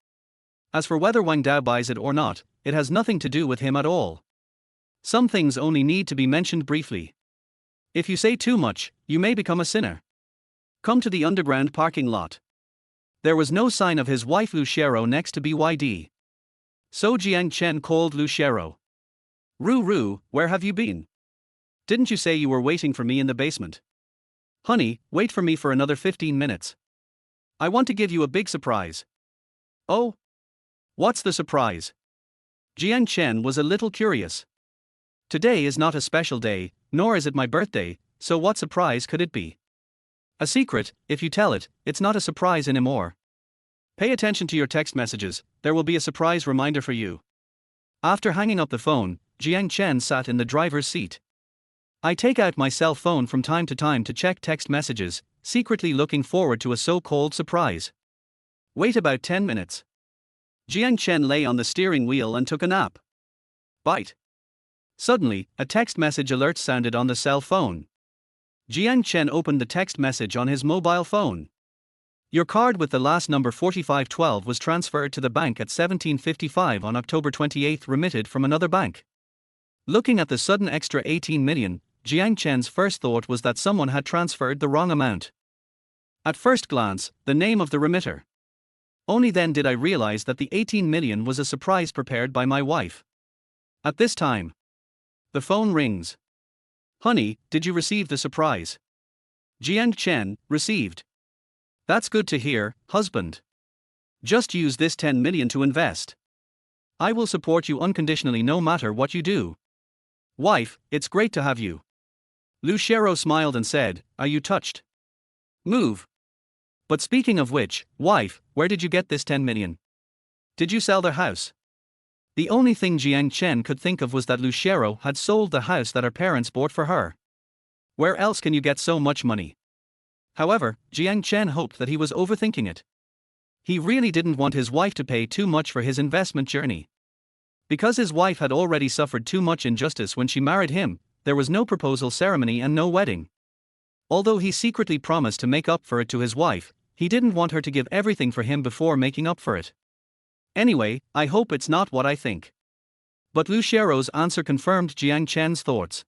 As for whether Wang Dao buys it or not, it has nothing to do with him at all. Some things only need to be mentioned briefly. If you say too much, you may become a sinner. Come to the underground parking lot. There was no sign of his wife Lu Xiaorou next to BYD. So Jiang Chen called Lu Xiaorou. Ru, where have you been? Didn't you say you were waiting for me in the basement? Honey, wait for me for another 15 minutes. I want to give you a big surprise. Oh? What's the surprise? Jiang Chen was a little curious. Today is not a special day, nor is it my birthday, so what surprise could it be? A secret, if you tell it, it's not a surprise anymore. Pay attention to your text messages, there will be a surprise reminder for you. After hanging up the phone, Jiang Chen sat in the driver's seat. I take out my cell phone from time to time to check text messages, secretly looking forward to a so-called surprise. Wait about 10 minutes. Jiang Chen lay on the steering wheel and took a nap. Bite. Suddenly, a text message alert sounded on the cell phone. Jiang Chen opened the text message on his mobile phone. Your card with the last number 4512 was transferred to the bank at 17:55 on October 28, remitted from another bank. Looking at the sudden extra 18 million, Jiang Chen's first thought was that someone had transferred the wrong amount. At first glance, the name of the remitter. Only then did I realize that the 18 million was a surprise prepared by my wife. At this time, the phone rings. Honey, did you receive the surprise? Jiang Chen, received. That's good to hear, husband. Just use this 10 million to invest. I will support you unconditionally no matter what you do. Wife, it's great to have you. Lu Xiaorou smiled and said, are you touched? Move. But speaking of which, wife, where did you get this 10 million? Did you sell their house? The only thing Jiang Chen could think of was that Lu Xiaorou had sold the house that her parents bought for her. Where else can you get so much money? However, Jiang Chen hoped that he was overthinking it. He really didn't want his wife to pay too much for his investment journey. Because his wife had already suffered too much injustice when she married him, there was no proposal ceremony and no wedding. Although he secretly promised to make up for it to his wife, he didn't want her to give everything for him before making up for it. Anyway, I hope it's not what I think. But Lu Xiaorou's answer confirmed Jiang Chen's thoughts.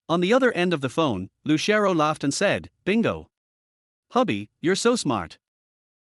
On the other end of the phone, Lu Xiaorou laughed and said, bingo. Hubby, you're so smart.